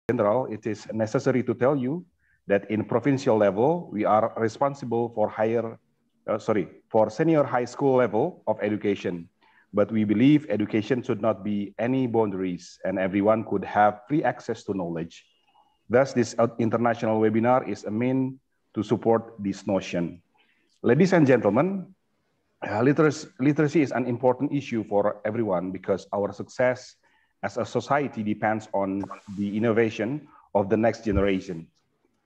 general, it is necessary to tell you that in provincial level, we are responsible for for senior high school level of education. But we believe education should not be any boundaries and everyone could have free access to knowledge. Thus, this international webinar is a mean to support this notion. Ladies and gentlemen, literacy is an important issue for everyone because our success as a society depends on the innovation of the next generation.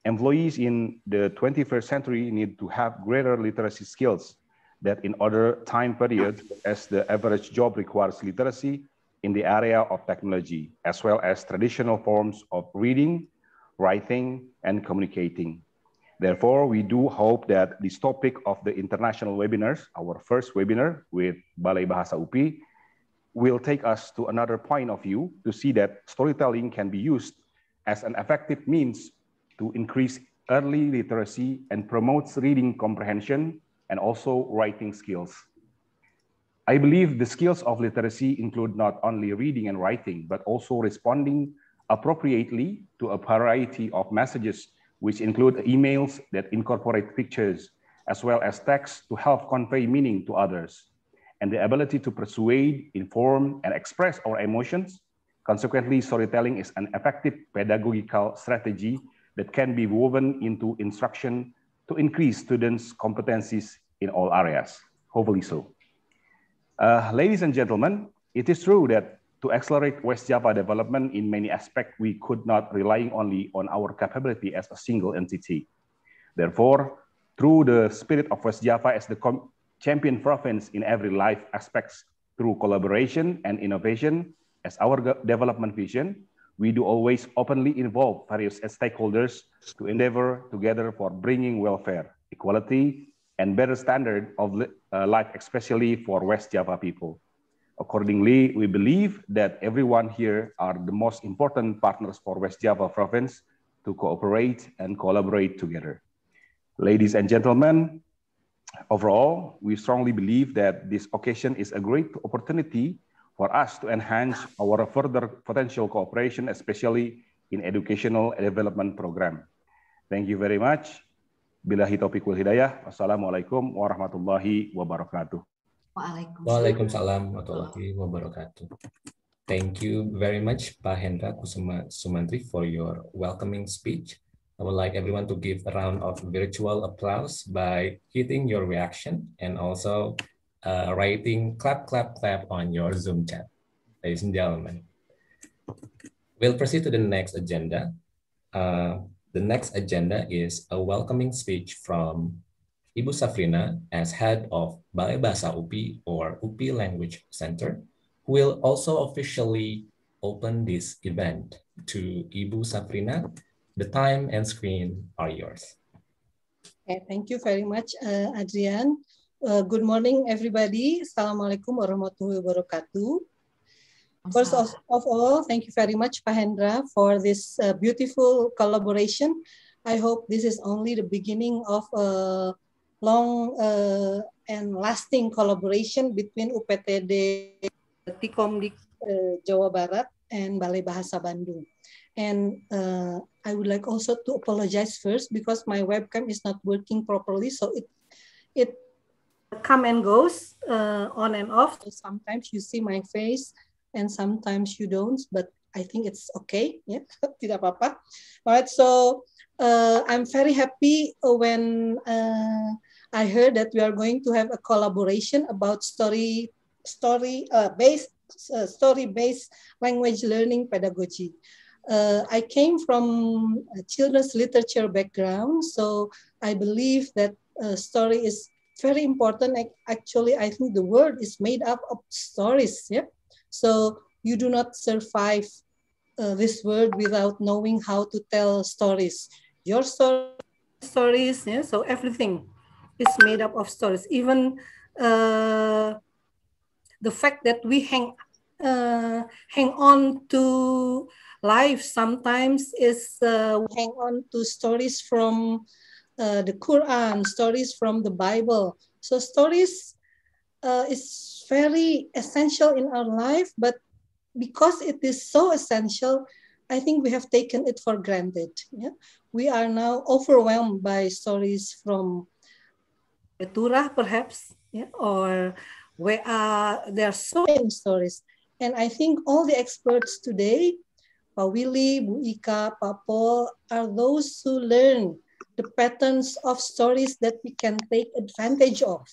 Employees in the 21st century need to have greater literacy skills that in other time period as the average job requires literacy in the area of technology, as well as traditional forms of reading, writing, and communicating. Therefore, we do hope that this topic of the international webinars, our first webinar with Balai Bahasa UPI, will take us to another point of view to see that storytelling can be used as an effective means to increase early literacy and promotes reading comprehension and also writing skills. I believe the skills of literacy include not only reading and writing, but also responding appropriately to a variety of messages, which include emails that incorporate pictures, as well as text to help convey meaning to others, and the ability to persuade, inform, and express our emotions. Consequently, storytelling is an effective pedagogical strategy that can be woven into instruction to increase students' competencies in all areas, hopefully so. Ladies and gentlemen, it is true that to accelerate West Java development in many aspects, we could not rely only on our capability as a single entity. Therefore, through the spirit of West Java as the champion province in every life aspects, through collaboration and innovation as our development vision, we do always openly involve various stakeholders to endeavor together for bringing welfare, equality, and better standard of life, especially for West Java people. Accordingly, we believe that everyone here are the most important partners for West Java province to cooperate and collaborate together. Ladies and gentlemen, overall, we strongly believe that this occasion is a great opportunity for us to enhance our further potential cooperation, especially in educational development program. Thank you very much. Billahi taufiq wal hidayah. Wassalamualaikum warahmatullahi wabarakatuh. Waalaikumsalam warahmatullahi wabarakatuh. Thank you very much, Pak Hendra Kusuma Sumantri, for your welcoming speech. I would like everyone to give a round of virtual applause by hitting your reaction and also writing clap, clap, clap on your Zoom chat. Ladies and gentlemen, we'll proceed to the next agenda. The next agenda is a welcoming speech from Ibu Safrina as head of Balai Bahasa UPI or UPI Language Center, who will also officially open this event. To Ibu Safrina, the time and screen are yours. Okay, thank you very much, Adrian. Good morning, everybody. Assalamualaikum warahmatullahi wabarakatuh. First of all, thank you very much, Pak Hendra, for this beautiful collaboration. I hope this is only the beginning of a long and lasting collaboration between UPTD, Tikomdik, Jawa Barat, and Balai Bahasa Bandung. And I would like also to apologize first because my webcam is not working properly, so it come and goes on and off. So sometimes you see my face and sometimes you don't, but I think it's okay. Yeah, tidak apa-apa. All right, so I'm very happy when I heard that we are going to have a collaboration about story-based language learning pedagogy. I came from a children's literature background, so I believe that story is very important. Actually, I think the world is made up of stories. Yeah. So you do not survive this world without knowing how to tell stories. Your stories, yeah? So everything is made up of stories. Even the fact that we hang on to life sometimes is hang on to stories from the Quran, stories from the Bible. So stories is very essential in our life, but because it is so essential, I think we have taken it for granted. Yeah? We are now overwhelmed by stories from Turah, perhaps, yeah? Or where there are so many stories. And I think all the experts today, Pak Willy, Bu Ika, Pak Paul, are those who learn the patterns of stories that we can take advantage of.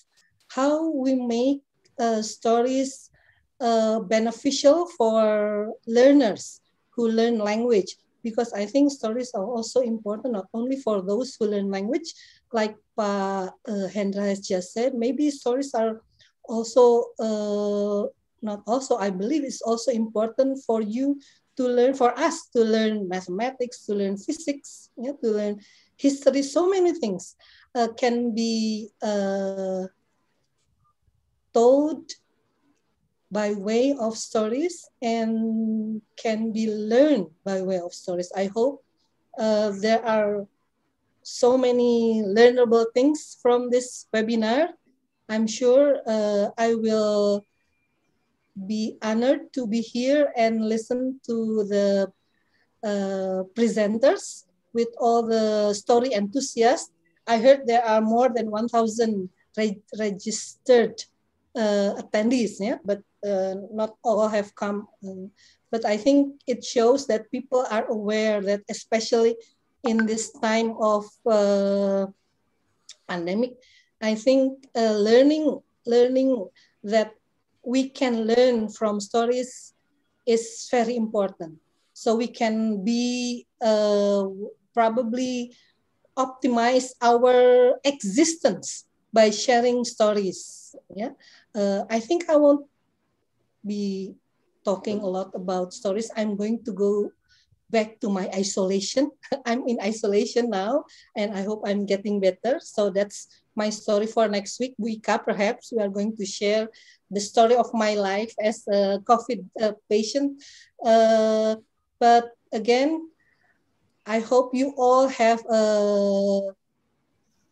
How we make stories beneficial for learners who learn language. Because I think stories are also important, not only for those who learn language, like Pak Hendra has just said, maybe stories are also, not also, I believe it's also important for you to learn, for us to learn mathematics, to learn physics, yeah, to learn history. So many things can be told by way of stories and can be learned by way of stories. I hope there are so many learnable things from this webinar. I'm sure I will be honored to be here and listen to the presenters with all the story enthusiasts. I heard there are more than 1,000 registered attendees, yeah, but not all have come. But I think it shows that people are aware that, especially in this time of pandemic, I think learning that we can learn from stories is very important. So we can be probably optimize our existence by sharing stories. Yeah, I think I won't be talking a lot about stories. I'm going to go back to my isolation. I'm in isolation now, and I hope I'm getting better. So that's my story for next week. Wika, perhaps we are going to share the story of my life as a COVID patient. But again, I hope you all have a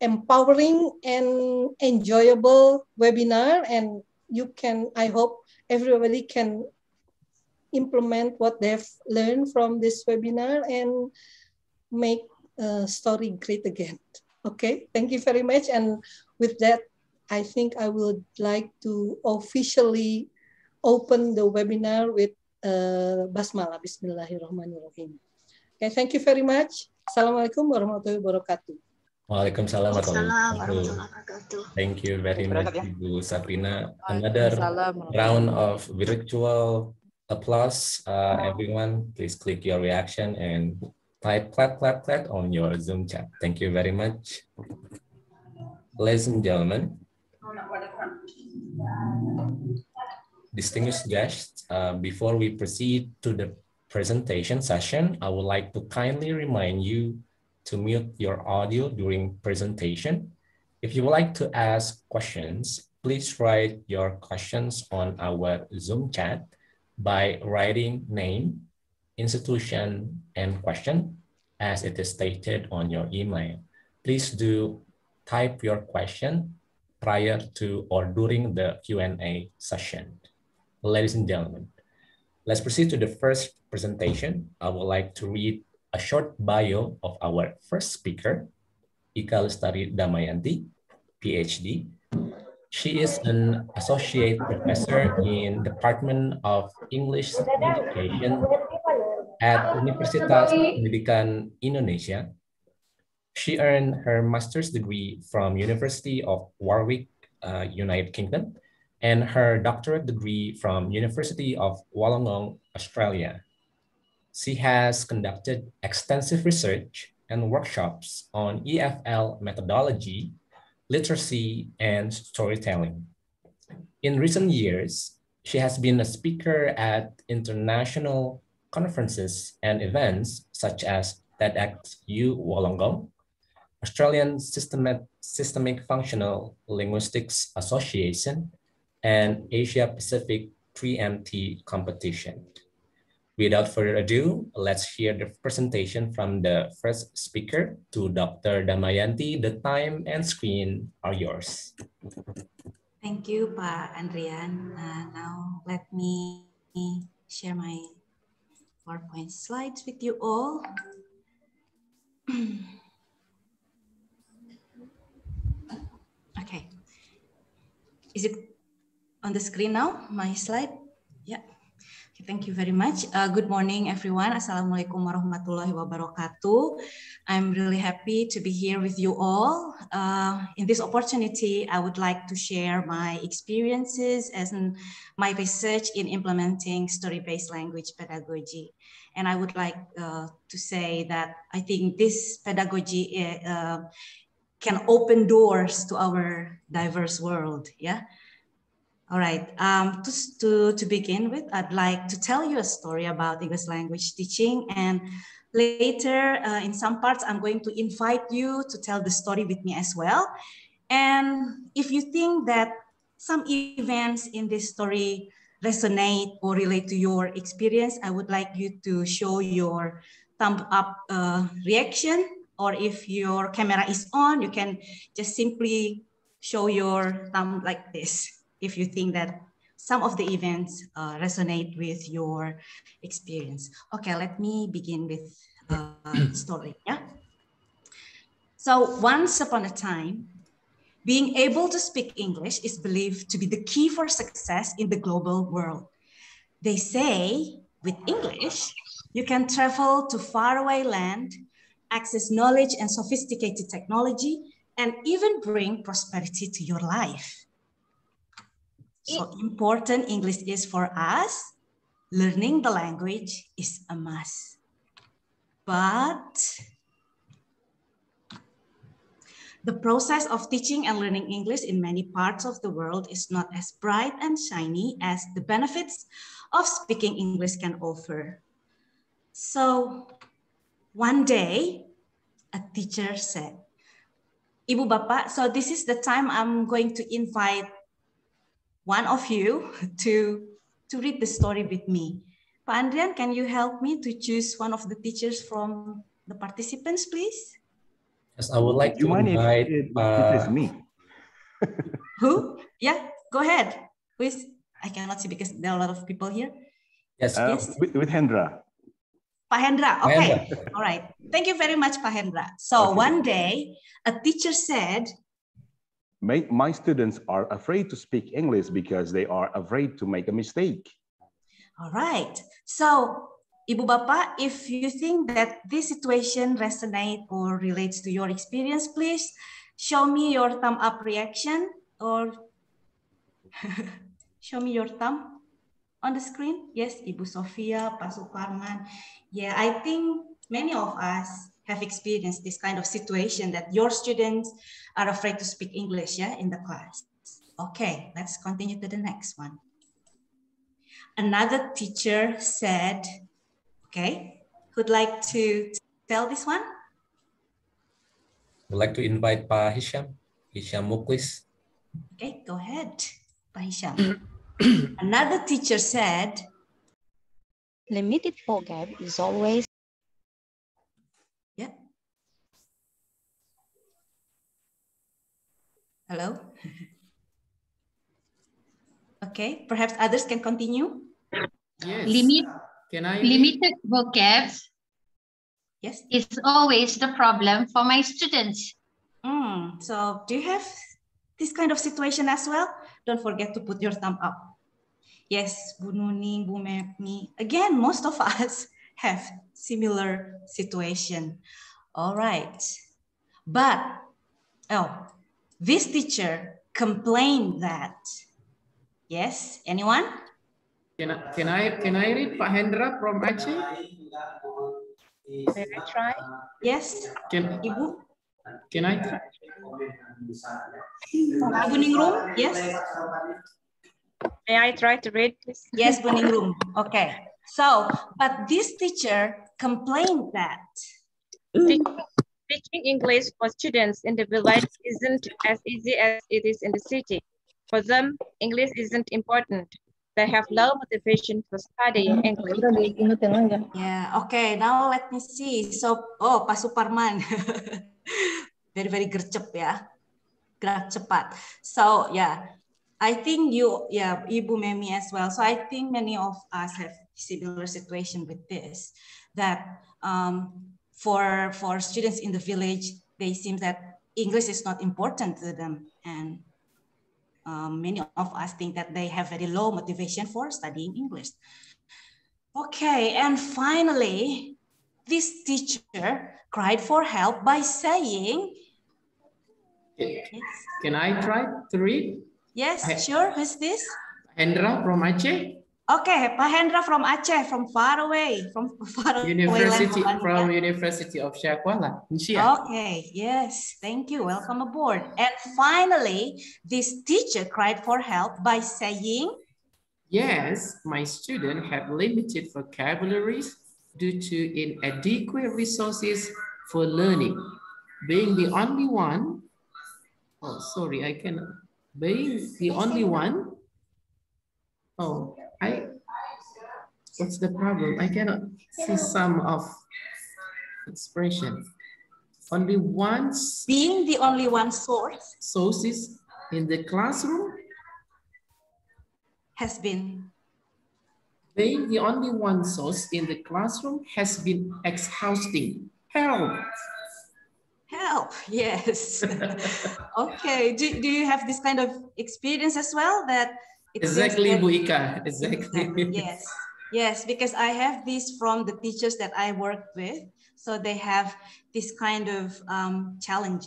empowering and enjoyable webinar, and you can, I hope everybody can implement what they've learned from this webinar and make a story great again. Okay, thank you very much. And with that, I think I would like to officially open the webinar with Basmalah. Bismillahirrahmanirrahim. Okay, thank you very much. Assalamualaikum warahmatullahi wabarakatuh. Waalaikumsalam warahmatullahi wabarakatuh. Thank you very much, Ibu Sabrina. Another round of virtual applause. Everyone, please click your reaction and type clap, clap, clap on your Zoom chat. Thank you very much. Ladies and gentlemen, distinguished guests, before we proceed to the presentation session, I would like to kindly remind you to mute your audio during presentation. If you would like to ask questions, please write your questions on our Zoom chat by writing name, institution, and question as it is stated on your email. Please do type your question prior to or during the Q&A session. Ladies and gentlemen, let's proceed to the first presentation. I would like to read a short bio of our first speaker, Ika Lestari Damayanti, PhD. She is an associate professor in Department of English Education at Universitas Pendidikan Indonesia. She earned her master's degree from University of Warwick, United Kingdom, and her doctorate degree from University of Wollongong, Australia. She has conducted extensive research and workshops on EFL methodology, literacy, and storytelling. In recent years, she has been a speaker at international conferences and events such as TEDxU Wollongong, Australian Systemic Functional Linguistics Association, and Asia Pacific 3MT competition. Without further ado, let's hear the presentation from the first speaker to Dr. Damayanti. The time and screen are yours. Thank you, Pak Andrian. Now let me share my PowerPoint slides with you all. Okay. Is it on the screen now, my slide? Yeah. Okay, thank you very much. Good morning, everyone. Assalamualaikum warahmatullahi wabarakatuh. I'm really happy to be here with you all. In this opportunity, I would like to share my experiences and my research in implementing story-based language pedagogy. And I would like to say that I think this pedagogy can open doors to our diverse world. Yeah. All right, to begin with, I'd like to tell you a story about English language teaching, and later in some parts, I'm going to invite you to tell the story with me as well. And if you think that some events in this story resonate or relate to your experience, I would like you to show your thumb up reaction, or if your camera is on, you can just simply show your thumb like this, if you think that some of the events resonate with your experience. Okay, let me begin with the story. Yeah. So once upon a time, being able to speak English is believed to be the key for success in the global world. They say with English, you can travel to faraway land, access knowledge and sophisticated technology, and even bring prosperity to your life. So important English is for us, learning the language is a must. But the process of teaching and learning English in many parts of the world is not as bright and shiny as the benefits of speaking English can offer. So one day, a teacher said, Ibu Bapak, so this is the time I'm going to invite one of you to read the story with me. Pak Andrian, can you help me to choose one of the teachers from the participants, please? Yes, I would like to invite... It is me. Who? Yeah, go ahead. Who is? I cannot see because there are a lot of people here. Yes, yes. With Hendra. Pak Hendra, okay. All right. Thank you very much, Pak Hendra. So one day, a teacher said, My students are afraid to speak English because they are afraid to make a mistake. All right. So, Ibu Bapak, if you think that this situation resonates or relates to your experience, please show me your thumb up reaction or show me your thumb on the screen. Yes, Ibu Sofia, Pak Suparman. Yeah, I think many of us have experienced this kind of situation that your students are afraid to speak English, yeah, in the class. Okay, let's continue to the next one. Another teacher said, okay, who'd like to tell this one? I'd like to invite Pak Hisham Muklis. Okay, go ahead, Pak Hisham. Another teacher said, limited vocab is always... Yeah. Hello? Okay, perhaps others can continue. Yes. Limited vocabs, yes, is always the problem for my students. So do you have this kind of situation as well? Don't forget to put your thumb up. Yes, Bu Nuni, Bu Mepni. Again, most of us have similar situation. All right. But, this teacher complained that, yes, anyone? Can I read Pak Hendra from Aceh? May I try? Yes. Ibu? Can I? Ibu Ningrum? Yes. May I try to read, please? Yes, Bu Ningrum. Okay. So, but this teacher complained that Teaching English for students in the village isn't as easy as it is in the city. For them, English isn't important. They have low motivation for studying English. Yeah, okay, now let me see. So, Pak Suparman. Very gercep ya. Gerak cepat. So, yeah. I think you, yeah, Ibu Memi as well. So I think many of us have similar situation with this, that for students in the village, they seem that English is not important to them. And many of us think that they have very low motivation for studying English. Okay, and finally, this teacher cried for help by saying, Can I try to read? yes, sure. Who's this? Hendra from Aceh. Okay, Pak Hendra from Aceh, from far away, University of Syakuala. Okay, yes, thank you. Welcome aboard. And finally, this teacher cried for help by saying, yes, my students have limited vocabularies due to inadequate resources for learning. Being the only one, oh, sorry, I cannot. Being the only one, oh, what's the problem? I cannot see some of expression. Only once. Being the only one sources in the classroom has been. Being the only one source in the classroom has been exhausting. Help. Help, yes. Okay, do you have this kind of experience as well? That exactly, Bu Ika, exactly. Yes, yes, because I have this from the teachers that I work with. So they have this kind of challenge.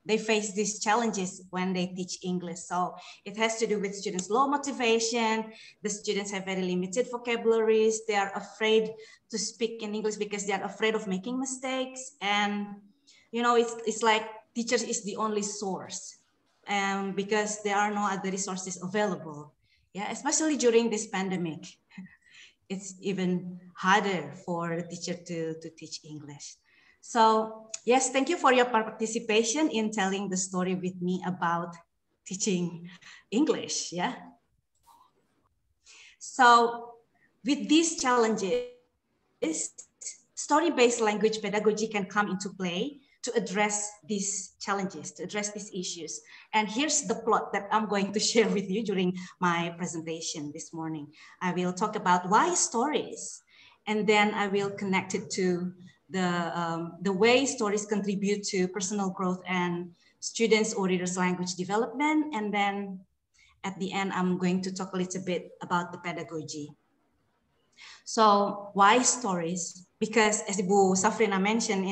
They face these challenges when they teach English. So it has to do with students' low motivation. The students have very limited vocabularies. They are afraid to speak in English because they are afraid of making mistakes. And, you know, it's like teachers is the only source because there are no other resources available. Yeah, especially during this pandemic. It's even harder for the teacher to teach English. So yes, thank you for your participation in telling the story with me about teaching English, yeah? So with these challenges, story-based language pedagogy can come into play to address these challenges, to address these issues. And here's the plot that I'm going to share with you during my presentation this morning. I will talk about why stories, and then I will connect it to the way stories contribute to personal growth and students' or readers' language development. And then at the end, I'm going to talk a little bit about the pedagogy. So why stories? Because as Ibu Safrina mentioned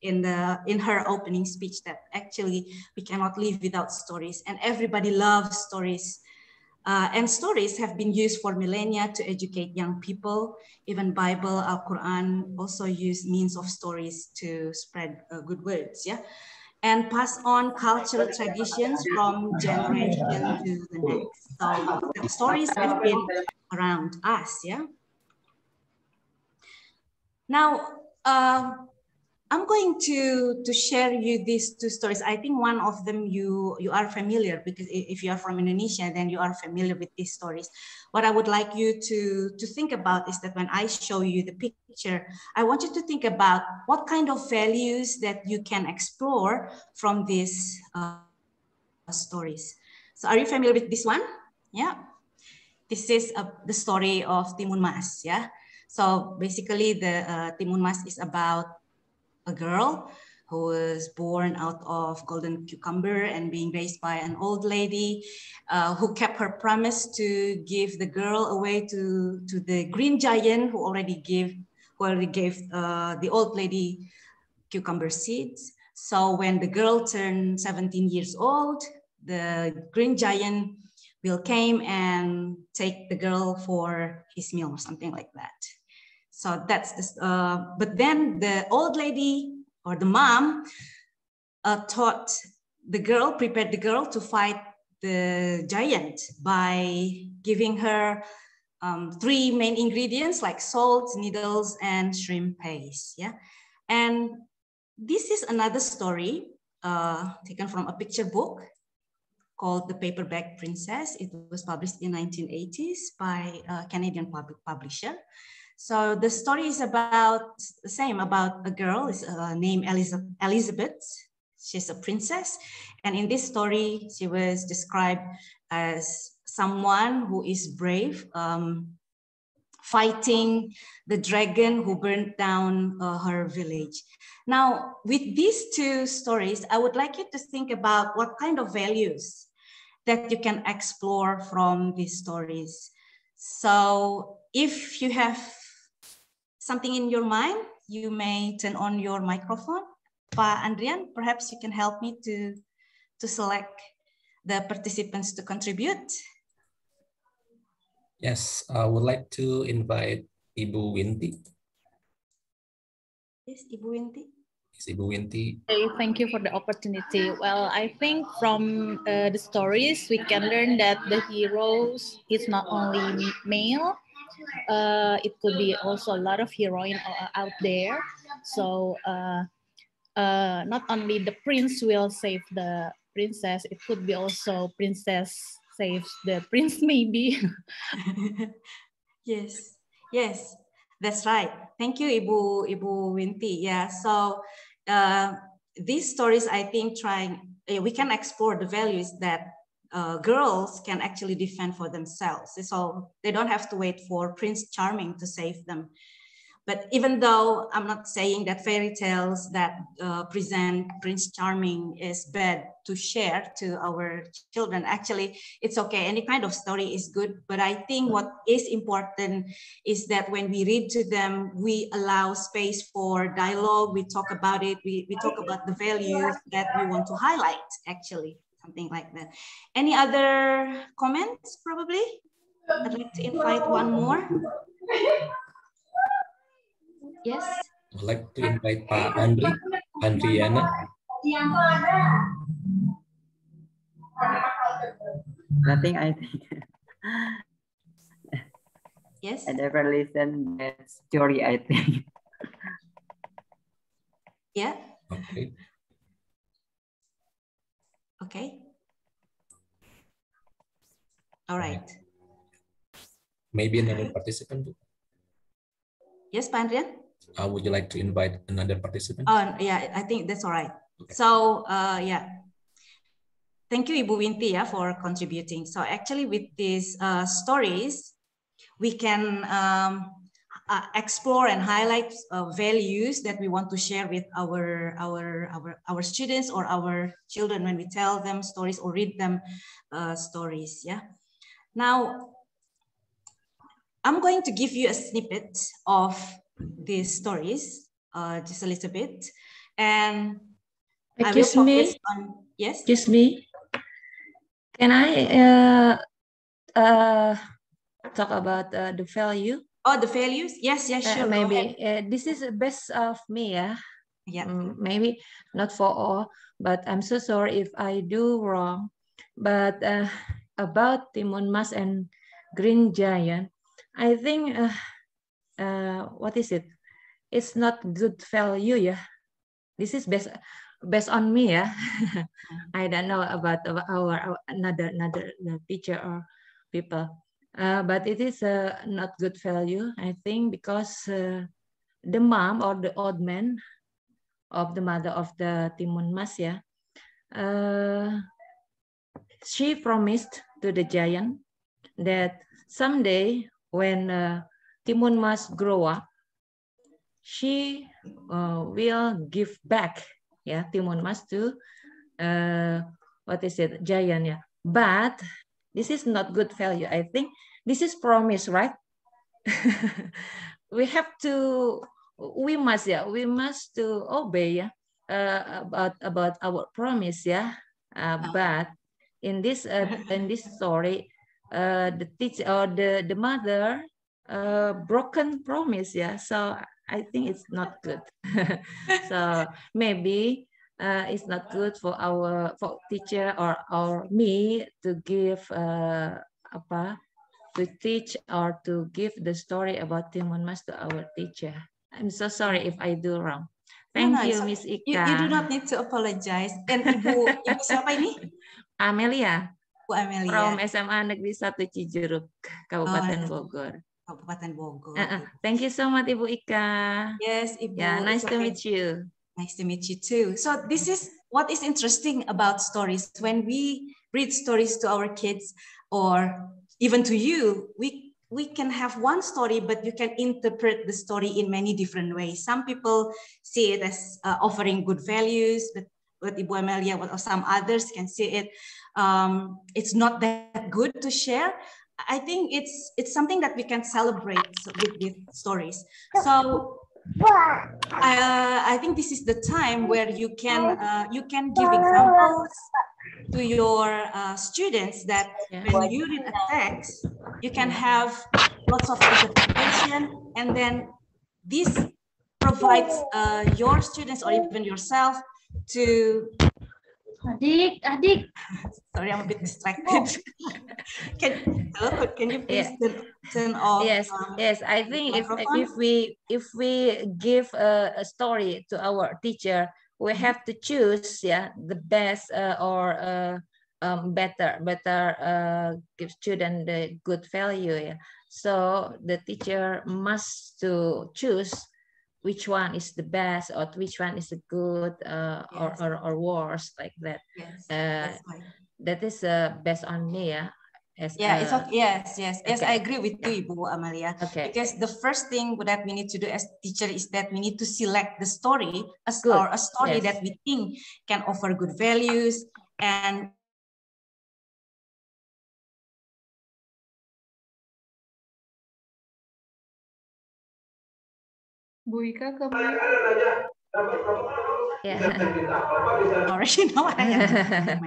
in her opening speech, that actually we cannot live without stories, and everybody loves stories. And stories have been used for millennia to educate young people. Even Bible, Al-Quran also use means of stories to spread good words, yeah, and pass on cultural traditions from generation to the next. So stories have been around us, yeah. Now, I'm going to share you these two stories. I think one of them you are familiar, because if you are from Indonesia, then you are familiar with these stories. What I would like you to think about is that when I show you the picture, I want you to think about what kind of values that you can explore from these stories. So are you familiar with this one? Yeah. This is the story of Timun Mas, yeah. So basically the Timun Mas is about a girl who was born out of golden cucumber and being raised by an old lady who kept her promise to give the girl away to the green giant who already gave the old lady cucumber seeds. So when the girl turned 17 years old, the green giant will came and take the girl for his meal or something like that. So that's this, but then the old lady or the mom prepared the girl to fight the giant by giving her 3 main ingredients like salt, needles, and shrimp paste. Yeah, and this is another story taken from a picture book called The Paperback Princess. It was published in 1980s by a Canadian publisher. So the story is about the same, about a girl named Elizabeth. she's a princess. And in this story, she was described as someone who is brave, fighting the dragon who burned down her village. Now, with these two stories, I would like you to think about what kind of values that you can explore from these stories. So if you have something in your mind, you may turn on your microphone. Pa Andrian, perhaps you can help me to select the participants to contribute. Yes, I would like to invite Ibu Winti. Yes, Ibu Winti. Yes, Ibu Winti. Hey, thank you for the opportunity. Well, I think from the stories, we can learn that the heroes is not only male. It could be also a lot of heroine out there. So not only the prince will save the princess, it could be also princess saves the prince, maybe. Yes, yes, that's right. Thank you, Ibu Winti. Yeah, so these stories, I think, we can explore the values that girls can actually defend for themselves. So they don't have to wait for Prince Charming to save them. But even though I'm not saying that fairy tales that present Prince Charming is bad to share to our children, actually, it's okay. Any kind of story is good. But I think what is important is that when we read to them, we allow space for dialogue. We talk about it. We talk about the values that we want to highlight, actually, something like that. Any other comments, probably? I'd like to invite one more. Yes. I'd like to invite Pak Andriana. Nothing, I think. Yes. I never listened that story, I think. Yeah. Okay. Okay. All right. Maybe another participant. Yes, Pak Andrian? Would you like to invite another participant? Yeah, I think that's all right. Okay. So, yeah. Thank you, Ibu Winti, for contributing. So actually with these stories, we can explore and highlight values that we want to share with our students or our children when we tell them stories or read them stories. Yeah. Now, I'm going to give you a snippet of these stories, just a little bit, and I will focus on, yes? Excuse me. Can I talk about the value? Oh, the values? Yes, yes, sure. Maybe this is the best of me, yeah? Yeah. Maybe not for all, but I'm so sorry if I do wrong. But about Timun Mas and Green Giant, I think, what is it? It's not good value, yeah? This is based on me, yeah. I don't know about our another teacher or people, but it is not good value, I think, because the mom or the old man of the mother of the Timun Mas, yeah, she promised to the giant that someday when Timun Mas grow up, she will give back, yeah, Timun Mas to what is it, giant, yeah. But this is not good value. I think this is promise, right? we must to obey, yeah, about our promise, yeah. But in this story, the teacher or the mother broken promise, yeah. So I think it's not good. So maybe it's not good for our teacher or me to give to teach or to give the story about Timun Mas to our teacher. I'm so sorry if I do wrong. Thank you, Miss Ika. You do not need to apologize. And Ibu siapa ini? Amelia. Bu Amelia. From SMA Negeri 1 Cijeruk, Kabupaten Bogor. Kabupaten Bogor. Thank you so much, Ibu Ika. Yes, Ibu. Yeah, nice to meet you. Nice to meet you too. So this is what is interesting about stories, when we read stories to our kids or even to you, we can have one story, but you can interpret the story in many different ways. Some people see it as offering good values, but Ibu Amelia or some others can see it, it's not that good to share. I think it's something that we can celebrate with stories. So I think this is the time where you can give examples to your students that when you read a text, you can have lots of interpretation, and then this provides your students or even yourself to... Adik. Sorry, I'm a bit distracted. Can you please turn off? Yes. I think if we give a story to our teacher, we have to choose the best or better give student the good value. So the teacher must to choose which one is the best or which one is the good or worse, like that. Yes, that is based on me. It's okay. Yes, okay. I agree with you, Ibu Amalia. Okay. Because the first thing that we need to do as teacher is that we need to select the story or a story that we think can offer good values. And Bu Ika already know what I have.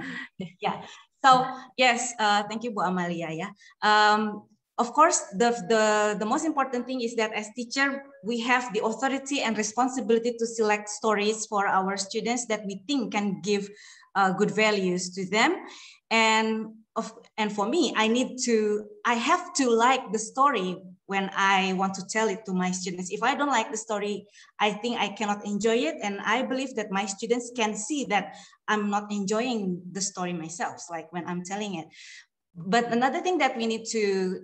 Yeah. So yes, thank you, Bu Amalia. Yeah. Of course, the most important thing is that as teacher, we have the authority and responsibility to select stories for our students that we think can give good values to them. And for me, I have to like the story when I want to tell it to my students. If I don't like the story, I think I cannot enjoy it. And I believe that my students can see that I'm not enjoying the story myself, like when I'm telling it. But another thing that we need to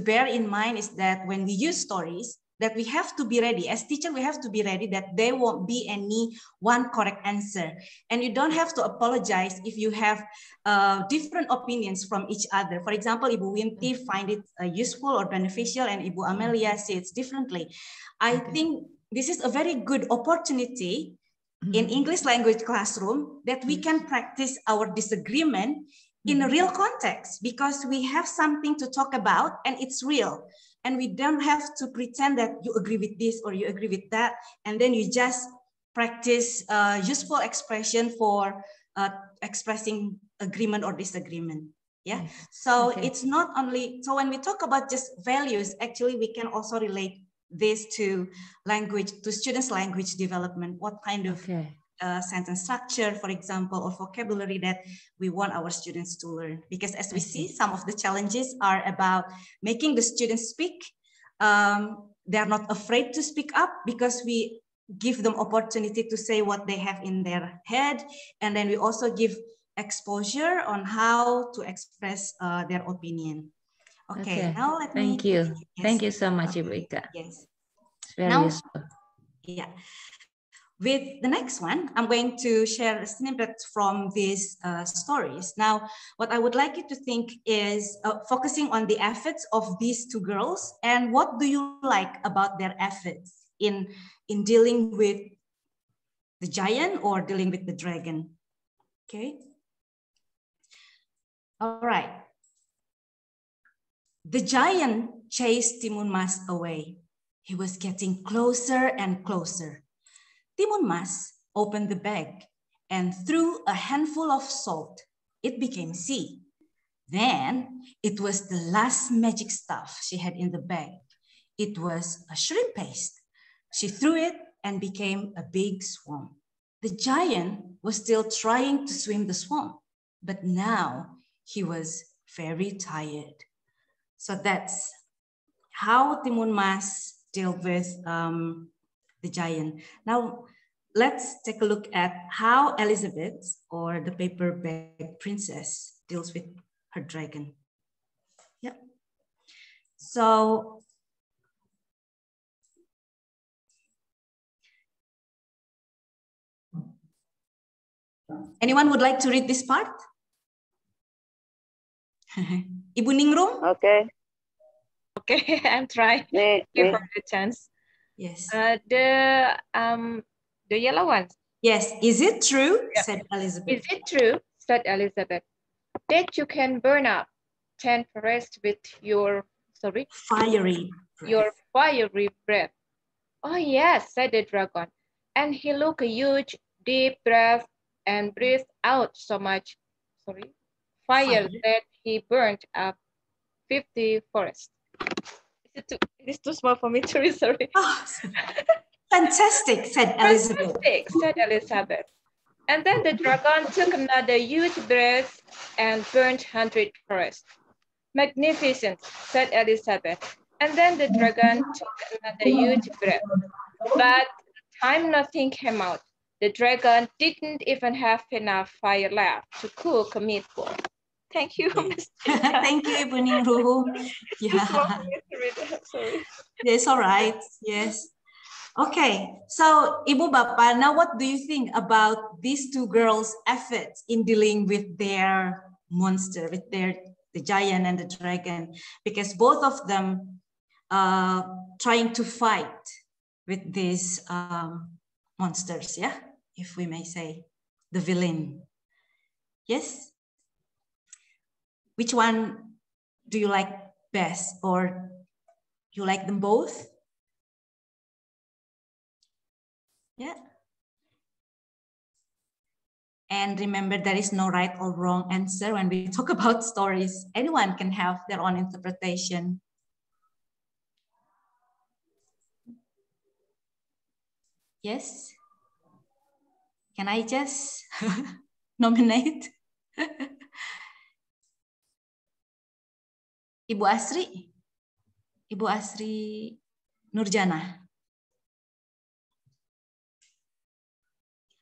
bear in mind is that when we use stories, that we have to be ready. As teacher, we have to be ready that there won't be any one correct answer. And you don't have to apologize if you have different opinions from each other. For example, Ibu Winti find it useful or beneficial, and Ibu Amelia sees it differently. I think this is a very good opportunity in English language classroom that we can practice our disagreement in a real context, because we have something to talk about and it's real. And we don't have to pretend that you agree with this or you agree with that. And then you just practice useful expression for expressing agreement or disagreement. Yeah. So it's not only, so when we talk about just values, actually we can also relate this to language, to students' language development. What kind of sentence structure, for example, or vocabulary that we want our students to learn. Because as we see, some of the challenges are about making the students speak. They're not afraid to speak up because we give them opportunity to say what they have in their head. And then we also give exposure on how to express their opinion. Okay, now let me... Thank you. Thank you so much, Ibu Ika. Yes. It's very useful. Yeah. With the next one, I'm going to share a snippet from these stories. Now, what I would like you to think is focusing on the efforts of these two girls, and what do you like about their efforts in dealing with the giant or dealing with the dragon? Okay. All right. The giant chased Timun Mas away. He was getting closer and closer. Timun Mas opened the bag and threw a handful of salt. It became sea. Then it was the last magic stuff she had in the bag. It was a shrimp paste. She threw it and became a big swamp. The giant was still trying to swim the swamp, but now he was very tired. So that's how Timun Mas dealt with the giant. Now, let's take a look at how Elizabeth, or the paper bag princess, deals with her dragon. Yep. So, Anyone would like to read this part? Ibu Ningrum? Okay. Okay, I'm trying. Give her the chance. Yes. The yellow one. Yes. Is it true? Yeah. Said Elizabeth. Is it true? Said Elizabeth. That you can burn up 10 forests with your fiery breath. Oh yes, said the dragon. And he took a huge, deep breath and breathed out so much fire that he burned up 50 forests. It is too small for me to read, sorry. Oh, fantastic, said Elizabeth. Fantastic, said Elizabeth. And then the dragon took another huge breath and burned 100 forests. Magnificent, said Elizabeth. And then the dragon took another huge breath. But time nothing came out. The dragon didn't even have enough fire left to cook a meatball. Thank you, Ms. Thank you, Ibu Ningrum. Yeah. Sorry. It's all right. Yes. Okay. So, Ibu Bapak, now what do you think about these two girls' efforts in dealing with their monster, with the giant and the dragon? Because both of them trying to fight with these monsters, yeah, if we may say, the villain. Yes. Which one do you like best, or you like them both? Yeah. And remember, there is no right or wrong answer when we talk about stories. Anyone can have their own interpretation. Yes? Can I just nominate? Ibu Asri Nurjana.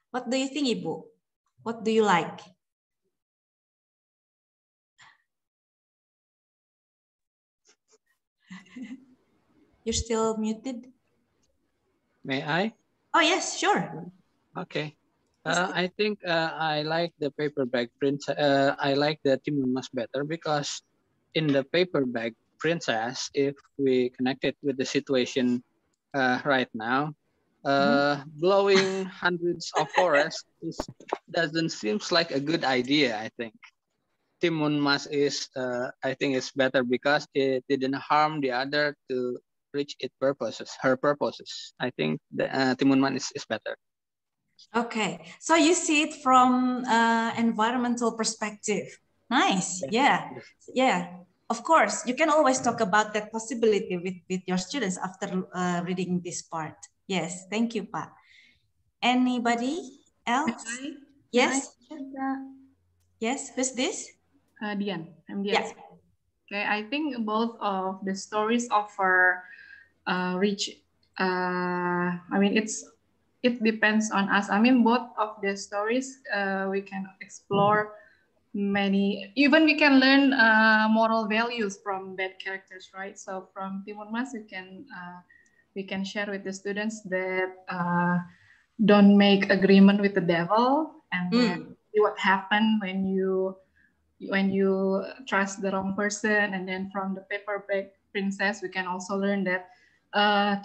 What do you think, Ibu? What do you like? You're still muted. May I? Oh, yes, sure. Okay. I think I like the paperback princess. I like the Timun Mas better because in the paperback princess, if we connect it with the situation right now, blowing hundreds of forests doesn't seem like a good idea. I think Timun Mas is, I think, it's better because it didn't harm the other to reach its purposes, her purposes. I think the Timun Mas is better. Okay, so you see it from environmental perspective. Nice, yeah, yeah. Of course, you can always talk about that possibility with your students after reading this part. Yes, thank you, Pak. Anybody else? Yes? Yes, who's this? Dian, I'm Dian. Yeah. Okay, I think both of the stories offer rich, I mean, it depends on us. I mean, both of the stories, we can explore many, even we can learn moral values from that characters, right? So from Timun Mas, we can share with the students that don't make agreement with the devil, and then see what happened when you trust the wrong person. And then from the paperback princess, we can also learn that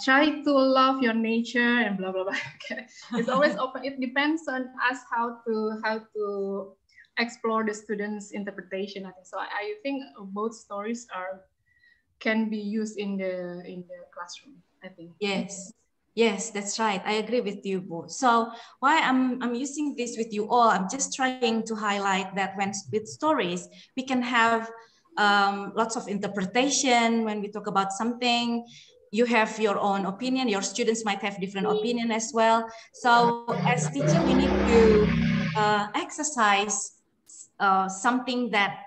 try to love your nature and blah blah blah. Okay. It's always open. It depends on us how to explore the students' interpretation. I think so. I think both stories can be used in the classroom. I think. Yes. Yes, that's right. I agree with you, Bo. So why I'm using this with you all, I'm just trying to highlight that when with stories, we can have lots of interpretation. When we talk about something, you have your own opinion. Your students might have different opinion as well. So as teacher, we need to exercise something that,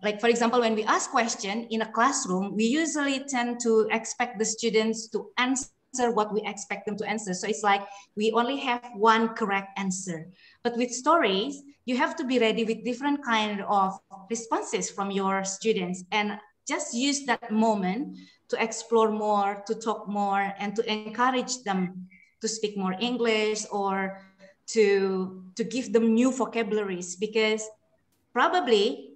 like for example, when we ask question in a classroom, we usually tend to expect the students to answer what we expect them to answer. So it's like we only have one correct answer. But with stories, you have to be ready with different kind of responses from your students, and just use that moment to explore more, to talk more, and to encourage them to speak more English, or to give them new vocabularies, because probably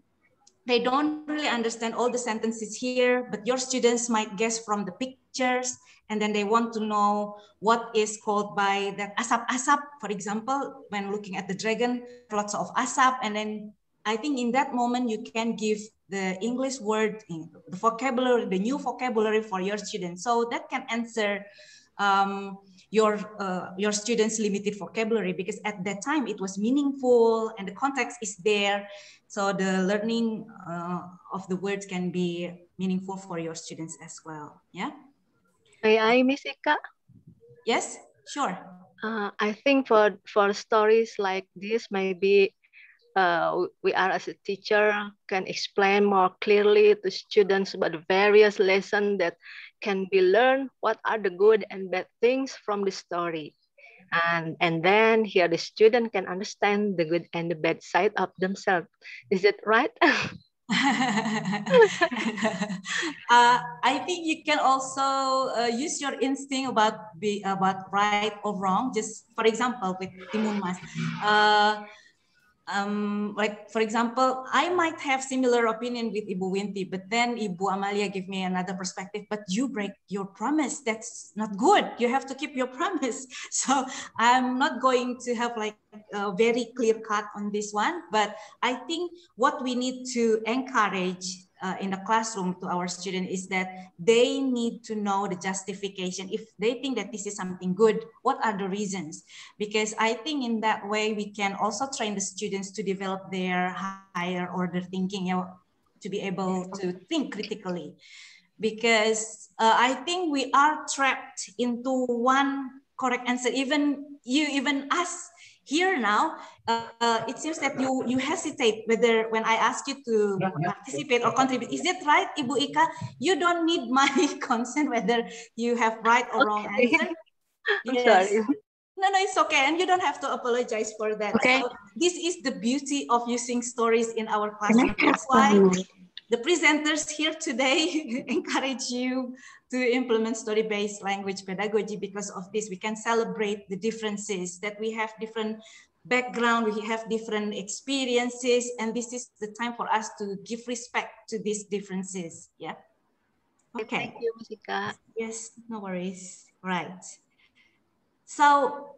they don't really understand all the sentences here, but your students might guess from the pictures, and then they want to know what is called by that asap-asap, for example, when looking at the dragon, lots of asap, and then I think in that moment you can give the English word, the vocabulary, the new vocabulary for your students, so that can answer your students' limited vocabulary, because at that time it was meaningful and the context is there, so the learning of the words can be meaningful for your students as well. Yeah. May I, Miss Ika? Yes, sure. I think for stories like this, maybe we are as a teacher can explain more clearly to students about the various lessons that can be learned, what are the good and bad things from the story. And then here the student can understand the good and the bad side of themselves. Is it right? I think you can also use your instinct about right or wrong. Just for example, with Timun Mas, like for example, I might have similar opinion with Ibu Winti, but then Ibu Amalia give me another perspective. But you break your promise. That's not good. You have to keep your promise. So I'm not going to have like a very clear cut on this one. But I think what we need to encourage in the classroom to our students is that they need to know the justification. If they think that this is something good, what are the reasons? Because I think in that way we can also train the students to develop their higher order thinking, you know, to be able to think critically. Because I think we are trapped into one correct answer. Even us here now, it seems that you hesitate whether when I ask you to participate or contribute. Is that right, Ibu Ika? You don't need my consent whether you have right or wrong answer. Yes. Sorry. No, it's okay. And you don't have to apologize for that. Okay. So this is the beauty of using stories in our classroom. That's why the presenters here today encourage you to implement story-based language pedagogy. Because of this, we can celebrate the differences, that we have different background, we have different experiences, and this is the time for us to give respect to these differences. Yeah. Okay. Thank you, Miss Ika. Yes, no worries. Right. So,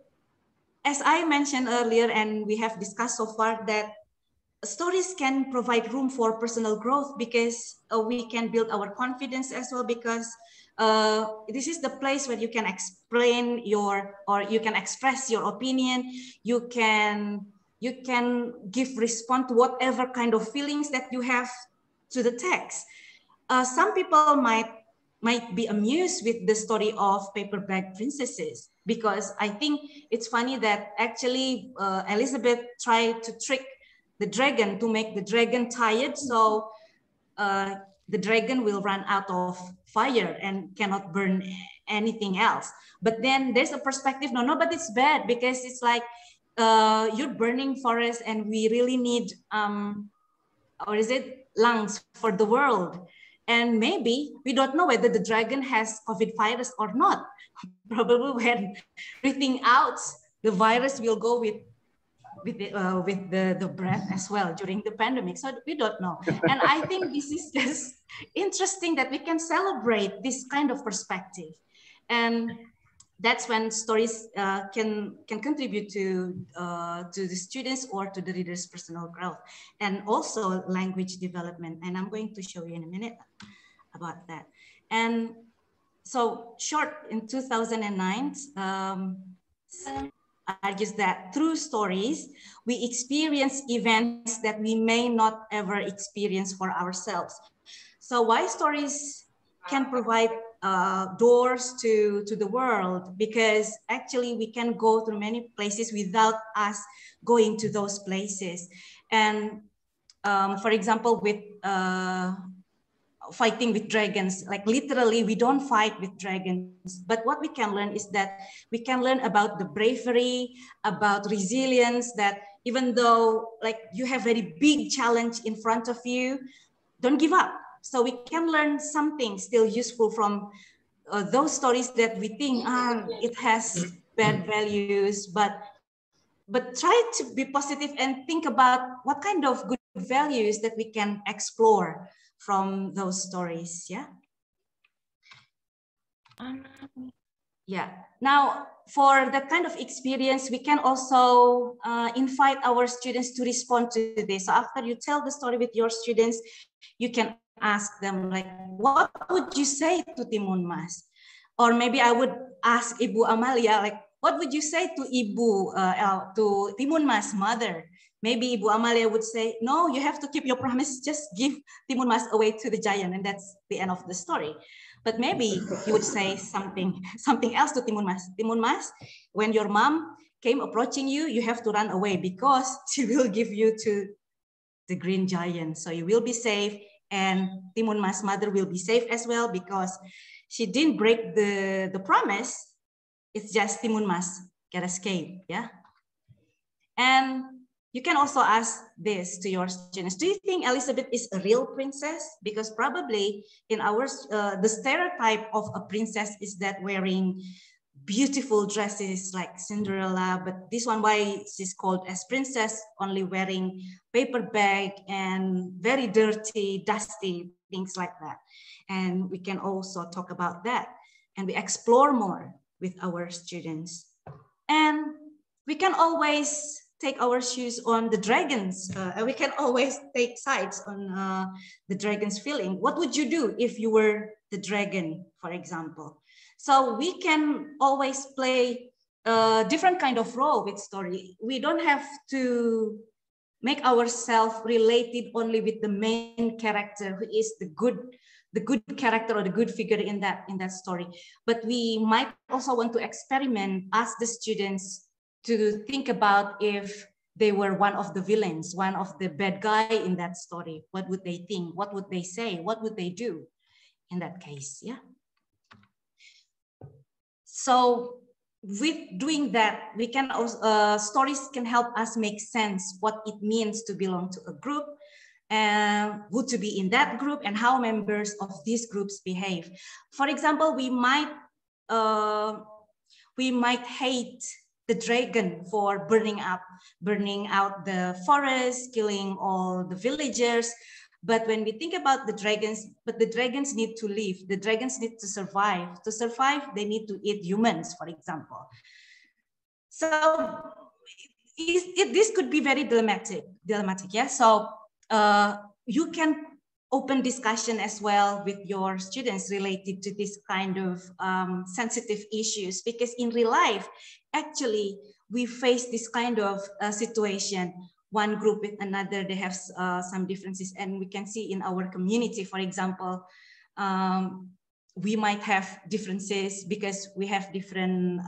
as I mentioned earlier, and we have discussed so far, that stories can provide room for personal growth, because we can build our confidence as well, because this is the place where you can explain or you can express your opinion. You can give response to whatever kind of feelings that you have to the text. Some people might be amused with the story of paper bag princesses, because I think it's funny that actually Elizabeth tried to trick the dragon to make the dragon tired, so the dragon will run out of fire and cannot burn anything else. But then there's a perspective, no, but it's bad, because it's like you're burning forest and we really need or is it lungs for the world. And maybe we don't know whether the dragon has COVID virus or not. Probably when breathing out, the virus will go with the breath as well during the pandemic. So we don't know. And I think this is just interesting that we can celebrate this kind of perspective. And that's when stories can contribute to the students or to the reader's personal growth, and also language development. And I'm going to show you in a minute about that. And so short in 2009, argues that through stories, we experience events that we may not ever experience for ourselves. So why stories can provide doors to the world? Because actually we can go through many places without us going to those places. And for example, with fighting with dragons, like literally we don't fight with dragons, but what we can learn is that we can learn about the bravery, about resilience, that even though like you have very big challenge in front of you, don't give up. So we can learn something still useful from those stories that we think it has bad values, but but try to be positive and think about what kind of good values that we can explore from those stories. Yeah. Yeah. Now, for that kind of experience, we can also invite our students to respond to this. So after you tell the story with your students, you can ask them like, what would you say to Timun Mas? Or maybe I would ask Ibu Amalia, like, what would you say to to Timun Mas' mother? Maybe Ibu Amalia would say, no, you have to keep your promise, just give Timun Mas away to the giant, and that's the end of the story. But maybe you would say something else to Timun Mas. Timun Mas, when your mom came approaching you, you have to run away because she will give you to the green giant. So you will be safe, and Timun Mas' mother will be safe as well because she didn't break the promise. It's just Timun Mas can escape. Yeah. And you can also ask this to your students. Do you think Elizabeth is a real princess? Because probably in ours, the stereotype of a princess is that wearing beautiful dresses like Cinderella, but this one, why she's called as princess, only wearing paper bag and very dirty, dusty, things like that. And we can also talk about that. And we explore more with our students. And we can always take our shoes on the dragons. We can always take sides on the dragon's feeling. What would you do if you were the dragon, for example? So we can always play a different kind of role with story. We don't have to make ourselves related only with the main character who is the good character or the good figure in that story. But we might also want to experiment, ask the students to think about if they were one of the villains, one of the bad guy in that story. What would they think? What would they say? What would they do in that case? Yeah. So with doing that, we can also, stories can help us make sense what it means to belong to a group, and who to be in that group, and how members of these groups behave. For example, we might hate the dragon for burning out the forest, killing all the villagers. But when we think about the dragons need to live. The dragons need to survive. To survive, they need to eat humans, for example. So this could be very dilemmatic, yeah. So you can open discussion as well with your students related to this kind of sensitive issues, because in real life, actually, we face this kind of situation. One group with another, they have some differences, and we can see in our community, for example, we might have differences because we have different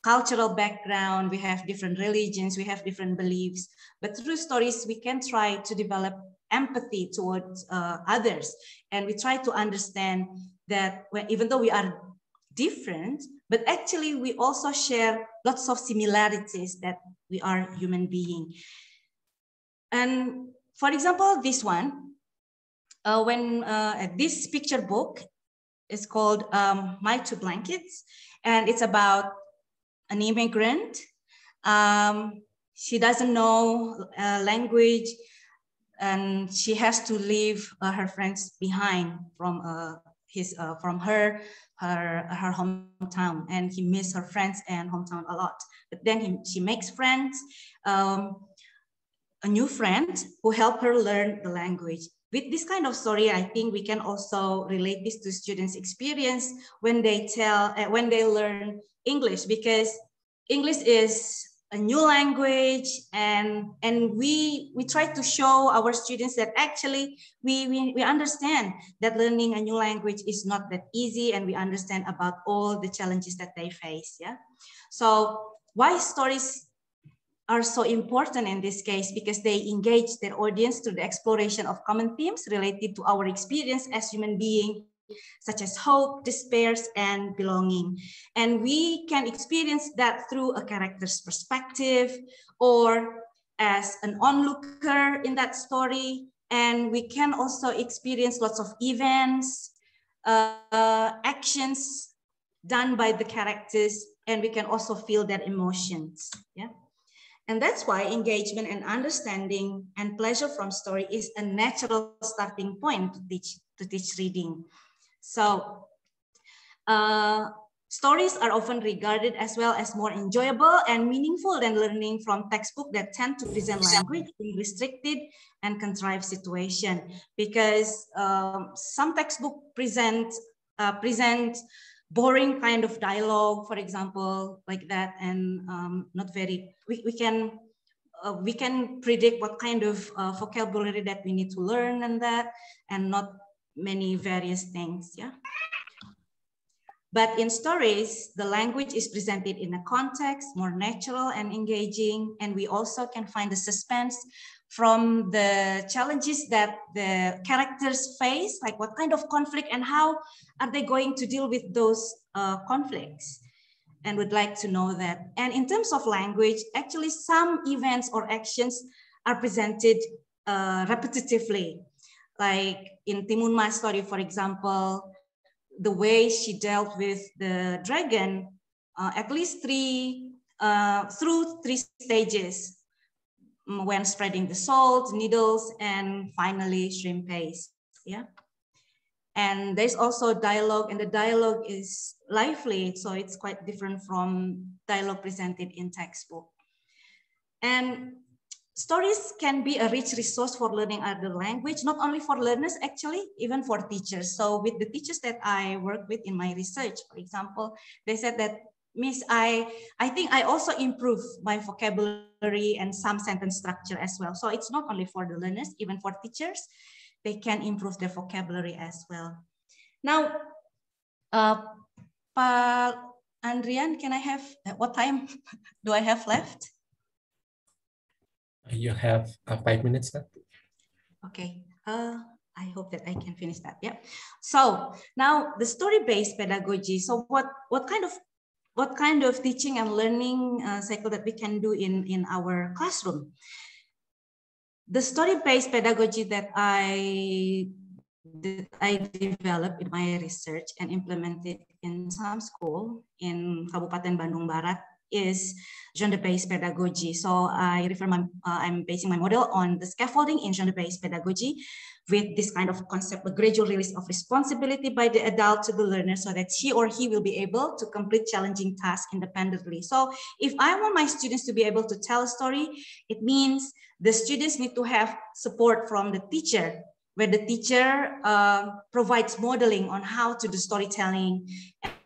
cultural background, we have different religions, we have different beliefs. But through stories, we can try to develop empathy towards others, and we try to understand that even though we are different, but actually we also share lots of similarities, that we are human beings. And for example, this one, this picture book is called My Two Blankets, and it's about an immigrant. She doesn't know language, and she has to leave her friends behind from her hometown, and he misses her friends and hometown a lot. But then she makes friends, a new friend who help her learn the language. With this kind of story, I think we can also relate this to students' experience when they learn English, because English is a new language, and we try to show our students that actually we understand that learning a new language is not that easy, and we understand about all the challenges that they face. Yeah. So why stories are so important in this case? Because they engage their audience through the exploration of common themes related to our experience as human beings, such as hope, despair, and belonging. And we can experience that through a character's perspective or as an onlooker in that story. And we can also experience lots of events, actions done by the characters, and we can also feel their emotions. Yeah. And that's why engagement and understanding and pleasure from story is a natural starting point to teach reading. So stories are often regarded as well as more enjoyable and meaningful than learning from textbooks that tend to present language in restricted and contrived situation, because some textbooks present boring kind of dialogue, for example, like that, and not very. We can predict what kind of vocabulary that we need to learn and that, and not many various things. Yeah. But in stories, the language is presented in a context, more natural and engaging, and we also can find the suspense from the challenges that the characters face, like what kind of conflict and how are they going to deal with those conflicts, and would like to know that. And in terms of language, actually some events or actions are presented repetitively, like in Timun Mas story, for example, the way she dealt with the dragon, at least through three stages, when spreading the salt, needles, and finally shrimp paste. Yeah. And there's also dialogue, and the dialogue is lively, so it's quite different from dialogue presented in textbook. And stories can be a rich resource for learning other language, not only for learners, actually, even for teachers. So with the teachers that I work with in my research, for example, they said that, Miss, I think I also improve my vocabulary and some sentence structure as well. So it's not only for the learners, even for teachers, they can improve their vocabulary as well. Now, Pa Andrian, can I have, what time do I have left? You have 5 minutes left. Okay. I hope that I can finish that. Yeah. So now the story-based pedagogy. So what kind of teaching and learning cycle that we can do in our classroom? The story-based pedagogy that I developed in my research and implemented in some school in Kabupaten Bandung Barat is genre-based pedagogy. So I'm basing my model on the scaffolding in genre-based pedagogy with this kind of concept, a gradual release of responsibility by the adult to the learner so that she or he will be able to complete challenging tasks independently. So if I want my students to be able to tell a story, it means the students need to have support from the teacher, where the teacher provides modeling on how to do storytelling,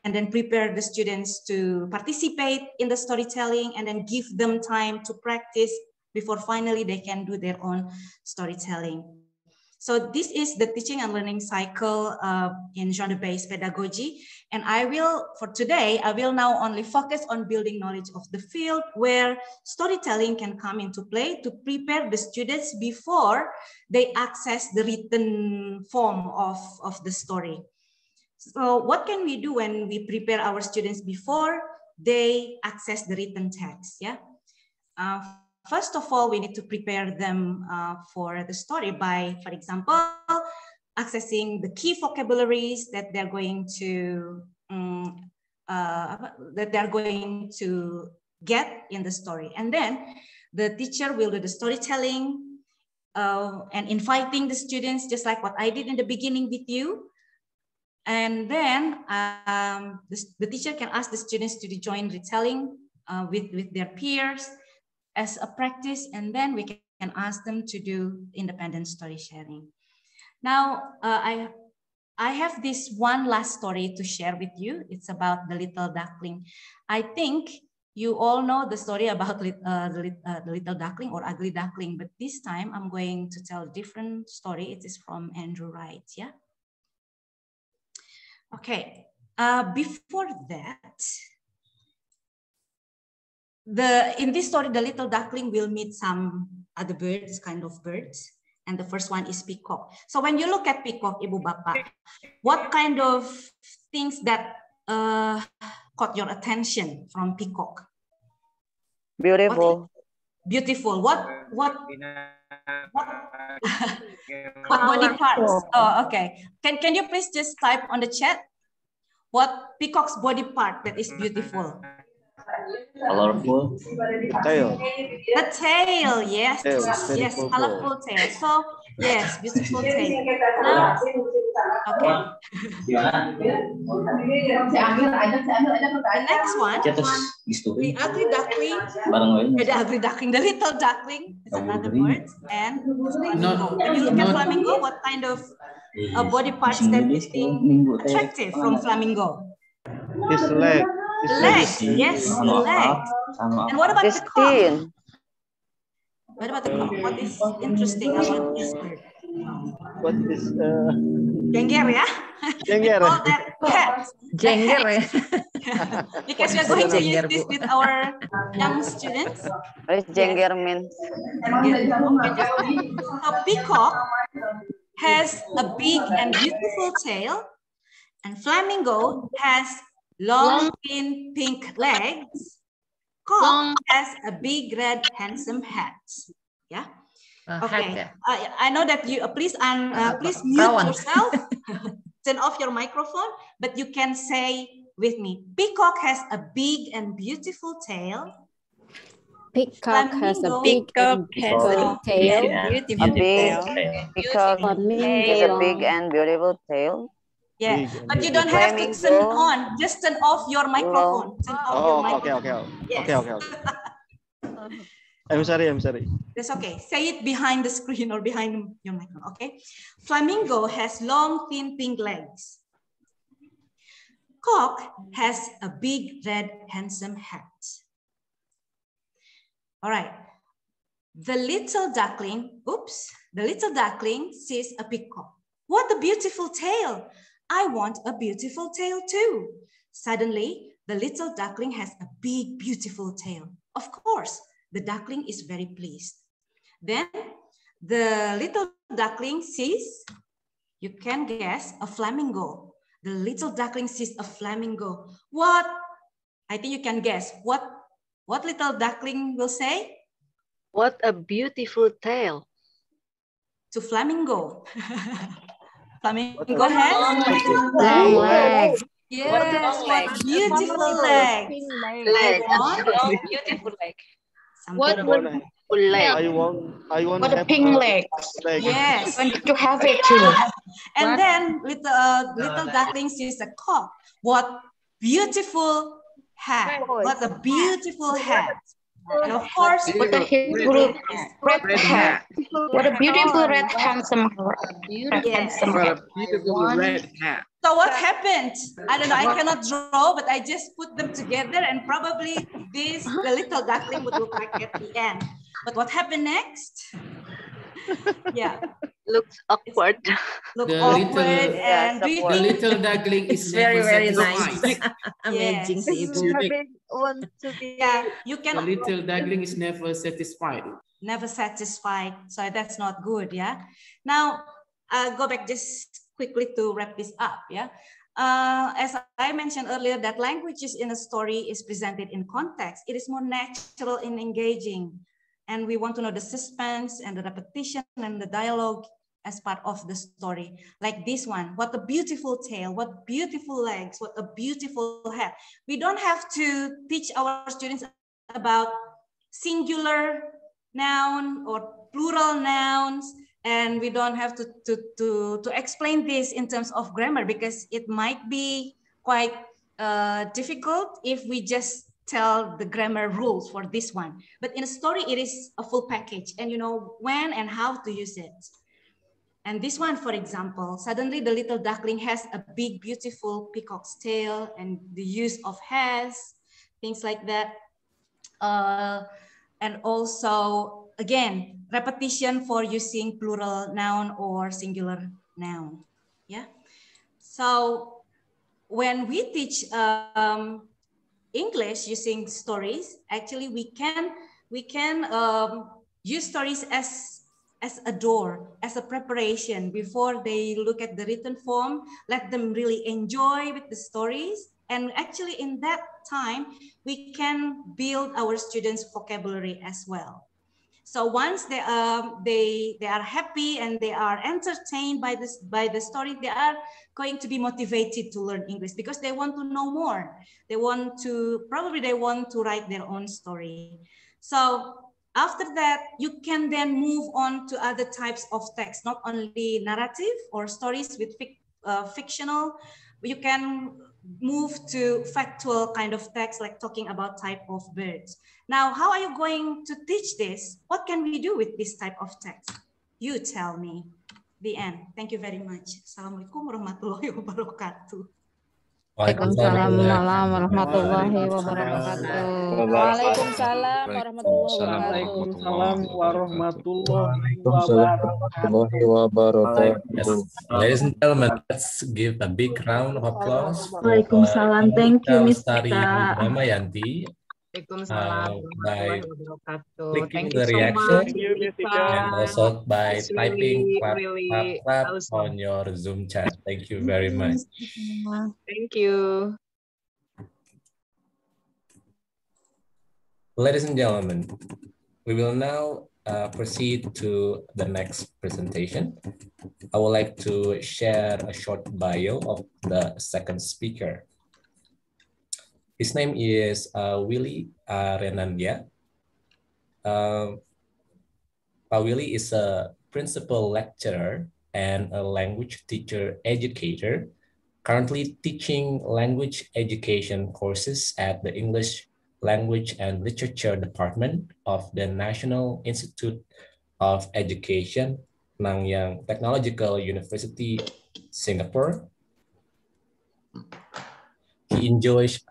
and then prepare the students to participate in the storytelling, and then give them time to practice before finally they can do their own storytelling. So this is the teaching and learning cycle in genre-based pedagogy. And for today, I will now only focus on building knowledge of the field where storytelling can come into play to prepare the students before they access the written form of the story. So what can we do when we prepare our students before they access the written text? Yeah. First of all, we need to prepare them for the story by, for example, accessing the key vocabularies that they're going to get in the story. And then the teacher will do the storytelling and inviting the students, just like what I did in the beginning with you. And then the teacher can ask the students to join retelling with their peers as a practice, and then we can ask them to do independent story sharing. Now, I have this one last story to share with you. It's about the little duckling. I think you all know the story about the little duckling or ugly duckling, but this time I'm going to tell a different story. It is from Andrew Wright, yeah? Okay, before that, in this story, the little duckling will meet some other birds, kind of birds. And the first one is peacock. So when you look at peacock, Ibu Bapak, what kind of things that caught your attention from peacock? Beautiful. Beautiful. What body parts? Oh, okay. Can you please just type on the chat what peacock's body part that is beautiful? Colorful. Tail. The tail, yes. Tail. Very Yes, colorful. colorful tail. So, yes, beautiful tail. Now, okay. The next one, the ugly duckling. The ugly duckling, the little duckling is another bird. And flamingo. When you look at flamingo, what kind of body parts that you think attractive from flamingo? His leg. Legs, yes, the leg. And what about the cock? What about the cock? What is interesting about this bird? What is Jengger, ya? Jengger. All that hat. Jengger, ya? Because we're going to use this with our young students. What is jengger means? A peacock has a big and beautiful tail, and flamingo has long, thin, pink legs. Cock has a big, red, handsome hat. Yeah. Okay. I know that you please mute yourself, turn off your microphone, but you can say with me. Peacock has a big and beautiful tail. Peacock has a big and beautiful tail. Peacock has a big and beautiful tail. Yeah, but you don't have to turn on. Just turn off your microphone. Turn off your microphone. Okay. I'm sorry. That's okay. Say it behind the screen or behind your microphone. Okay. Flamingo has long, thin, pink legs. Cock has a big, red, handsome hat. All right. The little duckling sees a peacock. What a beautiful tail. I want a beautiful tail too. Suddenly, the little duckling has a big, beautiful tail. Of course, the duckling is very pleased. Then the little duckling sees, you can guess, a flamingo. The little duckling sees a flamingo. What? I think you can guess. What little duckling will say? What a beautiful tail. To flamingo. Flamingo has long legs. Yes, what beautiful legs. Beautiful leg. What beautiful leg. I want what a pink leg. Yes. I want to have it too. And then little duckling sees a cock. What beautiful hat. What a beautiful hat. And of course, what a beautiful red hat. What a beautiful red handsome red hat. So what happened? I don't know. I cannot draw, but I just put them together, and probably the little duckling would look like at the end. But what happened next? Yeah. Looks awkward. The little duckling is very, very nice. Amazing. Yeah, you can. The little duckling is never satisfied. Never satisfied. So that's not good. Yeah. Now, go back just quickly to wrap this up. Yeah. As I mentioned earlier, that languages in a story is presented in context. It is more natural and engaging. And we want to know the suspense and the repetition and the dialogue as part of the story. Like this one, what a beautiful tail, what beautiful legs, what a beautiful head. We don't have to teach our students about singular noun or plural nouns, and we don't have to explain this in terms of grammar, because it might be quite difficult if we just tell the grammar rules for this one. But in a story, it is a full package, and you know when and how to use it. And this one, for example, suddenly the little duckling has a big, beautiful peacock's tail, and the use of has, things like that. And also, again, repetition for using plural noun or singular noun. Yeah. So when we teach English using stories, actually we can use stories as a door, as a preparation before they look at the written form. Let them really enjoy with the stories. And actually in that time, we can build our students' vocabulary as well. So once they are happy and they are entertained by the story, they are going to be motivated to learn English because they want to know more. They want to write their own story. So after that, you can then move on to other types of text, not only narrative or stories with fictional. You can move to factual kind of text, like talking about type of birds. Now, how are you going to teach this? What can we do with this type of text? You tell me. The end. Thank you very much. Assalamualaikum warahmatullahi wabarakatuh. Waalaikumsalam warahmatullahi wabarakatuh. Waalaikumsalam warahmatullahi wabarakatuh. Ladies and gentlemen, let's give a big round of applause for Waalaikumsalam. Thank you, Miss Lestari Ika. Damayanti. Waalaikumsalam By warahmatullahi wabarakatuh. clicking Thank the you so reaction much, and also by It's typing clap awesome. on your Zoom chat. Thank you very much. Thank you. Ladies and gentlemen, we will now proceed to the next presentation. I would like to share a short bio of the second speaker. His name is Willy Renandia. Pak Willy is a principal lecturer and a language teacher educator, currently teaching language education courses at the English Language and Literature Department of the National Institute of Education, Nanyang Technological University, Singapore. He enjoys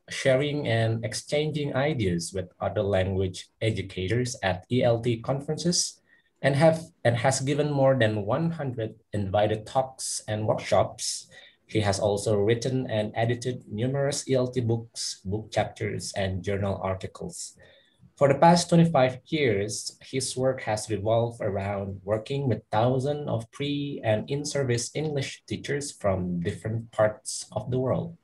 sharing and exchanging ideas with other language educators at ELT conferences and has given more than 100 invited talks and workshops. He has also written and edited numerous ELT books, book chapters, and journal articles. For the past 25 years, his work has revolved around working with thousands of pre- and in-service English teachers from different parts of the world.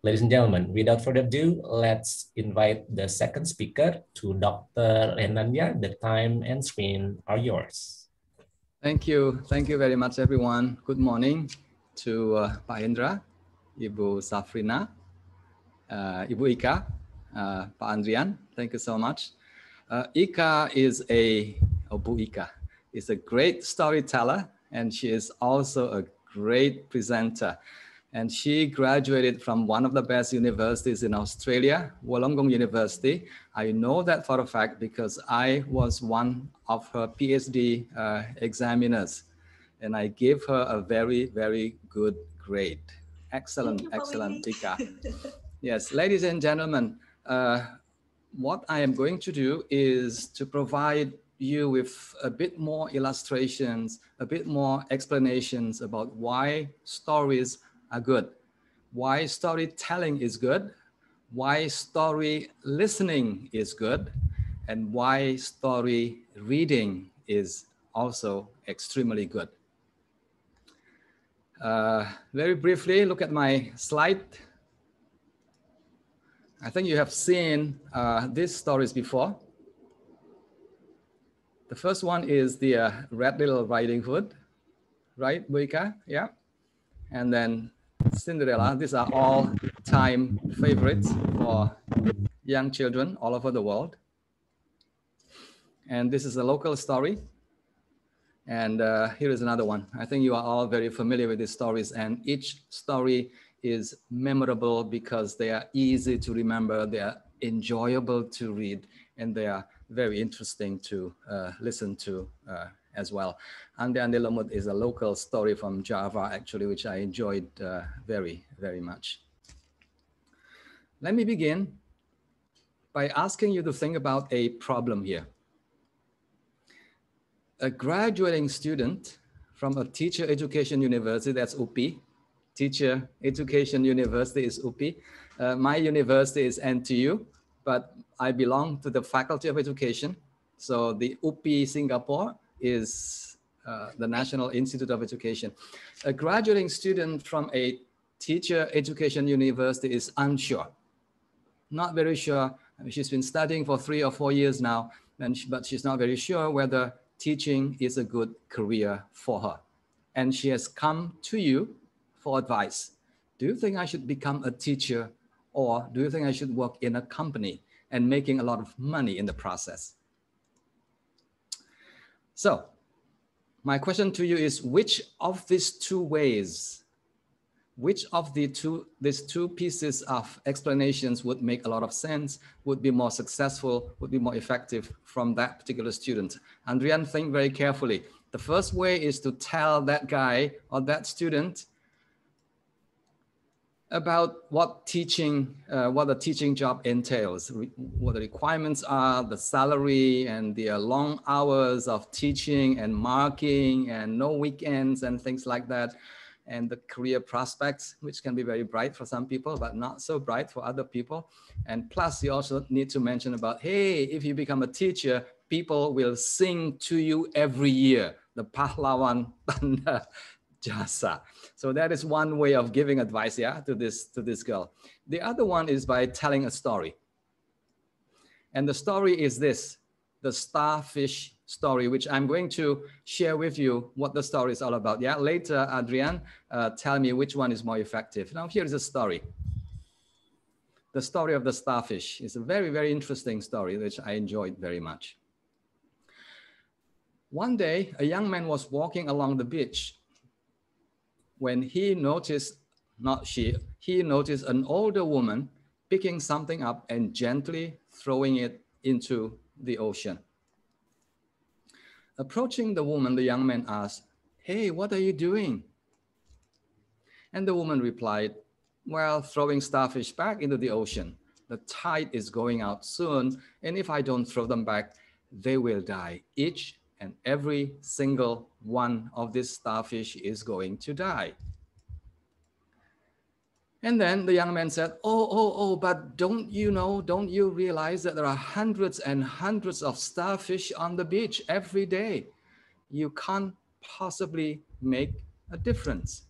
Ladies and gentlemen, without further ado, let's invite the second speaker to Dr. Renandia. The time and screen are yours. Thank you. Thank you very much, everyone. Good morning to Pak Hendra, Ibu Safrina, Ibu Ika, Pak Andrian. Thank you so much. Ika is Bu Ika is a great storyteller, and she is also a great presenter. And she graduated from one of the best universities in Australia, Wollongong University. I know that for a fact because I was one of her PhD examiners, and I gave her a very, very good grade. Excellent, excellent, Tika. Yes, ladies and gentlemen, what I am going to do is to provide you with a bit more illustrations, a bit more explanations about why stories are good, why storytelling is good, why story listening is good, and why story reading is also extremely good. Very briefly, look at my slide. I think you have seen these stories before. The first one is the Red Little Riding Hood, right, Boika? Yeah. And then Cinderella. These are all time favorites for young children all over the world. And this is a local story. And here is another one. I think you are all very familiar with these stories, and each story is memorable because they are easy to remember, they are enjoyable to read, and they are very interesting to listen to as well. Ande Ande Lemut is a local story from Java, actually, which I enjoyed very, very much. Let me begin by asking you to think about a problem here. A graduating student from a teacher education university, that's UPI, Teacher Education University is UPI. My university is NTU, but I belong to the Faculty of Education. So the UPI Singapore is the National Institute of Education. A graduating student from a teacher education university is unsure, not very sure. She's been studying for 3 or 4 years now, but she's not very sure whether teaching is a good career for her. And she has come to you for advice. Do you think I should become a teacher, or do you think I should work in a company and making a lot of money in the process? So my question to you is, which of these two ways, which of these two pieces of explanations would make a lot of sense, would be more successful, would be more effective from that particular student? Adrian, think very carefully. The first way is to tell that guy or that student about what the teaching job entails, what the requirements are, the salary, and the long hours of teaching and marking and no weekends and things like that, and the career prospects, which can be very bright for some people, but not so bright for other people. And plus, you also need to mention about, hey, if you become a teacher, people will sing to you every year, the pahlawan tanda jasa. So that is one way of giving advice, yeah, to this girl. The other one is by telling a story. And the story is this, the starfish story, which I'm going to share with you what the story is all about. Yeah, later, Adrian, tell me which one is more effective. Now, here is a story. The story of the starfish is a very, very interesting story, which I enjoyed very much. One day, a young man was walking along the beach when he noticed, he noticed an older woman picking something up and gently throwing it into the ocean. Approaching the woman, the young man asked, "Hey, what are you doing?" And the woman replied, "Well, throwing starfish back into the ocean. The tide is going out soon, and if I don't throw them back, they will die. Each and every single one of these starfish is going to die." And then the young man said, oh, but don't you realize that there are hundreds and hundreds of starfish on the beach every day? You can't possibly make a difference.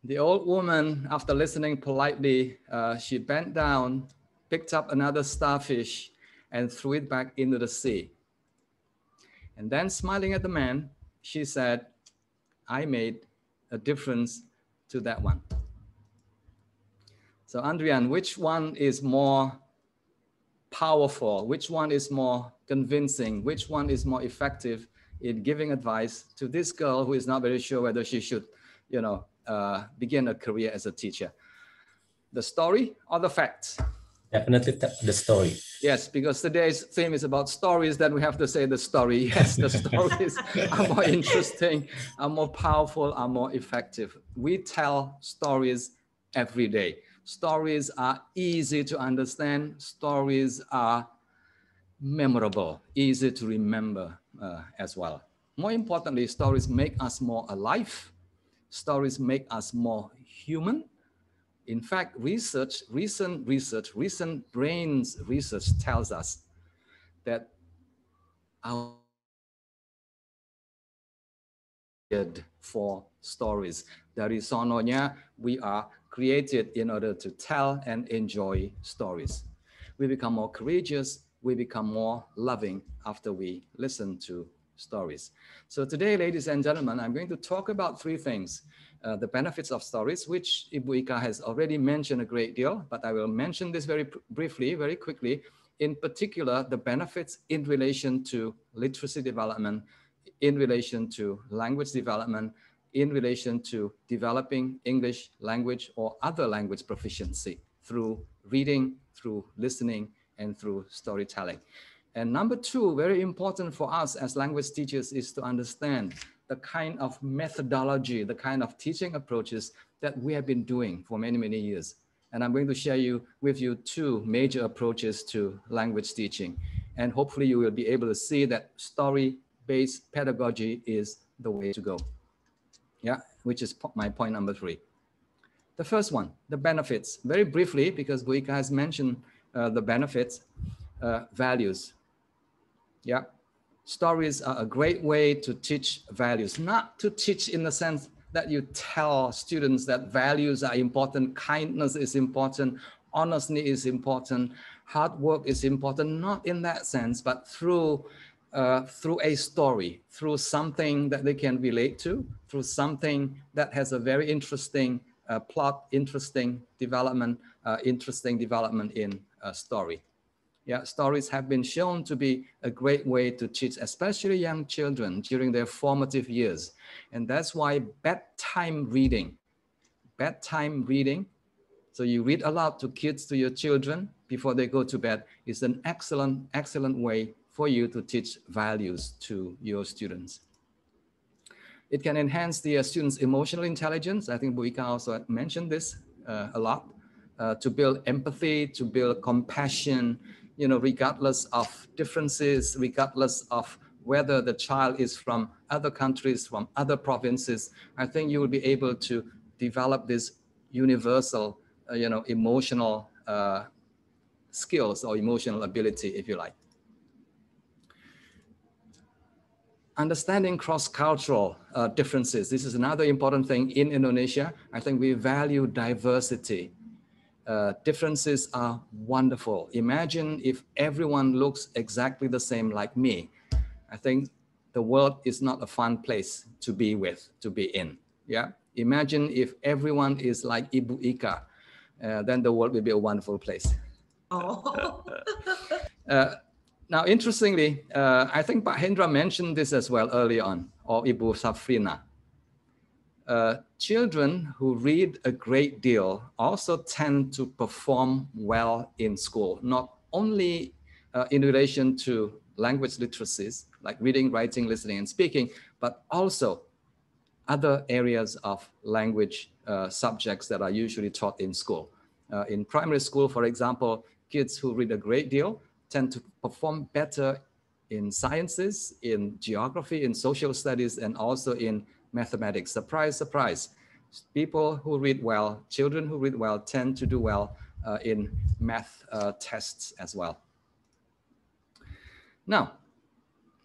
The old woman, after listening politely, she bent down, picked up another starfish and threw it back into the sea. And then smiling at the man, she said, "I made a difference to that one." So Adrian, which one is more powerful? Which one is more convincing? Which one is more effective in giving advice to this girl who is not very sure whether she should, begin a career as a teacher? The story or the facts? Definitely the story. Yes, because today's theme is about stories, then we have to say the story. Yes, the stories are more interesting, are more powerful, are more effective. We tell stories every day. Stories are easy to understand. Stories are memorable, easy to remember as well. More importantly, stories make us more alive. Stories make us more human. In fact, recent brains research tells us that our for stories. Dari sononya, we are created in order to tell and enjoy stories. We become more courageous, we become more loving after we listen to stories. So today, ladies and gentlemen, I'm going to talk about three things. The benefits of stories, which Ibu Ika has already mentioned a great deal, but I will mention this very briefly, very quickly. In particular, the benefits in relation to literacy development, in relation to language development, in relation to developing English language or other language proficiency through reading, through listening, and through storytelling. And number two, very important for us as language teachers, is to understand the kind of methodology, the kind of teaching approaches that we have been doing for many, many years. And I'm going to share with you two major approaches to language teaching. And hopefully you will be able to see that story-based pedagogy is the way to go. Yeah, which is my point number three. The first one, the benefits. Very briefly, because Bu Ika has mentioned the benefits, values. Yeah. Stories are a great way to teach values, not to teach in the sense that you tell students that values are important, kindness is important, honesty is important, hard work is important, not in that sense, but through a story, through something that they can relate to, through something that has a very interesting plot, interesting development in a story. Yeah, stories have been shown to be a great way to teach, especially young children during their formative years. And that's why bedtime reading, so you read aloud to kids, to your children before they go to bed, is an excellent way for you to teach values to your students. It can enhance the students' emotional intelligence. I think Bu Ika also mentioned this a lot, to build empathy, to build compassion, you know, regardless of differences, regardless of whether the child is from other countries, from other provinces. I think you will be able to develop this universal, you know, emotional skills or emotional ability, if you like. Understanding cross-cultural differences. This is another important thing in Indonesia. I think we value diversity. Differences are wonderful. Imagine if everyone looks exactly the same like me. I think the world is not a fun place to be with, to be in. Yeah. Imagine if everyone is like Ibu Ika, then the world will be a wonderful place. Oh. Now, interestingly, I think Pak Hendra mentioned this as well early on, or Ibu Safrina. Children who read a great deal also tend to perform well in school, not only in relation to language literacies, like reading, writing, listening, and speaking, but also other areas of language subjects that are usually taught in school. In primary school, for example, kids who read a great deal tend to perform better in sciences, in geography, in social studies, and also in mathematics. Surprise, surprise. People who read well, children who read well, tend to do well in math tests as well. Now,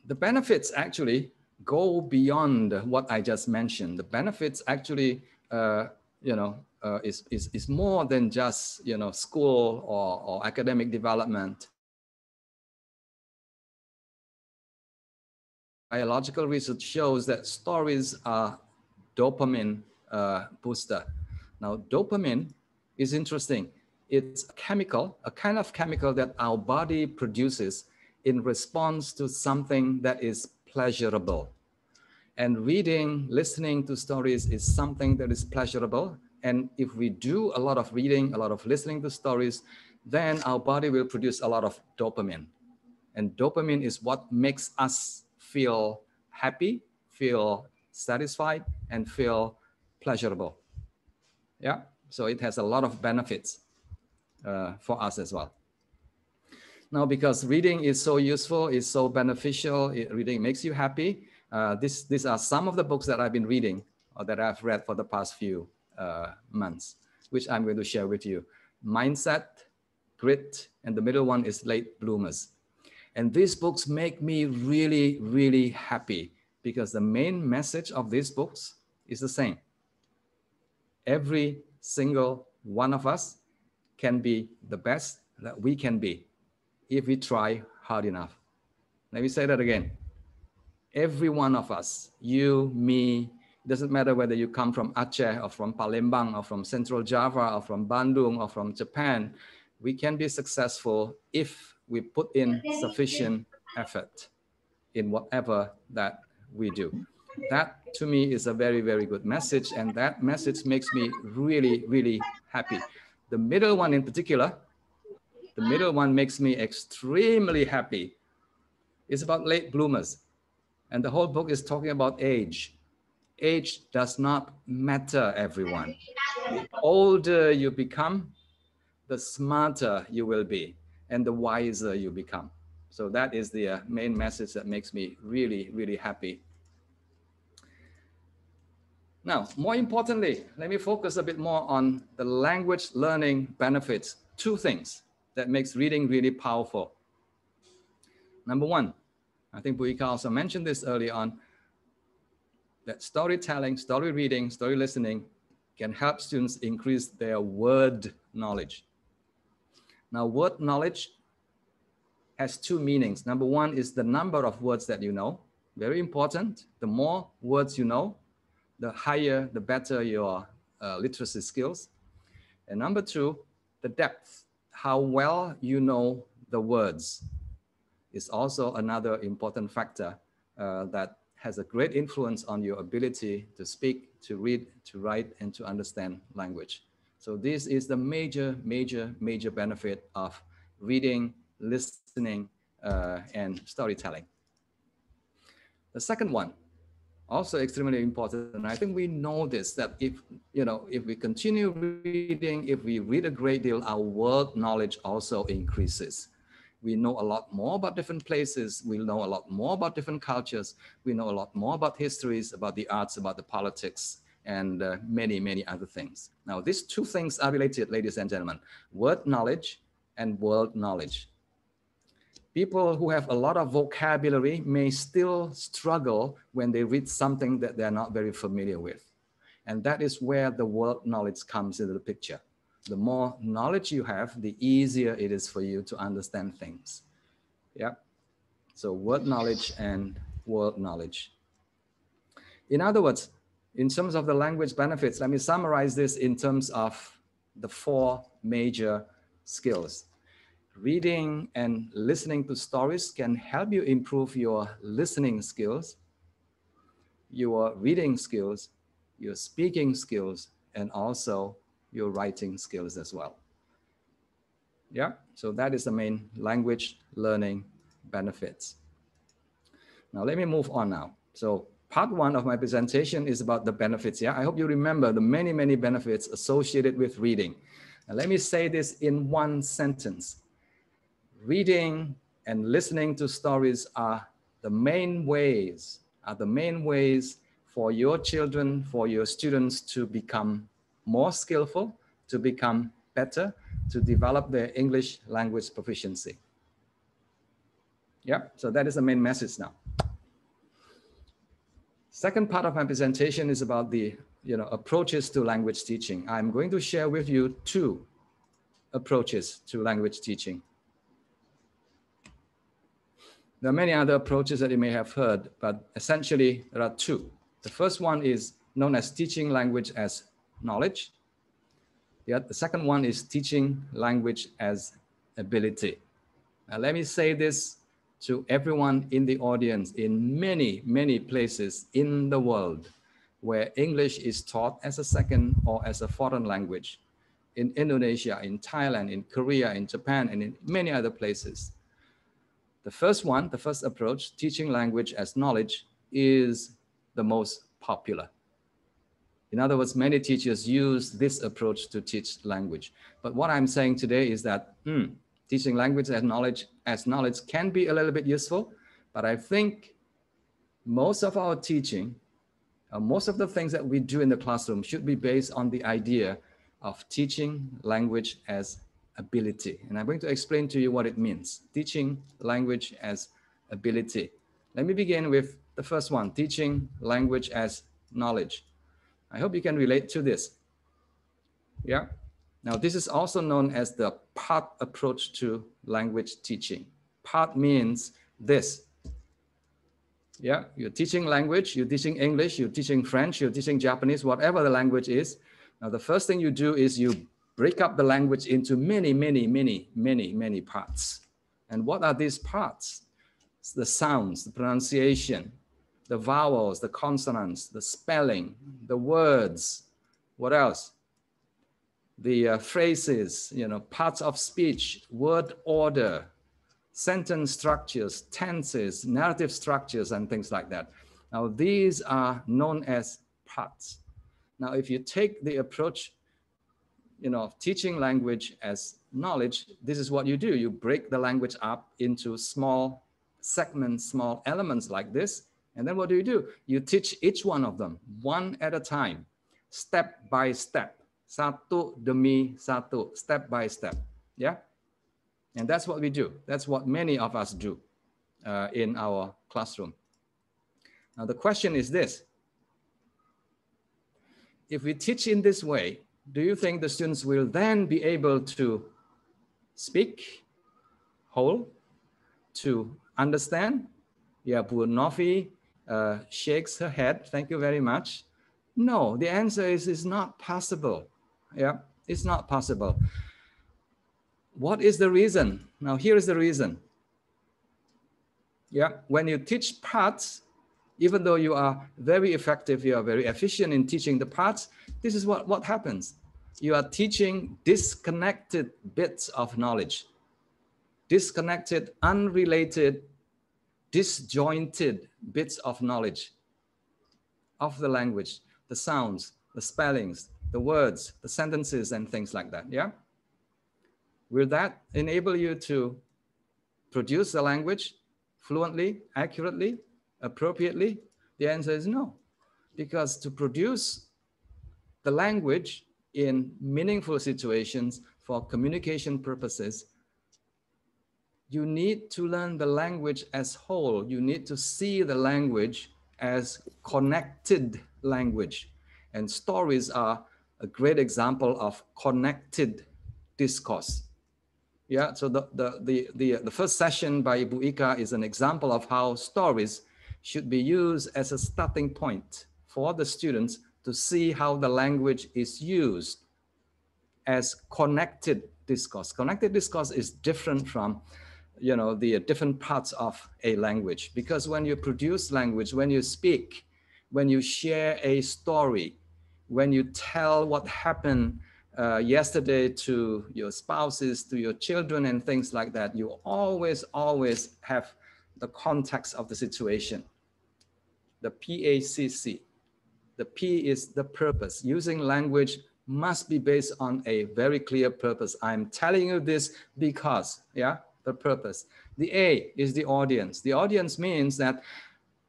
the benefits actually go beyond what I just mentioned. The benefits actually, is more than just, school or academic development. Biological research shows that stories are dopamine booster. Now, dopamine is interesting. It's a chemical, a kind of chemical that our body produces in response to something that is pleasurable. And reading, listening to stories is something that is pleasurable. And if we do a lot of reading, a lot of listening to stories, then our body will produce a lot of dopamine. And dopamine is what makes us feel happy, feel satisfied, and feel pleasurable. Yeah, so it has a lot of benefits for us as well. Now, because reading is so useful, is so beneficial, reading makes you happy. These are some of the books that I've been reading or that I've read for the past few months, which I'm going to share with you. Mindset, Grit, and the middle one is Late Bloomers. And these books make me really, really happy because the main message of these books is the same. Every single one of us can be the best that we can be if we try hard enough. Let me say that again. Every one of us, you, me, it doesn't matter whether you come from Aceh or from Palembang or from Central Java or from Bandung or from Japan, we can be successful if we put in sufficient effort in whatever that we do. That to me is a very, very good message. And that message makes me really, really happy. The middle one in particular, the middle one makes me extremely happy. It's about late bloomers. And the whole book is talking about age. Age does not matter, everyone. The older you become, the smarter you will be and the wiser you become. So that is the main message that makes me really, really happy. Now, more importantly, let me focus a bit more on the language learning benefits. Two things that makes reading really powerful. Number one, I think Bu Ika also mentioned this early on. that storytelling, story reading, story listening can help students increase their word knowledge. Now, word knowledge has two meanings. Number one is the number of words that you know. Very important. The more words you know, the higher, the better your literacy skills. And number two, the depth, how well you know the words is also another important factor that has a great influence on your ability to speak, to read, to write, and to understand language. So this is the major benefit of reading, listening, and storytelling. The second one, also extremely important, and I think we know this, that if we continue reading, if we read a great deal, our world knowledge also increases. We know a lot more about different places. We know a lot more about different cultures. We know a lot more about histories, about the arts, about the politics, and many other things. Now, these two things are related, ladies and gentlemen, word knowledge and world knowledge. People who have a lot of vocabulary may still struggle when they read something that they're not very familiar with. And that is where the world knowledge comes into the picture. The more knowledge you have, the easier it is for you to understand things. Yeah. So word knowledge and world knowledge. In other words, in terms of the language benefits, let me summarize this in terms of the four major skills. Reading and listening to stories can help you improve your listening skills, your reading skills, your speaking skills, and also your writing skills as well. Yeah, so that is the main language learning benefits. Now let me move on now. So part one of my presentation is about the benefits. Yeah, I hope you remember the many benefits associated with reading. And let me say this in one sentence. Reading and listening to stories are the main ways for your children, for your students to become more skillful, to become better, to develop their English language proficiency. Yeah, so that is the main message now. Second part of my presentation is about the approaches to language teaching. I'm going to share with you two approaches to language teaching. There are many other approaches that you may have heard, but essentially there are two. The first one is known as teaching language as knowledge. The second one is teaching language as ability. Now let me say this to everyone in the audience in many places in the world where English is taught as a second or as a foreign language. In Indonesia, in Thailand, in Korea, in Japan, and in many other places. The first approach, teaching language as knowledge, is the most popular. In other words, many teachers use this approach to teach language. But what I'm saying today is that teaching language as knowledge can be a little bit useful, but I think most of our teaching, most of the things that we do in the classroom should be based on the idea of teaching language as ability. And I'm going to explain to you what it means, teaching language as ability. Let me begin with the first one, teaching language as knowledge. I hope you can relate to this. Yeah. Now, this is also known as the part approach to language teaching. Part means this. Yeah, you're teaching language, you're teaching English, you're teaching French, you're teaching Japanese, whatever the language is. Now, the first thing you do is you break up the language into many parts. And what are these parts? It's the sounds, the pronunciation, the vowels, the consonants, the spelling, the words. What else? The phrases, parts of speech, word order, sentence structures, tenses, narrative structures, and things like that. Now, these are known as parts. Now, if you take the approach, of teaching language as knowledge, this is what you do. You break the language up into small segments, small elements like this. And then what do? You teach each one of them one at a time, step by step, satu demi satu, step by step. Yeah. And that's what we do. That's what many of us do in our classroom. Now, the question is this. if we teach in this way, do you think the students will then be able to speak whole, to understand? Yeah, Bu Novi shakes her head. Thank you very much. No, the answer is it's not possible. Yeah, it's not possible. What is the reason? Now, here is the reason. Yeah, when you teach parts, even though you are very effective, you are very efficient in teaching the parts, this is what happens. You are teaching disconnected bits of knowledge, disconnected, unrelated, disjointed bits of knowledge of the language, the sounds, the spellings, the words, the sentences, and things like that, yeah? Will that enable you to produce the language fluently, accurately, appropriately? The answer is no, because to produce the language in meaningful situations for communication purposes, you need to learn the language as whole. You need to see the language as connected language. And stories are a great example of connected discourse. Yeah, so the first session by Ibu Ika is an example of how stories should be used as a starting point for the students to see how the language is used as connected discourse. Connected discourse is different from, you know, the different parts of a language, because when you produce language, when you speak, when you share a story, when you tell what happened yesterday to your spouses, to your children and things like that, you always have the context of the situation. The PACC. The P is the purpose. Using language must be based on a very clear purpose. I'm telling you this because, yeah, the purpose. The A is the audience. The audience means that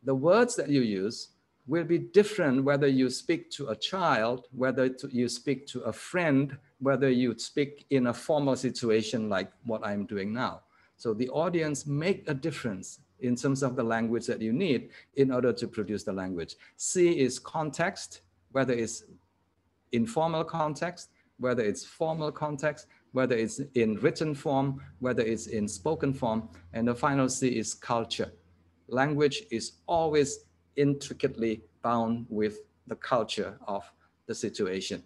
the words that you use will be different whether you speak to a child, whether you speak to a friend, whether you speak in a formal situation like what I'm doing now. So the audience make a difference in terms of the language that you need in order to produce the language. C is context, whether it's informal context, whether it's formal context, whether it's in written form, whether it's in spoken form. And the final C is culture. Language is always intricately bound with the culture of the situation.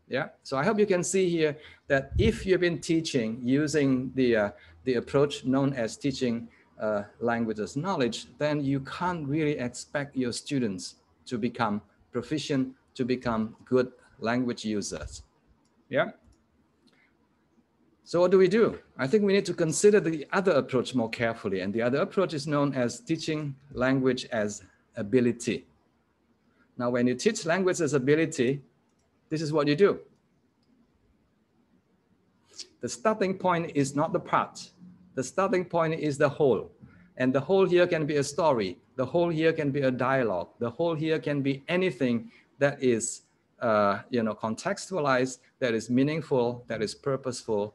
Yeah, so I hope you can see here that if you've been teaching using the approach known as teaching language as knowledge, then you can't really expect your students to become proficient, to become good language users. Yeah. So what do we do? I think we need to consider the other approach more carefully. And the other approach is known as teaching language as ability. Now, when you teach language as ability, this is what you do. The starting point is not the part. The starting point is the whole. And the whole here can be a story. The whole here can be a dialogue. The whole here can be anything that is contextualized, that is meaningful, that is purposeful,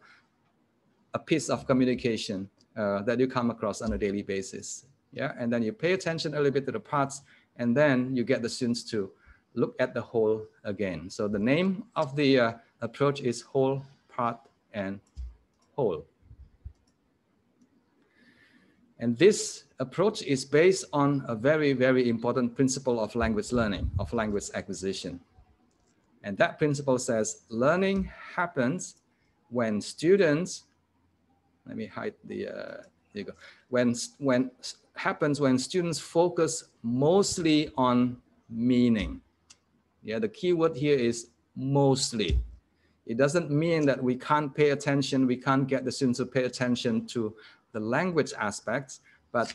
a piece of communication that you come across on a daily basis. Yeah, and then you pay attention a little bit to the parts, and then you get the students to look at the whole again. So the name of the approach is whole, part, and whole. And this approach is based on a very, very important principle of language learning, of language acquisition. And that principle says learning happens when students, let me hide the, there you go. When happens when students focus mostly on meaning. Yeah, the key word here is mostly. It doesn't mean that we can't pay attention, we can't get the students to pay attention to the language aspects, but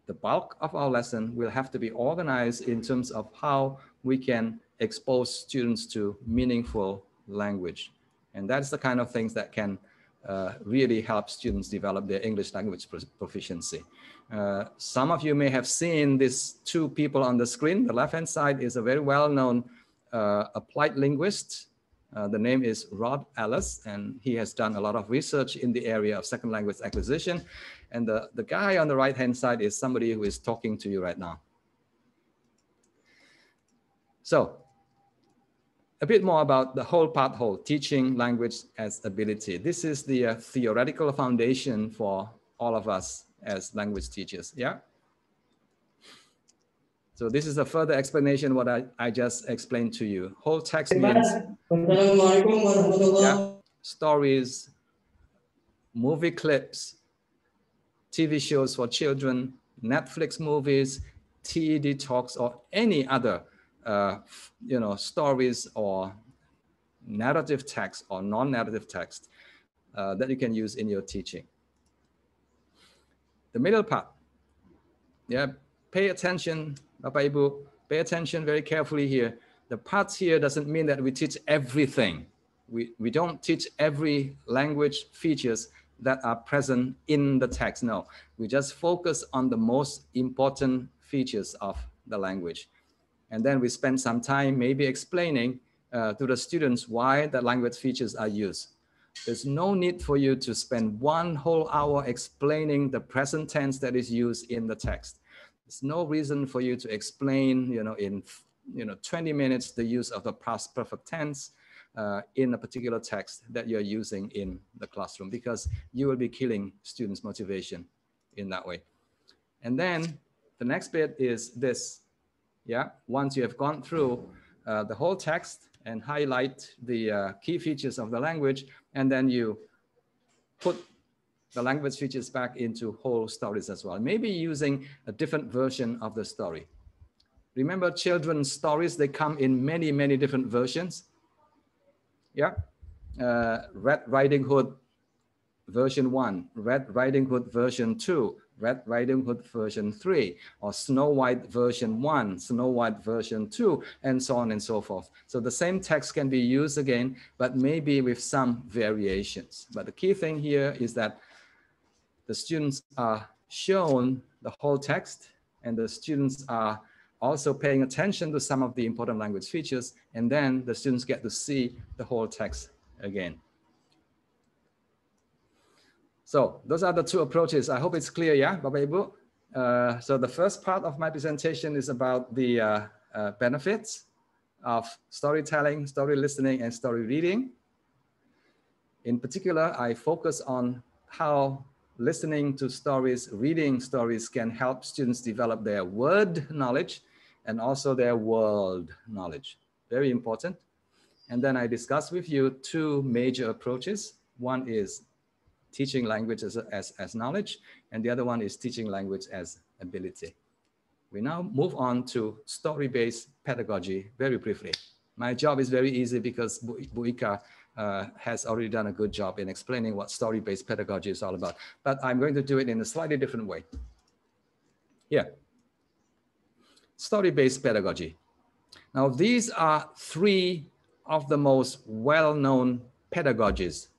the bulk of our lesson will have to be organized in terms of how we can expose students to meaningful language. And that's the kind of things that can really help students develop their English language proficiency. Some of you may have seen these two people on the screen. The left-hand side is a very well-known applied linguist. The name is Rod Ellis, and he has done a lot of research in the area of second language acquisition. And the guy on the right-hand side is somebody who is talking to you right now. So a bit more about the whole part whole, teaching language as ability. This is the theoretical foundation for all of us as language teachers. Yeah. So this is a further explanation what I just explained to you. Whole text means stories, movie clips, TV shows for children, Netflix movies, TED talks, or any other stories or narrative text or non-narrative text that you can use in your teaching. The middle part, yeah, pay attention, Bapak Ibu, pay attention very carefully here. The parts here doesn't mean that we teach everything. We don't teach every language features that are present in the text. No, we just focus on the most important features of the language. And then we spend some time maybe explaining to the students why the language features are used. There's no need for you to spend 1 whole hour explaining the present tense that is used in the text. There's no reason for you to explain, in 20 minutes the use of the past perfect tense in a particular text that you're using in the classroom, because you will be killing students' motivation in that way. And then the next bit is this. Yeah, once you have gone through the whole text and highlight the key features of the language, and then you put the language features back into whole stories as well, maybe using a different version of the story. Remember, children's stories, they come in many, many different versions. Yeah, Red Riding Hood version 1, Red Riding Hood version 2, Red Riding Hood version 3, or Snow White version 1, Snow White version 2, and so on and so forth. So the same text can be used again, but maybe with some variations. But the key thing here is that the students are shown the whole text, and the students are also paying attention to some of the important language features, and then the students get to see the whole text again. So those are the 2 approaches. I hope it's clear, yeah, Bapak Ibu? So the first part of my presentation is about the benefits of storytelling, story listening, and story reading. In particular, I focus on how listening to stories, reading stories can help students develop their word knowledge and also their world knowledge. Very important. And then I discuss with you 2 major approaches. One is teaching language as knowledge, and the other one is teaching language as ability. We now move on to story-based pedagogy very briefly. My job is very easy because Bu Ika has already done a good job in explaining what story-based pedagogy is all about, but I'm going to do it in a slightly different way. Here, story-based pedagogy. Now, these are 3 of the most well-known pedagogies,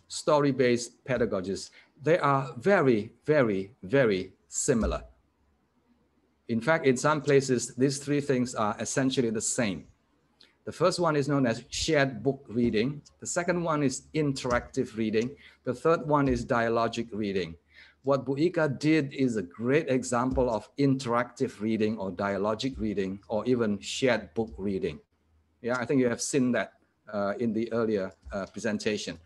story-based pedagogies. They are very, very, very similar. In fact, in some places, these 3 things are essentially the same. The first one is known as shared book reading. The second one is interactive reading. The third one is dialogic reading. What Bu Ika did is a great example of interactive reading or dialogic reading or even shared book reading. Yeah, I think you have seen that in the earlier presentation.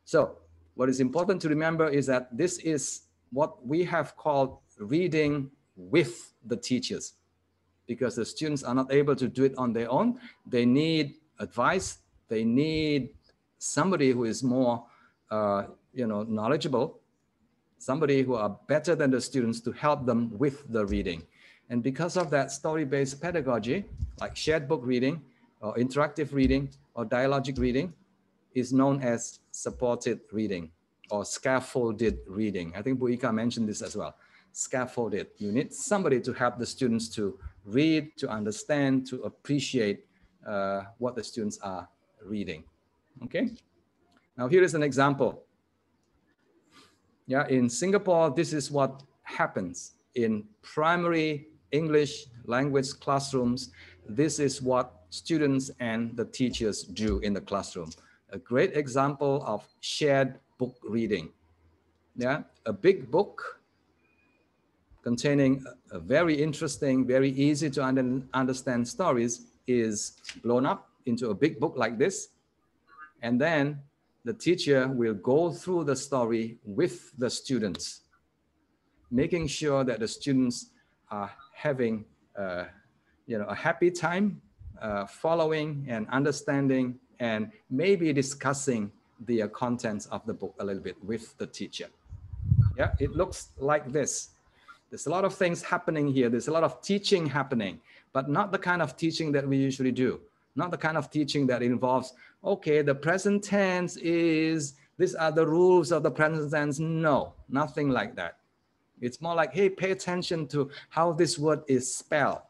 So what is important to remember is that this is what we have called reading with the teachers, because the students are not able to do it on their own. They need advice. They need somebody who is more knowledgeable, somebody who are better than the students to help them with the reading. And because of that, story-based pedagogy, like shared book reading or interactive reading or dialogic reading, is known as supported reading or scaffolded reading. I think Bu Ika mentioned this as well. Scaffolded. You need somebody to help the students to read, to understand, to appreciate what the students are reading. Okay. Now here is an example. Yeah, in Singapore, this is what happens in primary English language classrooms. This is what students and the teachers do in the classroom. A great example of shared book reading. Yeah, a big book containing a very interesting, very easy to understand stories is blown up into a big book like this. And then the teacher will go through the story with the students, making sure that the students are having a happy time, following and understanding and maybe discussing the contents of the book a little bit with the teacher. Yeah, it looks like this. There's a lot of things happening here. There's a lot of teaching happening, but not the kind of teaching that we usually do. Not the kind of teaching that involves, okay, the present tense is, these are the rules of the present tense. No, nothing like that. It's more like, hey, pay attention to how this word is spelled.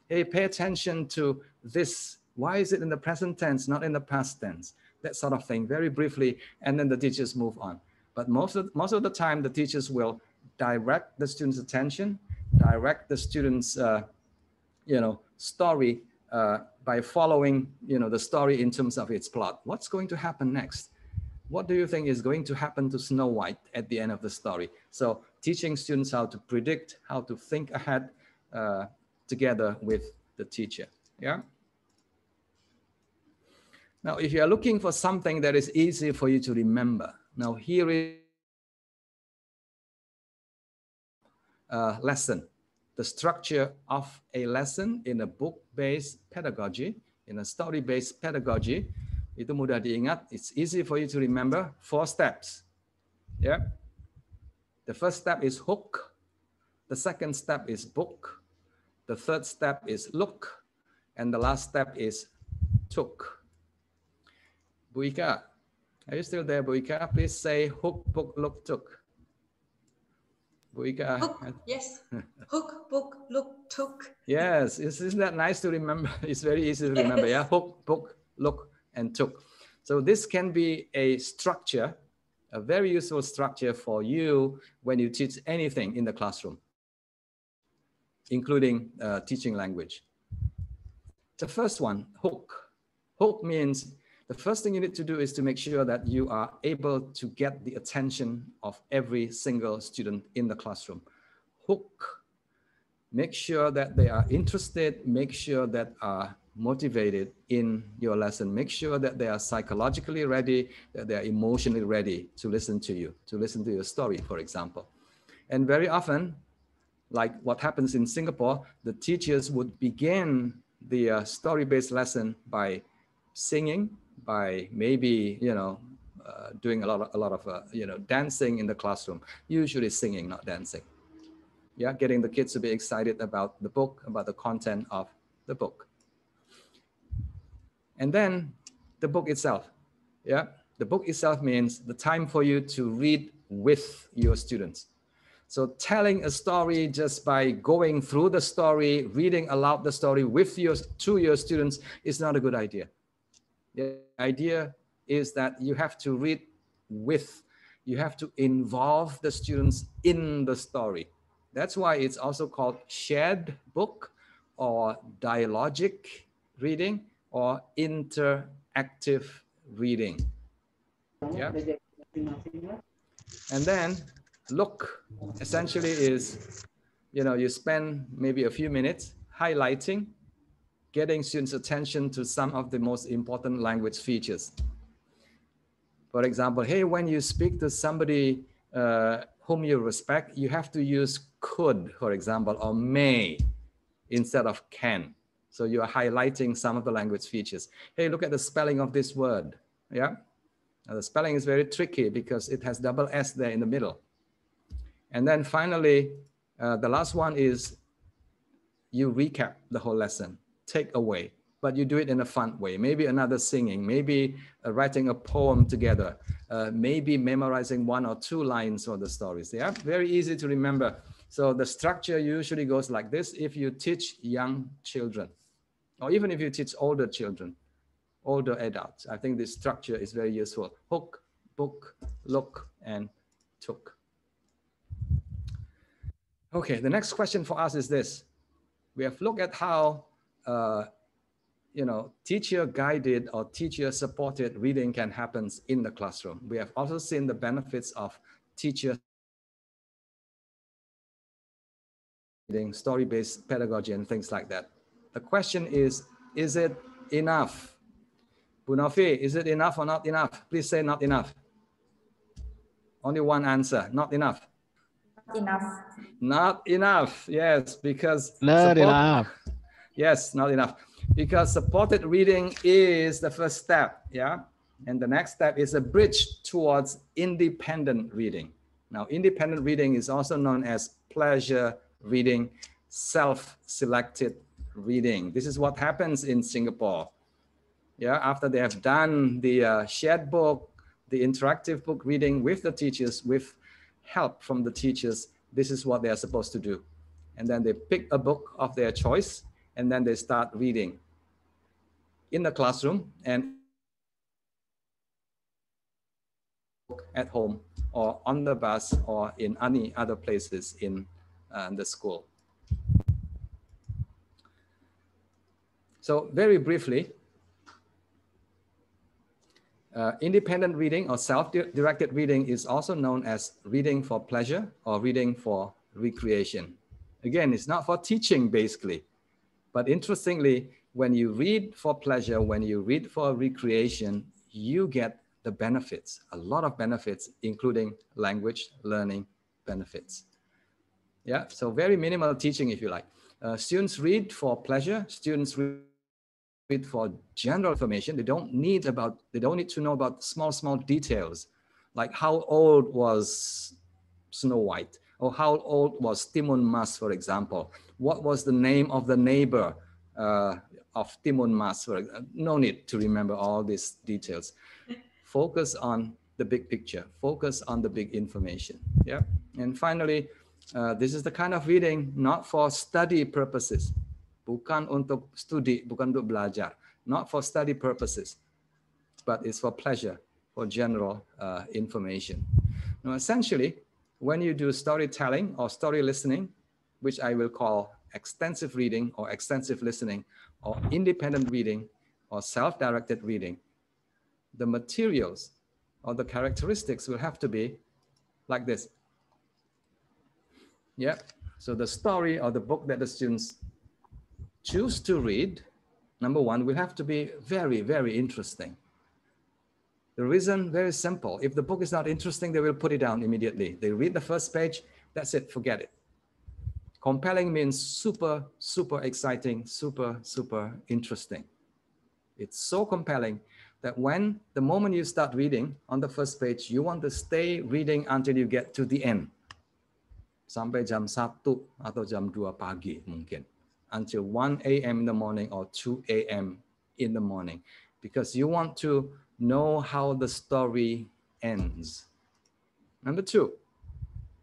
Hey, pay attention to this. Why is it in the present tense, not in the past tense? That sort of thing, very briefly, and then the teachers move on. But most of the time, the teachers will direct the students' attention, direct the students' story by following the story in terms of its plot. What's going to happen next? What do you think is going to happen to Snow White at the end of the story? So teaching students how to predict, how to think ahead together with the teacher. Yeah. Now, if you are looking for something that is easy for you to remember, now here is a lesson. The structure of a lesson in a book-based pedagogy, in a story-based pedagogy, itu mudah diingat. It's easy for you to remember. 4 steps. Yeah. The first step is hook. The second step is book. The third step is look. And the last step is took. Bu Ika, are you still there, Bu Ika? Please say hook, book, look, took. Bu Ika. Hook, yes. Hook, book, look, took. Yes, isn't that nice to remember? It's very easy to remember. Yeah, hook, book, look, and took. So this can be a structure, a very useful structure for you when you teach anything in the classroom, including teaching language. The first one, hook. Hook means the first thing you need to do is to make sure that you are able to get the attention of every single student in the classroom. Hook. Make sure that they are interested, make sure that are motivated in your lesson, make sure that they are psychologically ready, that they are emotionally ready to listen to you, to listen to your story, for example. And very often, like what happens in Singapore, the teachers would begin the story-based lesson by singing, by maybe, doing a lot of dancing in the classroom, usually singing, not dancing. Yeah, getting the kids to be excited about the book, about the content of the book. And then the book itself. Yeah, the book itself means the time for you to read with your students. So telling a story just by going through the story, reading aloud the story to your students is not a good idea. The idea is that you have to read with, you have to involve the students in the story. That's why it's also called shared book or dialogic reading or interactive reading. Yeah. And then look essentially is, you spend maybe a few minutes highlighting, getting students' attention to some of the most important language features. For example, hey, when you speak to somebody whom you respect, you have to use could, for example, or may instead of can. So you are highlighting some of the language features. Hey, look at the spelling of this word. Yeah. Now, the spelling is very tricky because it has double S there in the middle. And then finally, the last one is you recap the whole lesson, take away, but you do it in a fun way. Maybe another singing, maybe writing a poem together, maybe memorizing 1 or 2 lines of the stories. They are very easy to remember. So the structure usually goes like this if you teach young children, or even if you teach older children, older adults. I think this structure is very useful. Hook, book, look, and took. Okay, the next question for us is this. We have looked at how teacher-guided or teacher-supported reading can happen in the classroom. We have also seen the benefits of teacher reading, story-based pedagogy, and things like that. The question is it enough? Bunofi, is it enough or not enough? Please say not enough. Only one answer, not enough. Enough. Not enough, yes, because Not enough. Yes, not enough. Because supported reading is the first step, yeah? And the next step is a bridge towards independent reading. Now, independent reading is also known as pleasure reading, self-selected reading. This is what happens in Singapore. Yeah, after they have done the shared book, the interactive book reading with the teachers, with help from the teachers, this is what they are supposed to do. And then they pick a book of their choice, and then they start reading in the classroom and at home or on the bus or in any other places in the school. So very briefly, independent reading or self-directed reading is also known as reading for pleasure or reading for recreation. Again, it's not for teaching basically, but interestingly, when you read for pleasure, when you read for recreation, you get the benefits, a lot of benefits, including language learning benefits. Yeah, so very minimal teaching if you like. Students read for pleasure, students read for general information. They don't need to know about small details, like how old was Snow White, or how old was Timun Mas, for example. What was the name of the neighbor of Timun Mas? No need to remember all these details. Focus on the big picture, focus on the big information. Yeah. And finally, this is the kind of reading not for study purposes. Bukan untuk studi, bukan untuk belajar. Not for study purposes, but it's for pleasure, for general information. Now, essentially, when you do storytelling or story listening, which I will call extensive reading or extensive listening, or independent reading or self-directed reading, the materials or the characteristics will have to be like this. Yeah, so the story or the book that the students choose to read, number one, will have to be very, very interesting. The reason, very simple. If the book is not interesting, they will put it down immediately. They read the first page, that's it, forget it. Compelling means super, super exciting, super, super interesting. It's so compelling that when the moment you start reading on the first page, you want to stay reading until you get to the end. Sampai jam 1 atau jam 2 pagi mungkin. Until 1 a.m. in the morning or 2 a.m. in the morning. Because you want to know how the story ends. Number two,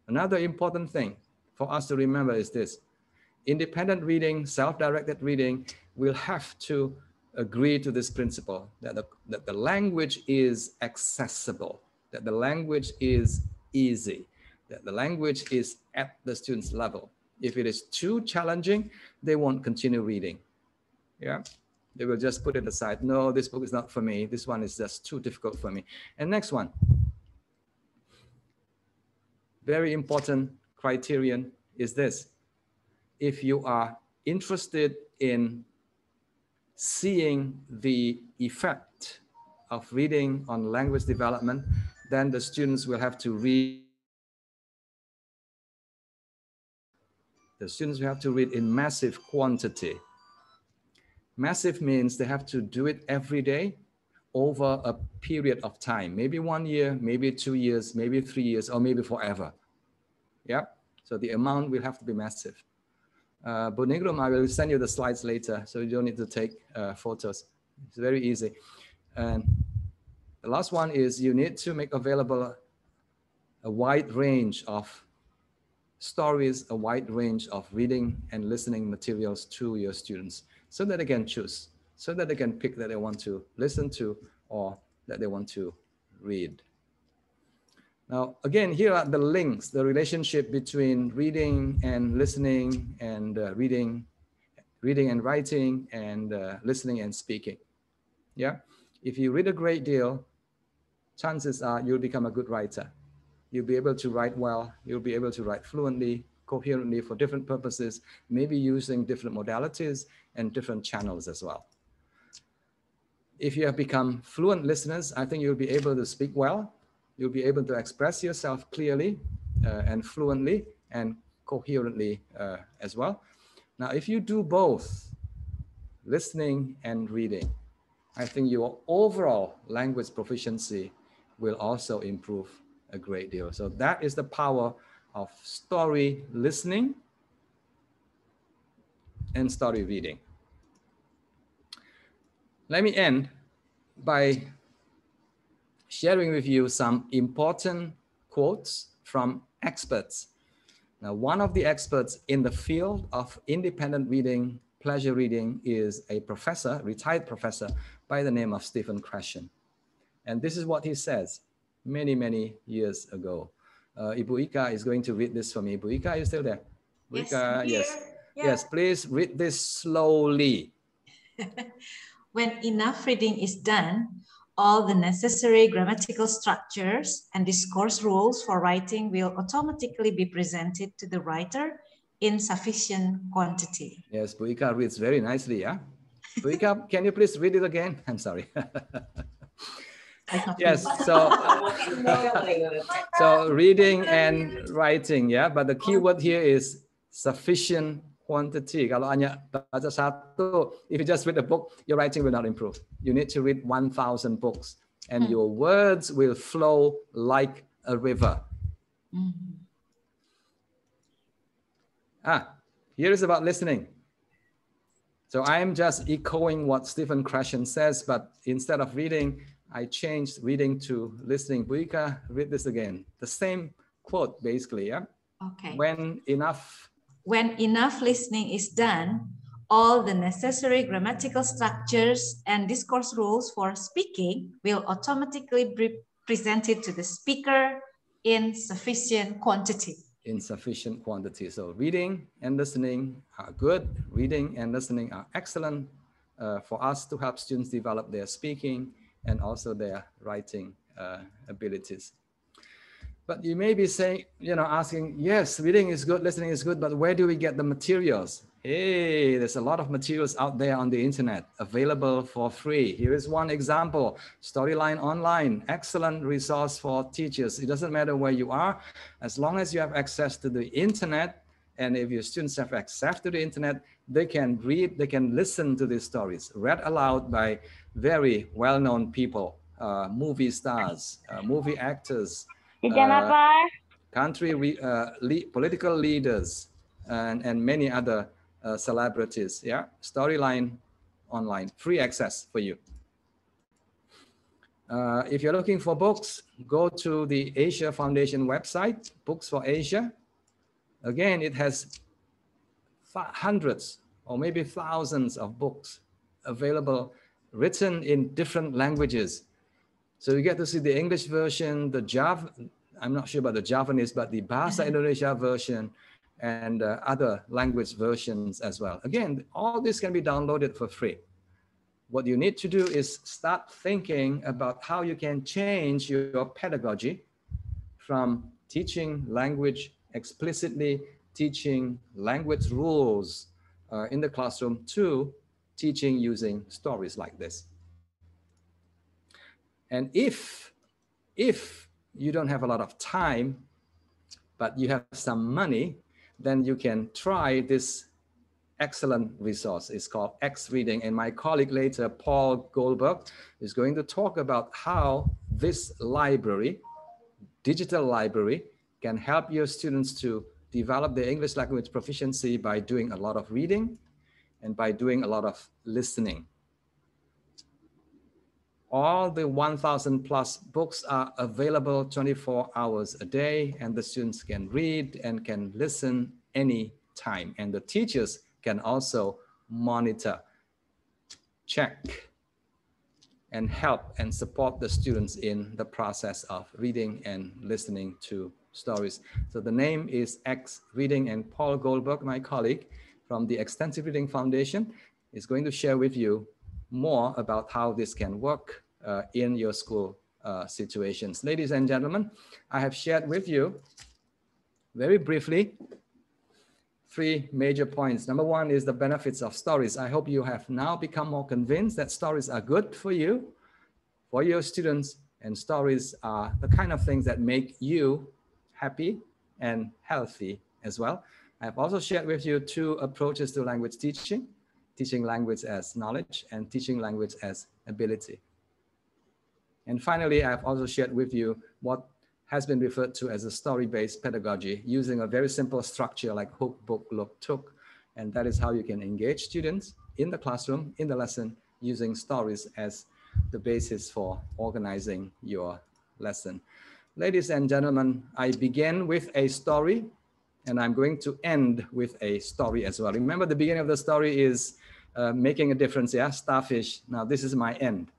another important thing for us to remember is this. Independent reading, self-directed reading will have to agree to this principle that the language is accessible, that the language is easy, that the language is at the student's level. If it is too challenging, they won't continue reading. Yeah, they will just put it aside. No, this book is not for me. This one is just too difficult for me. And next one, very important criterion is this. If you are interested in seeing the effect of reading on language development, then the students will have to read. The students will have to read in massive quantity. Massive means they have to do it every day over a period of time, maybe 1 year, maybe 2 years, maybe 3 years, or maybe forever. Yeah, so the amount will have to be massive. Bonigrum, I will send you the slides later, so you don't need to take photos. It's very easy. And the last one is you need to make available a wide range of stories, a wide range of reading and listening materials to your students so that they can choose, so that they can pick that they want to listen to or that they want to read. Now, again, here are the links, the relationship between reading and listening and reading and writing and listening and speaking. Yeah, if you read a great deal, chances are you'll become a good writer. You'll be able to write well. You'll be able to write fluently, coherently for different purposes, maybe using different modalities and different channels as well. if you have become fluent listeners, I think you'll be able to speak well. You'll be able to express yourself clearly and fluently and coherently as well. Now, if you do both, listening and reading, I think your overall language proficiency will also improve a great deal. So that is the power of story listening and story reading. Let me end by sharing with you some important quotes from experts. Now, one of the experts in the field of independent reading, pleasure reading, is a professor, retired professor by the name of Stephen Krashen. And this is what he says many, many years ago. Ibu Ika is going to read this for me. Ibu Ika, are you still there? Ibu Ika, yes. Yeah. Yes, please read this slowly. When enough reading is done, all the necessary grammatical structures and discourse rules for writing will automatically be presented to the writer in sufficient quantity. Yes, Bu Ika reads very nicely, yeah? Bu Ika, can you please read it again? I'm sorry. Yes, so reading and writing, yeah, but the key word here is sufficient quantity. Kalau hanya baca satu, if you just read a book, your writing will not improve. You need to read 1,000 books and your words will flow like a river. Here is about listening. So I'm just echoing what Stephen Krashen says, but instead of reading, I changed reading to listening. Bu Ika, read this again. The same quote, basically, yeah? Okay. When enough listening is done, all the necessary grammatical structures and discourse rules for speaking will automatically be presented to the speaker in sufficient quantity. In sufficient quantity. So reading and listening are good. Reading and listening are excellent for us to help students develop their speaking and also their writing abilities. But you may be saying, asking, yes, reading is good, listening is good, but where do we get the materials? Hey, there's a lot of materials out there on the internet available for free. Here is one example, Storyline Online, excellent resource for teachers. It doesn't matter where you are, as long as you have access to the internet, and if your students have access to the internet, they can read, they can listen to these stories, read aloud by very well-known people, movie stars, movie actors, political leaders, and many other celebrities. Yeah, Storyline Online, free access for you. If you're looking for books, go to the Asia Foundation website, Books for Asia. Again, it has hundreds or maybe thousands of books available, written in different languages. So you get to see the English version, the Java, I'm not sure about the Javanese, but the Bahasa Indonesia version and other language versions as well. Again, all this can be downloaded for free. What you need to do is start thinking about how you can change your pedagogy from teaching language explicitly, teaching language rules in the classroom, to teaching using stories like this. And if you don't have a lot of time, but you have some money, then you can try this excellent resource. It's called X Reading. And my colleague later, Paul Goldberg, is going to talk about how this library, digital library, can help your students to develop their English language proficiency by doing a lot of reading and by doing a lot of listening. All the 1,000 plus books are available 24 hours a day, and the students can read and can listen any time. And the teachers can also monitor, check, and help and support the students in the process of reading and listening to stories. So the name is X Reading, and Paul Goldberg, my colleague from the Extensive Reading Foundation, is going to share with you more about how this can work in your school situations. Ladies and gentlemen, I have shared with you very briefly three major points. Number one is the benefits of stories. I hope you have now become more convinced that stories are good for you, for your students, and stories are the kind of things that make you happy and healthy as well. I've also shared with you two approaches to language teaching: teaching language as knowledge and teaching language as ability. And finally, I've also shared with you what has been referred to as a story-based pedagogy, using a very simple structure like hook, book, look, took. And that is how you can engage students in the classroom, in the lesson, using stories as the basis for organizing your lesson. Ladies and gentlemen, I began with a story, and I'm going to end with a story as well. Remember, the beginning of the story is making a difference, yeah? Starfish. Now, this is my end.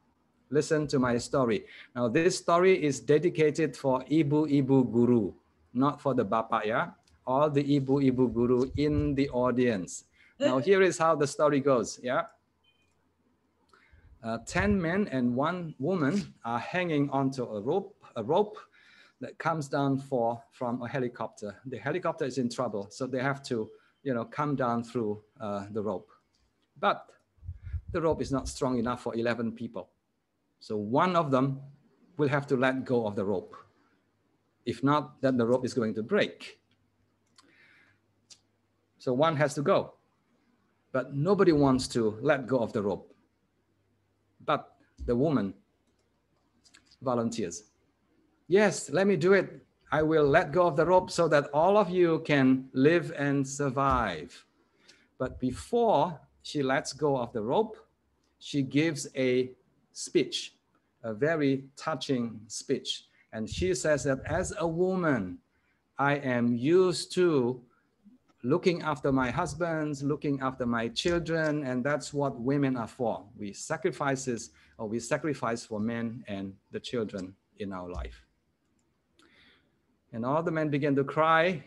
Listen to my story. Now, this story is dedicated for ibu-ibu guru, not for the bapak, yeah? All the ibu-ibu guru in the audience. Now, here is how the story goes, yeah? 10 men and 1 woman are hanging onto a rope that comes down from a helicopter. The helicopter is in trouble, so they have to, come down through the rope. But the rope is not strong enough for 11 people. So one of them will have to let go of the rope. If not, then the rope is going to break. So one has to go, but nobody wants to let go of the rope. But the woman volunteers. Yes, let me do it. I will let go of the rope so that all of you can live and survive. But before she lets go of the rope, she gives a speech, a very touching speech. And she says that as a woman, I am used to looking after my husbands, looking after my children, and that's what women are for. We sacrifice for men and the children in our life. And all the men begin to cry,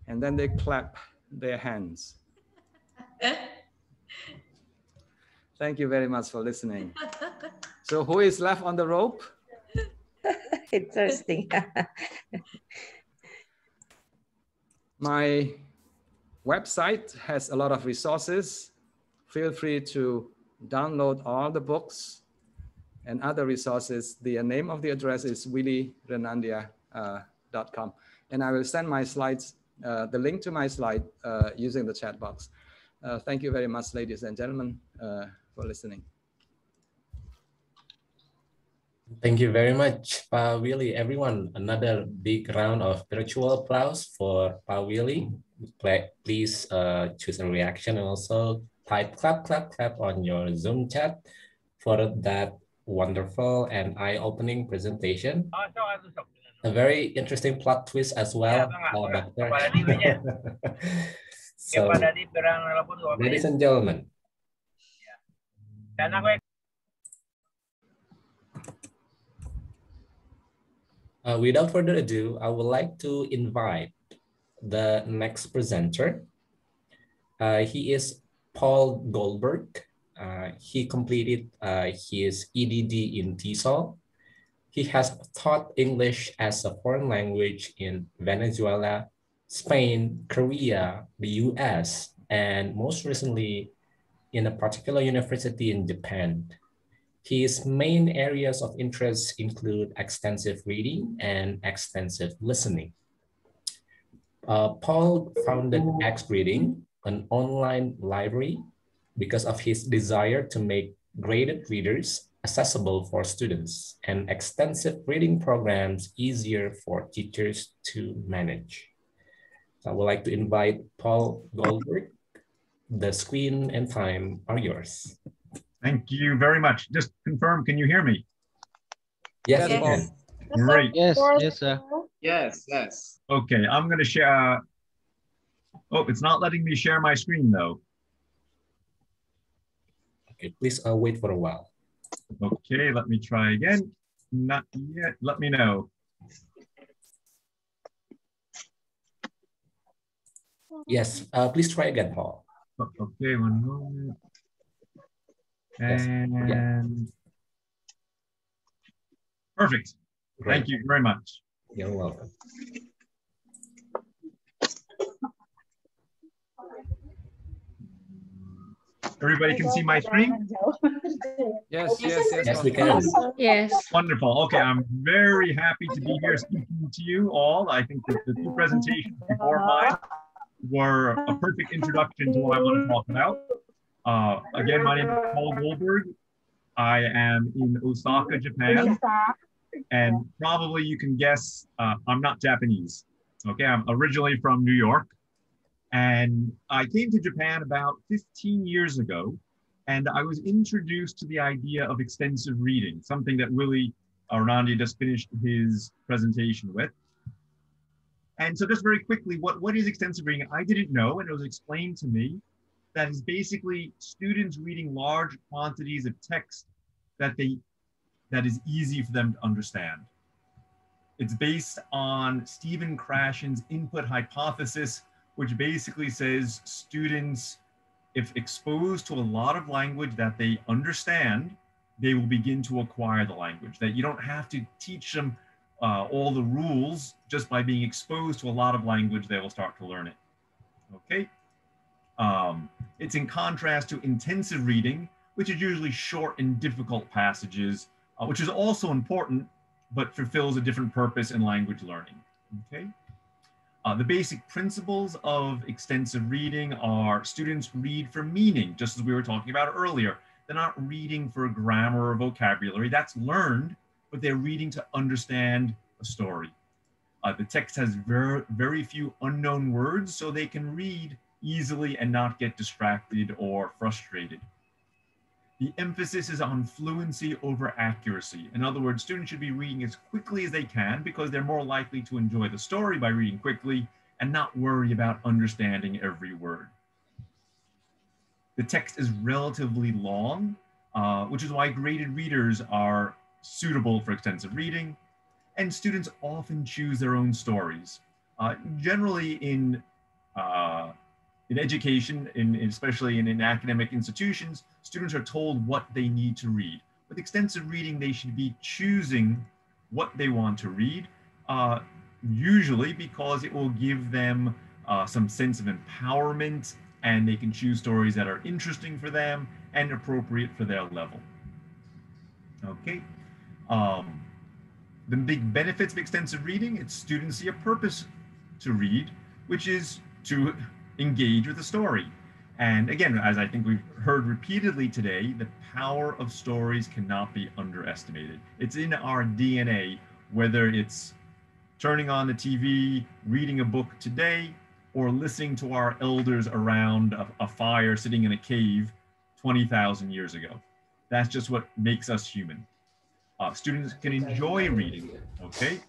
and then they clap their hands. Thank you very much for listening. So who is left on the rope? Interesting. My website has a lot of resources. Feel free to download all the books and other resources. The name of the address is willyrenandia.com. And I will send my slides, the link to my slide using the chat box. Thank you very much, ladies and gentlemen, for listening. Thank you very much, Pa Willy. Everyone, another big round of virtual applause for Pa Willy. Please choose a reaction and also type clap, clap, clap on your Zoom chat for that wonderful and eye-opening presentation. A very interesting plot twist as well. So, ladies and gentlemen, without further ado, I would like to invite the next presenter. He is Paul Goldberg. He completed his EDD in TESOL. He has taught English as a foreign language in Venezuela, Spain, Korea, the US, and most recently in a particular university in Japan. His main areas of interest include extensive reading and extensive listening. Paul founded X Reading, an online library, because of his desire to make graded readers accessible for students and extensive reading programs easier for teachers to manage. So I would like to invite Paul Goldberg. The screen and time are yours. Thank you very much. Just confirm, can you hear me? Yes, you can. Great. Yes, yes, sir. Yes, yes. Okay, I'm going to share. Oh, it's not letting me share my screen though. Okay, please wait for a while. Okay, let me try again. Not yet. Let me know. Yes, please try again, Paul. Okay, one moment. And yes. Yeah. Perfect. Great. Thank you very much. You're welcome. Everybody can see my screen? Yes, yes, yes. Yes, we can. Yes. Wonderful. Okay, I'm very happy to be here speaking to you all. I think that the two presentations before mine were a perfect introduction to what I want to talk about. Again, my name is Paul Goldberg. I am in Osaka, Japan. And probably you can guess I'm not Japanese. Okay, I'm originally from New York. And I came to Japan about 15 years ago, and I was introduced to the idea of extensive reading, something that Willie Randy just finished his presentation with. And so just very quickly, what is extensive reading? I didn't know, and it was explained to me that is basically students reading large quantities of text that is easy for them to understand. It's based on Stephen Krashen's input hypothesis, which basically says students, if exposed to a lot of language that they understand, they will begin to acquire the language, that you don't have to teach them all the rules. Just by being exposed to a lot of language, they will start to learn it. Okay. It's in contrast to intensive reading, which is usually short and difficult passages, which is also important, but fulfills a different purpose in language learning. Okay. The basic principles of extensive reading are students read for meaning, just as we were talking about earlier. They're not reading for grammar or vocabulary. That's learned, but they're reading to understand a story. The text has very few unknown words, so they can read easily and not get distracted or frustrated. The emphasis is on fluency over accuracy. In other words, students should be reading as quickly as they can because they're more likely to enjoy the story by reading quickly and not worry about understanding every word. The text is relatively long, which is why graded readers are suitable for extensive reading, and students often choose their own stories. Generally in education, especially in academic institutions, students are told what they need to read. With extensive reading, they should be choosing what they want to read, usually because it will give them some sense of empowerment, and they can choose stories that are interesting for them and appropriate for their level. Okay. The big benefits of extensive reading, it's students see a purpose to read, which is to engage with the story. And again, as I think we've heard repeatedly today, the power of stories cannot be underestimated. It's in our DNA, whether it's turning on the TV, reading a book today, or listening to our elders around a fire sitting in a cave 20,000 years ago. That's just what makes us human. Students can enjoy reading, okay?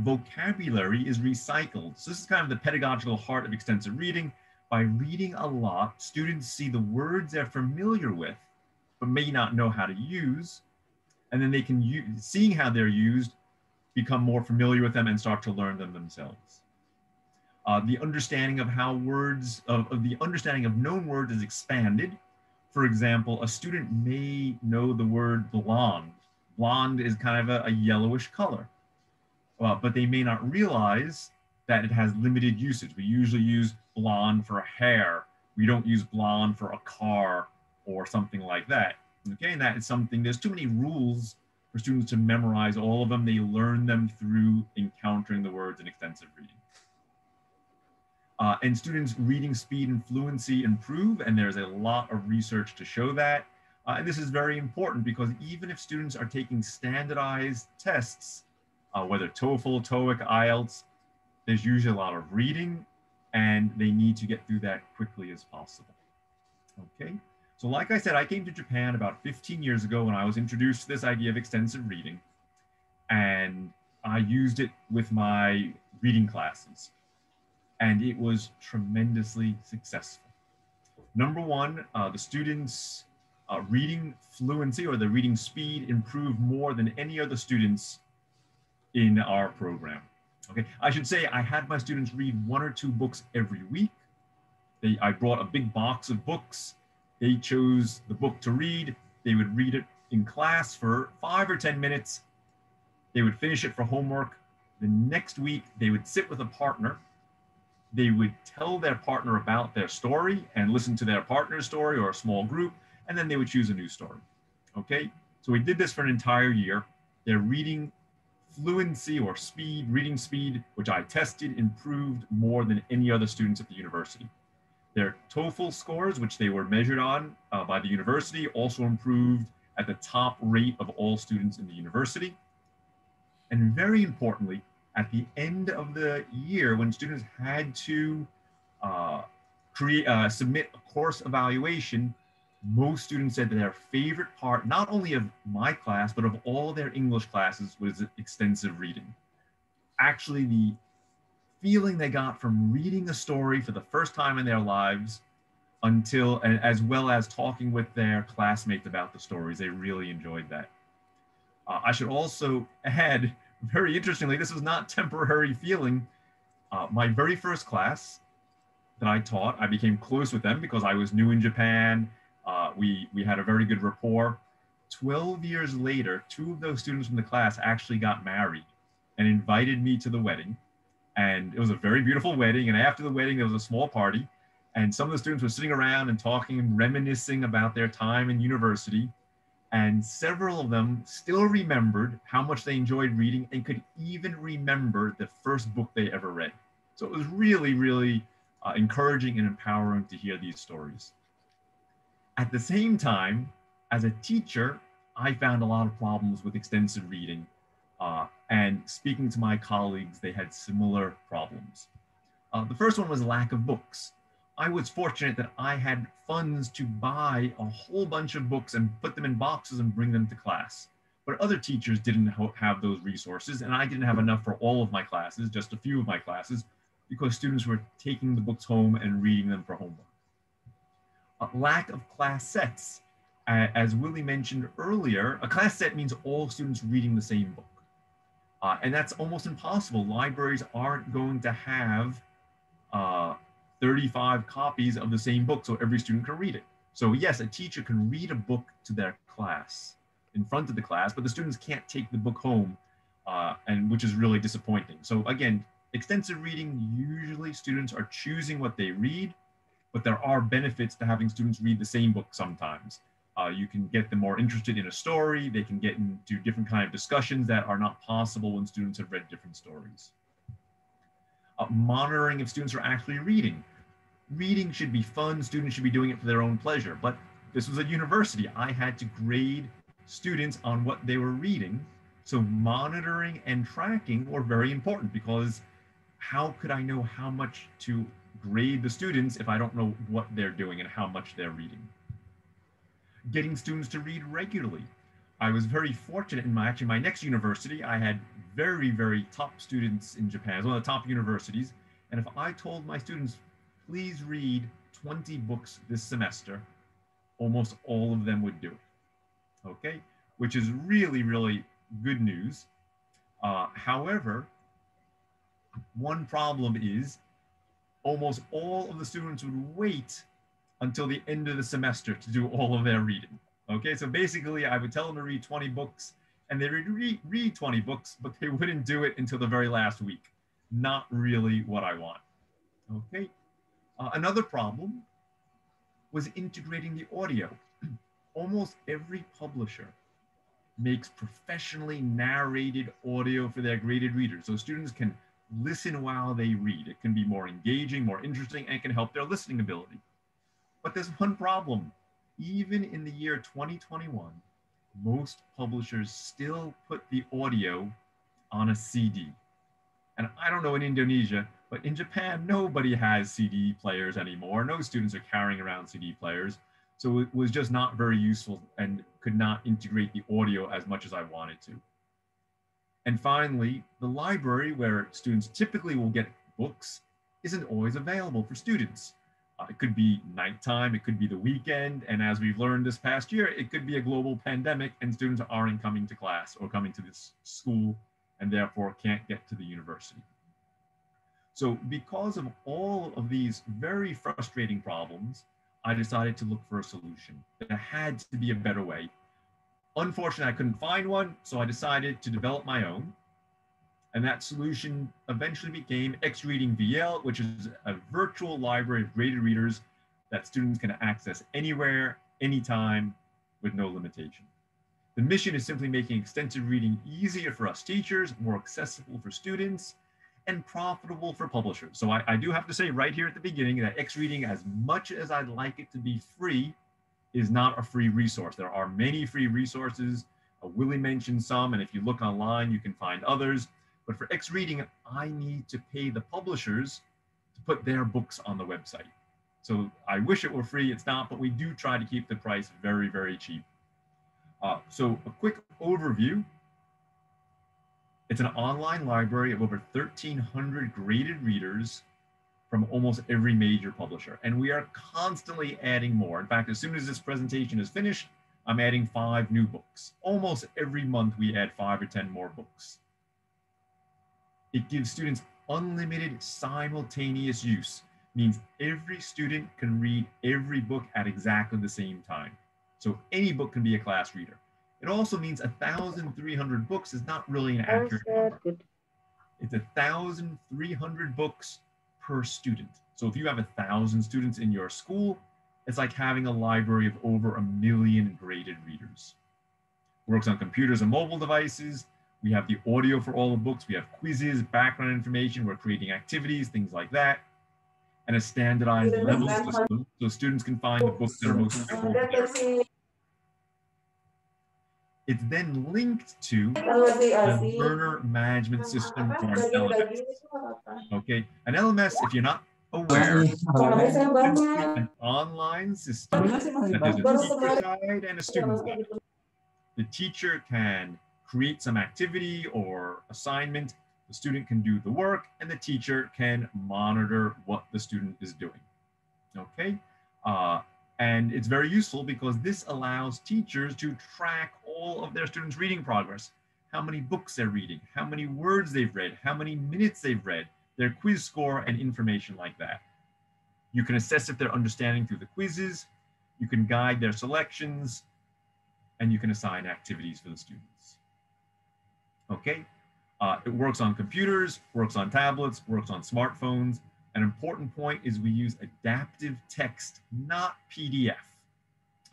Vocabulary is recycled. So this is kind of the pedagogical heart of extensive reading. By reading a lot, students see the words they're familiar with, but may not know how to use. And then they can, seeing how they're used, become more familiar with them and start to learn them themselves. The understanding of how words, the understanding of known words is expanded. For example, a student may know the word blonde. Blonde is kind of a yellowish color, but they may not realize that it has limited usage. We usually use blonde for hair. We don't use blonde for a car or something like that. Okay, and that is something, there's too many rules for students to memorize all of them. They learn them through encountering the words in extensive reading. And students' reading speed and fluency improve, and there's a lot of research to show that. And this is very important because even if students are taking standardized tests, whether TOEFL, TOEIC, IELTS, there's usually a lot of reading, and they need to get through that quickly as possible. Okay, so like I said, I came to Japan about 15 years ago when I was introduced to this idea of extensive reading, and I used it with my reading classes. And it was tremendously successful. Number one, the students' reading fluency or the reading speed improved more than any other students in our program. Okay, I should say I had my students read 1 or 2 books every week. I brought a big box of books. They chose the book to read. They would read it in class for 5 or 10 minutes. They would finish it for homework. The next week, they would sit with a partner they would tell their partner about their story and listen to their partner's story or a small group, and then they would choose a new story. Okay, so we did this for an entire year. Their reading fluency or speed, reading speed, which I tested, improved more than any other students at the university. Their TOEFL scores, which they were measured on by the university, also improved at the top rate of all students in the university. And very importantly, at the end of the year, when students had to submit a course evaluation, most students said that their favorite part, not only of my class, but of all their English classes, was extensive reading. Actually, the feeling they got from reading a story for the first time in their lives, as well as talking with their classmates about the stories, they really enjoyed that. I should also add, very interestingly, this was not temporary feeling. My very first class that I taught, I became close with them because I was new in Japan. We had a very good rapport. 12 years later, 2 of those students from the class actually got married and invited me to the wedding. And it was a very beautiful wedding. And after the wedding, there was a small party. And some of the students were sitting around and talking and reminiscing about their time in university. And several of them still remembered how much they enjoyed reading and could even remember the first book they ever read. So it was really, really encouraging and empowering to hear these stories. At the same time, as a teacher, I found a lot of problems with extensive reading. And speaking to my colleagues, they had similar problems. The first one was lack of books. I was fortunate that I had funds to buy a whole bunch of books and put them in boxes and bring them to class. But other teachers didn't have those resources, and I didn't have enough for all of my classes, just a few of my classes, because students were taking the books home and reading them for homework. Lack of class sets. As Willie mentioned earlier, a class set means all students reading the same book. And that's almost impossible. Libraries aren't going to have 35 copies of the same book so every student can read it. So yes, a teacher can read a book to their class in front of the class, but the students can't take the book home, and which is really disappointing. So again, extensive reading, usually students are choosing what they read, but there are benefits to having students read the same book sometimes. You can get them more interested in a story. They can get into different kind of discussions that are not possible when students have read different stories. Monitoring if students are actually reading. Reading should be fun. Students should be doing it for their own pleasure. But this was a university. I had to grade students on what they were reading. So monitoring and tracking were very important, because how could I know how much to grade the students if I don't know what they're doing and how much they're reading? Getting students to read regularly. I was very fortunate in my next university. I had very, very top students in Japan. It was one of the top universities. And if I told my students, please read 20 books this semester, almost all of them would do it. Okay, which is really, really good news. However, one problem is almost all of the students would wait until the end of the semester to do all of their reading. Okay, so basically I would tell them to read 20 books, and they would read 20 books, but they wouldn't do it until the very last week. Not really what I want. Okay, another problem was integrating the audio. Almost every publisher makes professionally narrated audio for their graded readers, so students can listen while they read. It can be more engaging, more interesting, and can help their listening ability. But there's one problem. Even in the year 2021, most publishers still put the audio on a CD. And I don't know in Indonesia, but in Japan, nobody has CD players anymore. No students are carrying around CD players. So it was just not very useful and could not integrate the audio as much as I wanted to. And finally, the library, where students typically will get books, isn't always available for students. It could be nighttime, it could be the weekend, and as we've learned this past year, it could be a global pandemic and students aren't coming to class or coming to this school and therefore can't get to the university. So because of all of these very frustrating problems, I decided to look for a solution. There had to be a better way. Unfortunately, I couldn't find one, so I decided to develop my own. And that solution eventually became X-Reading VL, which is a virtual library of graded readers that students can access anywhere, anytime, with no limitation. The mission is simply making extensive reading easier for us teachers, more accessible for students, and profitable for publishers. So I do have to say right here at the beginning that X-Reading, as much as I'd like it to be free, is not a free resource. There are many free resources. Willie mentioned some, and if you look online, you can find others. But for X-Reading, I need to pay the publishers to put their books on the website. So I wish it were free, it's not, but we do try to keep the price very, very cheap. So a quick overview. It's an online library of over 1,300 graded readers from almost every major publisher. And we are constantly adding more. In fact, as soon as this presentation is finished, I'm adding 5 new books. Almost every month we add 5 or 10 more books. It gives students unlimited simultaneous use. Means every student can read every book at exactly the same time. So any book can be a class reader. It also means 1,300 books is not really an accurate number. It's 1,300 books per student. So if you have 1,000 students in your school, it's like having a library of over 1 million graded readers. Works on computers and mobile devices. We have the audio for all the books. We have quizzes, background information. We're creating activities, things like that. And a standardized level system so students can find the books that are most suitable for their. It's then linked to the learner management system or an LMS. Okay, an LMS, if you're not aware, is an online system that has a teacher side and a student side. The teacher can create some activity or assignment. The student can do the work, and the teacher can monitor what the student is doing. Okay, and it's very useful because this allows teachers to track all of their students' reading progress, how many books they're reading, how many words they've read, how many minutes they've read, their quiz score, and information like that. You can assess if they're understanding through the quizzes, you can guide their selections, and you can assign activities for the students. Okay, it works on computers, works on tablets, works on smartphones. An important point is we use adaptive text, not PDF.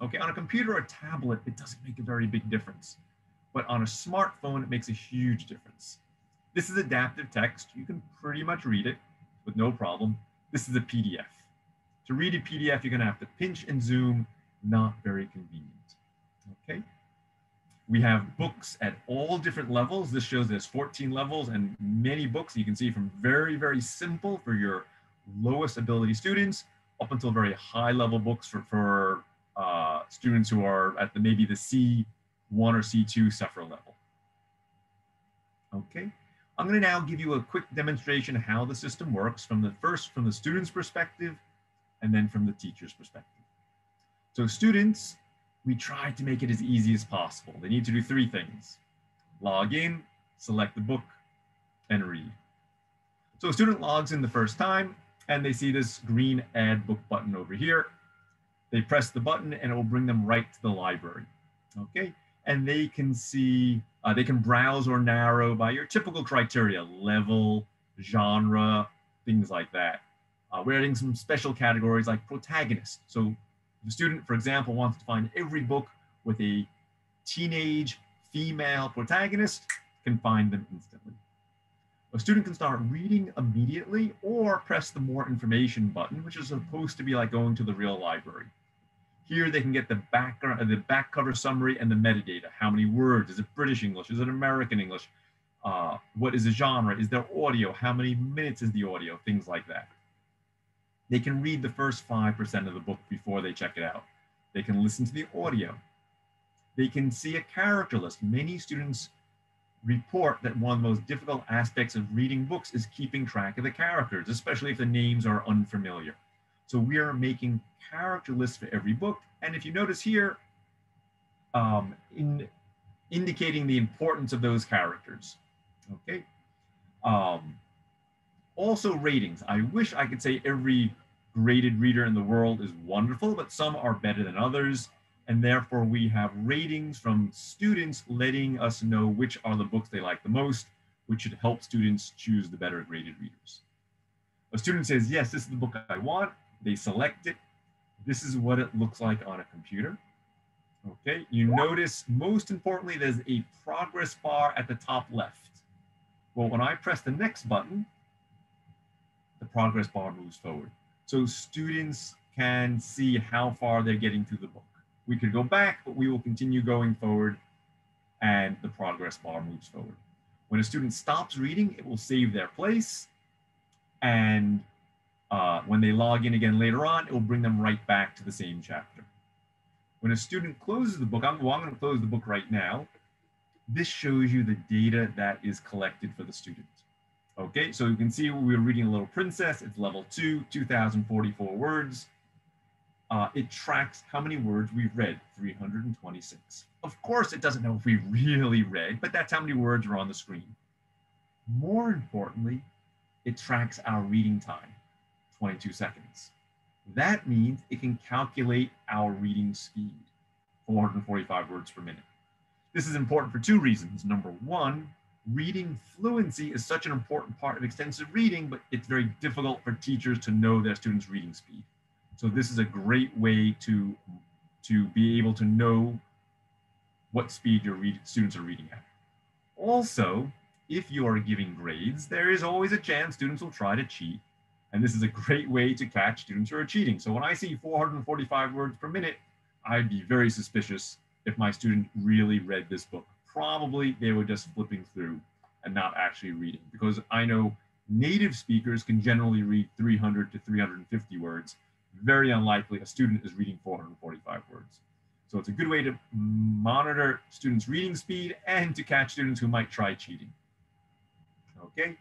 Okay, on a computer or tablet, it doesn't make a very big difference. But on a smartphone, it makes a huge difference. This is adaptive text. You can pretty much read it with no problem. This is a PDF. To read a PDF, you're gonna have to pinch and zoom, not very convenient, okay? We have books at all different levels. This shows there's 14 levels and many books you can see from very, very simple for your lowest ability students up until very high level books for students who are at maybe the C1 or C2 suffer level. Okay, I'm going to now give you a quick demonstration of how the system works from the student's perspective and then from the teacher's perspective. So students, we try to make it as easy as possible. They need to do 3 things: log in, select the book, and read. So a student logs in the first time and they see this green add book button over here. They press the button and it will bring them right to the library. Okay, and they can see, they can browse or narrow by your typical criteria, level, genre, things like that. We're adding some special categories like protagonist. So the student, for example, wants to find every book with a teenage female protagonist, can find them instantly. A student can start reading immediately or press the more information button, which is supposed to be like going to the real library. Here they can get the background, the back cover summary and the metadata. How many words? Is it British English? Is it American English? What is the genre? Is there audio? How many minutes is the audio? Things like that. They can read the first 5% of the book before they check it out. They can listen to the audio. They can see a character list. Many students report that one of the most difficult aspects of reading books is keeping track of the characters, especially if the names are unfamiliar. So we are making character lists for every book. And if you notice here, indicating the importance of those characters, okay? Also ratings. I wish I could say every graded reader in the world is wonderful, but some are better than others. And therefore we have ratings from students letting us know which are the books they like the most, which should help students choose the better graded readers. A student says, yes, this is the book I want. They select it. This is what it looks like on a computer. Okay, you notice, most importantly, there's a progress bar at the top left. Well, when I press the next button, the progress bar moves forward. So students can see how far they're getting through the book. We could go back, but we will continue going forward, and the progress bar moves forward. When a student stops reading, it will save their place, and when they log in again later on, it will bring them right back to the same chapter. When a student closes the book, I'm going to close the book right now. This shows you the data that is collected for the student. Okay, so you can see we were reading a Little Princess. It's level 2, 2,044 words. It tracks how many words we've read, 326. Of course, it doesn't know if we really read, but that's how many words are on the screen. More importantly, it tracks our reading time, 22 seconds. That means it can calculate our reading speed, 445 words per minute. This is important for two reasons. Number one, reading fluency is such an important part of extensive reading, but it's very difficult for teachers to know their students' reading speed. So this is a great way to be able to know what speed your students are reading at. Also, if you are giving grades, there is always a chance students will try to cheat. And this is a great way to catch students who are cheating. So when I see 445 words per minute, I'd be very suspicious if my student really read this book. Probably they were just flipping through and not actually reading, because I know native speakers can generally read 300 to 350 words. Very unlikely a student is reading 445 words. So it's a good way to monitor students' reading speed and to catch students who might try cheating. Okay.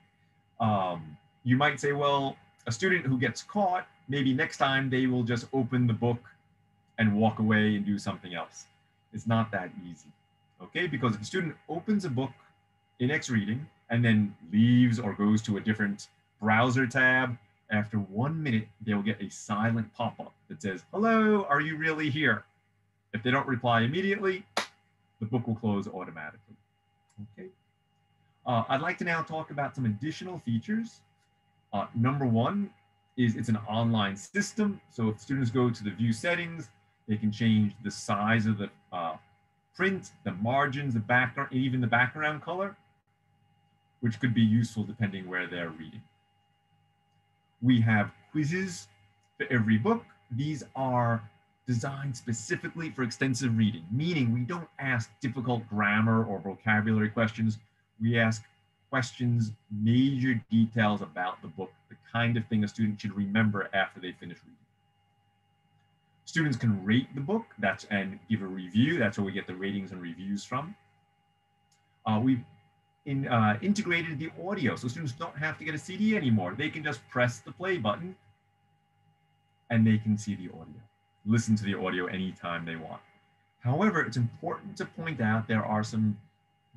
You might say, well, a student who gets caught, maybe next time they will just open the book and walk away and do something else. It's not that easy, okay? Because if a student opens a book in X reading and then leaves or goes to a different browser tab, after 1 minute, they'll get a silent pop-up that says, hello, are you really here? If they don't reply immediately, the book will close automatically, okay? I'd like to now talk about some additional features. Number one is it's an online system. So if students go to the view settings, they can change the size of the print, the margins, the background, even the background color, which could be useful depending where they're reading. We have quizzes for every book. These are designed specifically for extensive reading, meaning we don't ask difficult grammar or vocabulary questions. We ask questions, major details about the book, the kind of thing a student should remember after they finish reading. Students can rate the book and give a review. That's where we get the ratings and reviews from. We've integrated the audio, so students don't have to get a CD anymore. They can just press the play button and they can see the audio, listen to the audio anytime they want. However, it's important to point out there are some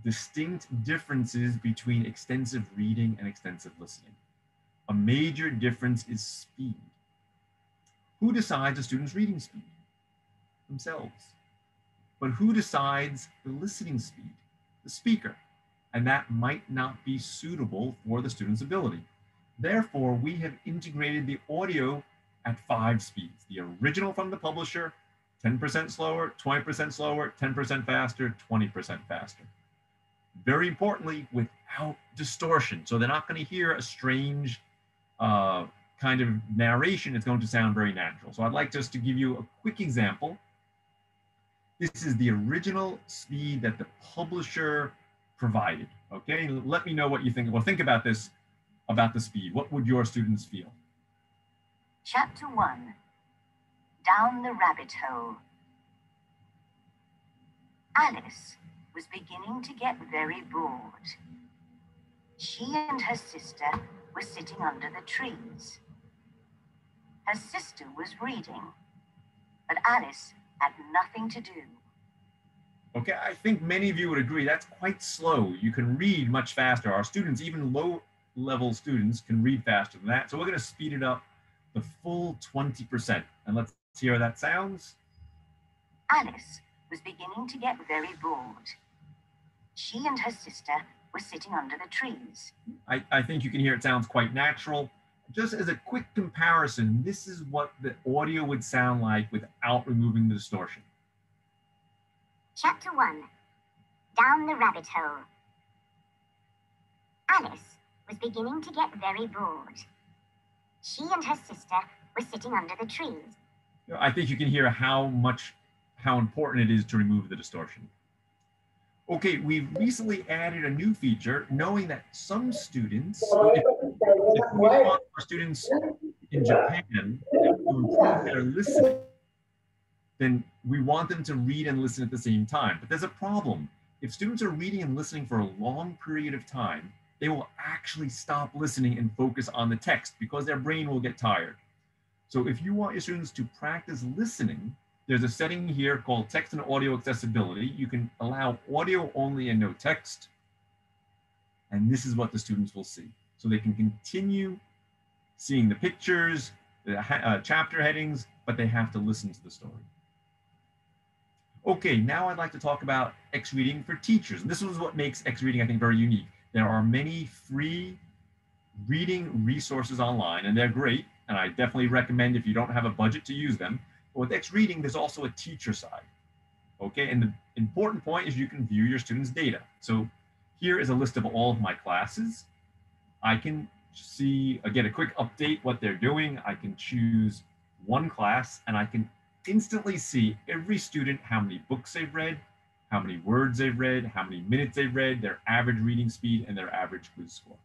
distinct differences between extensive reading and extensive listening. A major difference is speed. Who decides a student's reading speed? Themselves. But who decides the listening speed? The speaker. And that might not be suitable for the student's ability. Therefore, we have integrated the audio at 5 speeds. The original from the publisher, 10% slower, 20% slower, 10% faster, 20% faster. Very importantly, without distortion. So they're not going to hear a strange kind of narration. It's going to sound very natural. So I'd like just to give you a quick example. This is the original speed that the publisher provided. Okay, let me know what you think. Well, think about this, about the speed. What would your students feel? Chapter 1, Down the Rabbit Hole. Alice was beginning to get very bored. She and her sister were sitting under the trees. Her sister was reading, but Alice had nothing to do. Okay, I think many of you would agree that's quite slow. You can read much faster. Our students, even low-level students, can read faster than that. So we're going to speed it up the full 20%. And let's hear how that sounds. Alice was beginning to get very bored. She and her sister were sitting under the trees. I think you can hear it sounds quite natural. Just as a quick comparison, this is what the audio would sound like without removing the distortion. Chapter 1, Down the Rabbit Hole. Alice was beginning to get very bored. She and her sister were sitting under the trees. I think you can hear how important it is to remove the distortion. Okay, we've recently added a new feature, knowing that some students, if we want our students in Japan to improve their listening, then we want them to read and listen at the same time. But there's a problem. If students are reading and listening for a long period of time, they will actually stop listening and focus on the text because their brain will get tired. So if you want your students to practice listening, there's a setting here called text and audio accessibility. You can allow audio only and no text. And this is what the students will see. So they can continue seeing the pictures, the chapter headings, but they have to listen to the story. Okay, now I'd like to talk about X-Reading for teachers. And this is what makes X-Reading, I think, very unique. There are many free reading resources online, and they're great. And I definitely recommend if you don't have a budget to use them. But with X-Reading, there's also a teacher side. Okay, and the important point is you can view your students' data. So here is a list of all of my classes. I can see, get a quick update what they're doing. I can choose one class, and I can instantly see every student, how many books they've read, how many words they've read, how many minutes they've read, their average reading speed, and their average quiz score.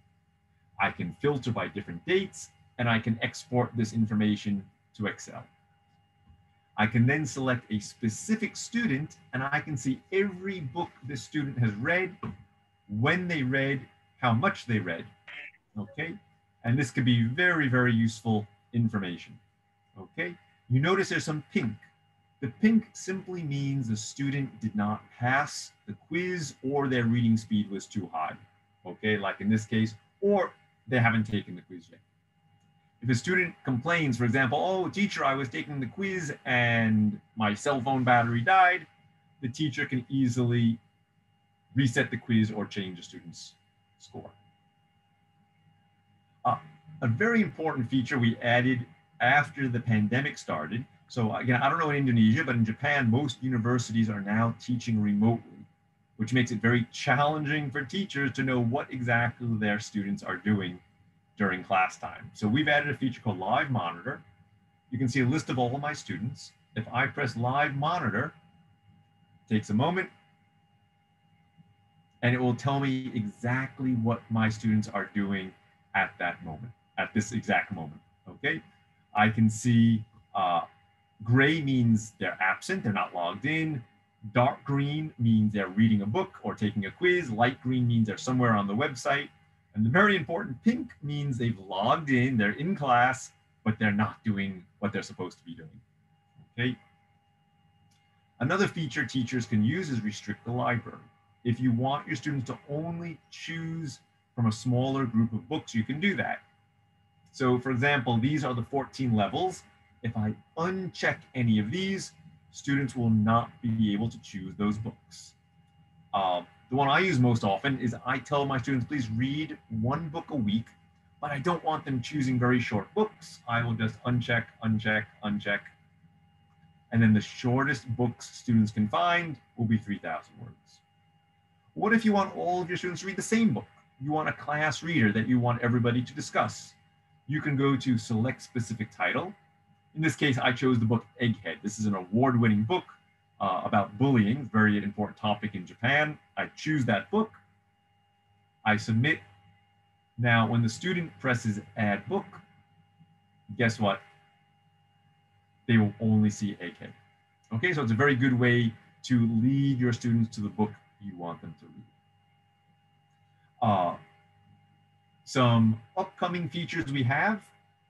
I can filter by different dates, and I can export this information to Excel. I can then select a specific student, and I can see every book this student has read, when they read, how much they read, okay? And this could be very, very useful information, okay? You notice there's some pink. The pink simply means the student did not pass the quiz or their reading speed was too high, okay? Like in this case, or they haven't taken the quiz yet. If a student complains, for example, oh, teacher, I was taking the quiz and my cell phone battery died, the teacher can easily reset the quiz or change the student's score. A very important feature we added after the pandemic started. So again, I don't know in Indonesia, but in Japan, most universities are now teaching remotely, which makes it very challenging for teachers to know what exactly their students are doing during class time. So we've added a feature called Live Monitor. You can see a list of all of my students. If I press Live Monitor, it takes a moment, and it will tell me exactly what my students are doing at that moment, at this exact moment, okay? I can see gray means they're absent, they're not logged in. Dark green means they're reading a book or taking a quiz. Light green means they're somewhere on the website. And the very important pink means they've logged in, they're in class, but they're not doing what they're supposed to be doing, okay? Another feature teachers can use is restrict the library. If you want your students to only choose from a smaller group of books, you can do that. So for example, these are the 14 levels. If I uncheck any of these, students will not be able to choose those books. The one I use most often is I tell my students, please read one book a week, but I don't want them choosing very short books. I will just uncheck, uncheck, uncheck. And then the shortest books students can find will be 3,000 words. What if you want all of your students to read the same book? You want a class reader that you want everybody to discuss. You can go to select specific title. In this case, I chose the book Egghead. This is an award-winning book about bullying, very important topic in Japan. I choose that book. I submit. Now, when the student presses add book, guess what? They will only see Egghead. Okay, so it's a very good way to lead your students to the book you want them to read. Some upcoming features we have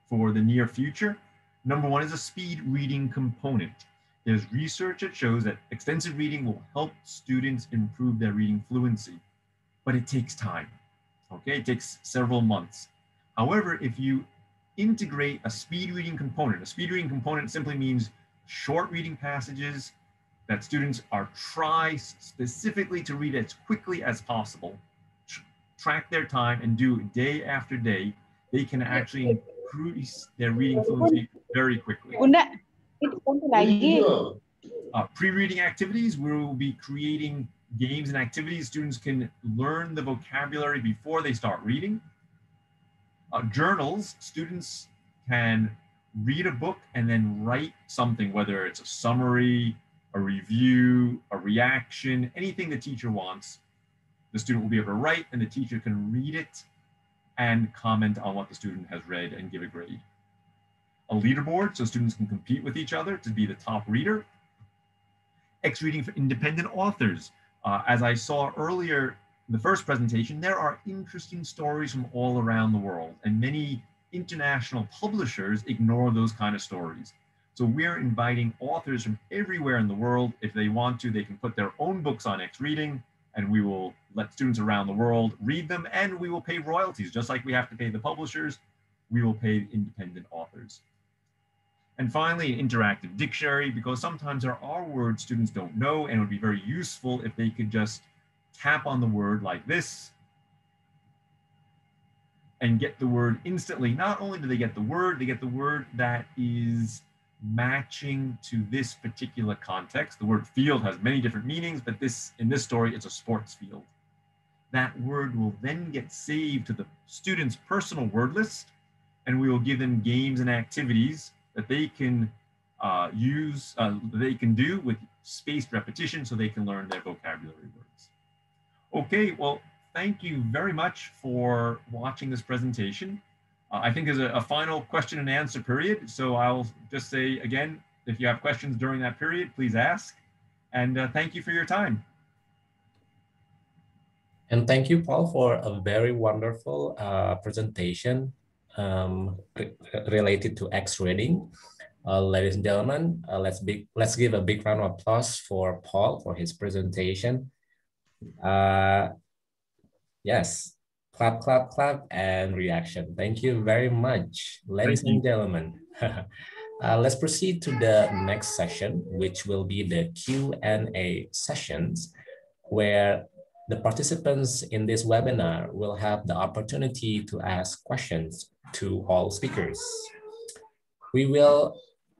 for the near future. Number one is a speed reading component. There's research that shows that extensive reading will help students improve their reading fluency, but it takes time, okay? It takes several months. However, if you integrate a speed reading component simply means short reading passages that students are try specifically to read as quickly as possible. track their time and do day after day, they can actually increase their reading fluency very quickly. Pre-reading activities, we will be creating games and activities. Students can learn the vocabulary before they start reading. Journals, students can read a book and then write something, whether it's a summary, a review, a reaction, anything the teacher wants. The student will be able to write and the teacher can read it and comment on what the student has read and give a grade. A leaderboard, so students can compete with each other to be the top reader. X-reading for independent authors. As I saw earlier in the first presentation, there are interesting stories from all around the world, and many international publishers ignore those kind of stories. So we're inviting authors from everywhere in the world. If they want to, they can put their own books on X-reading, and we will let students around the world read them, and we will pay royalties. Just like we have to pay the publishers, we will pay independent authors. And finally, an interactive dictionary, because sometimes there are words students don't know, and it would be very useful if they could just tap on the word like this and get the word instantly. Not only do they get the word that is matching to this particular context. The word field has many different meanings, but in this story, it's a sports field. That word will then get saved to the student's personal word list, and we will give them games and activities that they can they can do with spaced repetition so they can learn their vocabulary words. Okay, well, thank you very much for watching this presentation. I think there's a final question and answer period. So I'll just say again, if you have questions during that period, please ask. And thank you for your time. And thank you, Paul, for a very wonderful presentation related to X-reading. Ladies and gentlemen, let's give a big round of applause for Paul for his presentation. Yes, clap, clap, clap, and reaction. Thank you very much, ladies and gentlemen. Let's proceed to the next session, which will be the Q&A sessions, where the participants in this webinar will have the opportunity to ask questions to all speakers. We will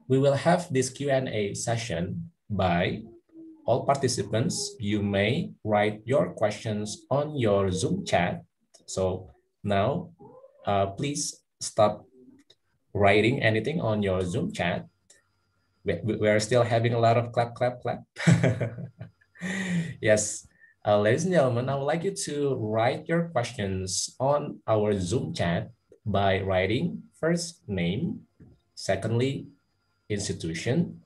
have this Q&A session by all participants. You may write your questions on your Zoom chat. So now, please stop writing anything on your Zoom chat. We're still having a lot of clap, clap, clap. Yes, ladies and gentlemen, I would like you to write your questions on our Zoom chat by writing first name, secondly, institution,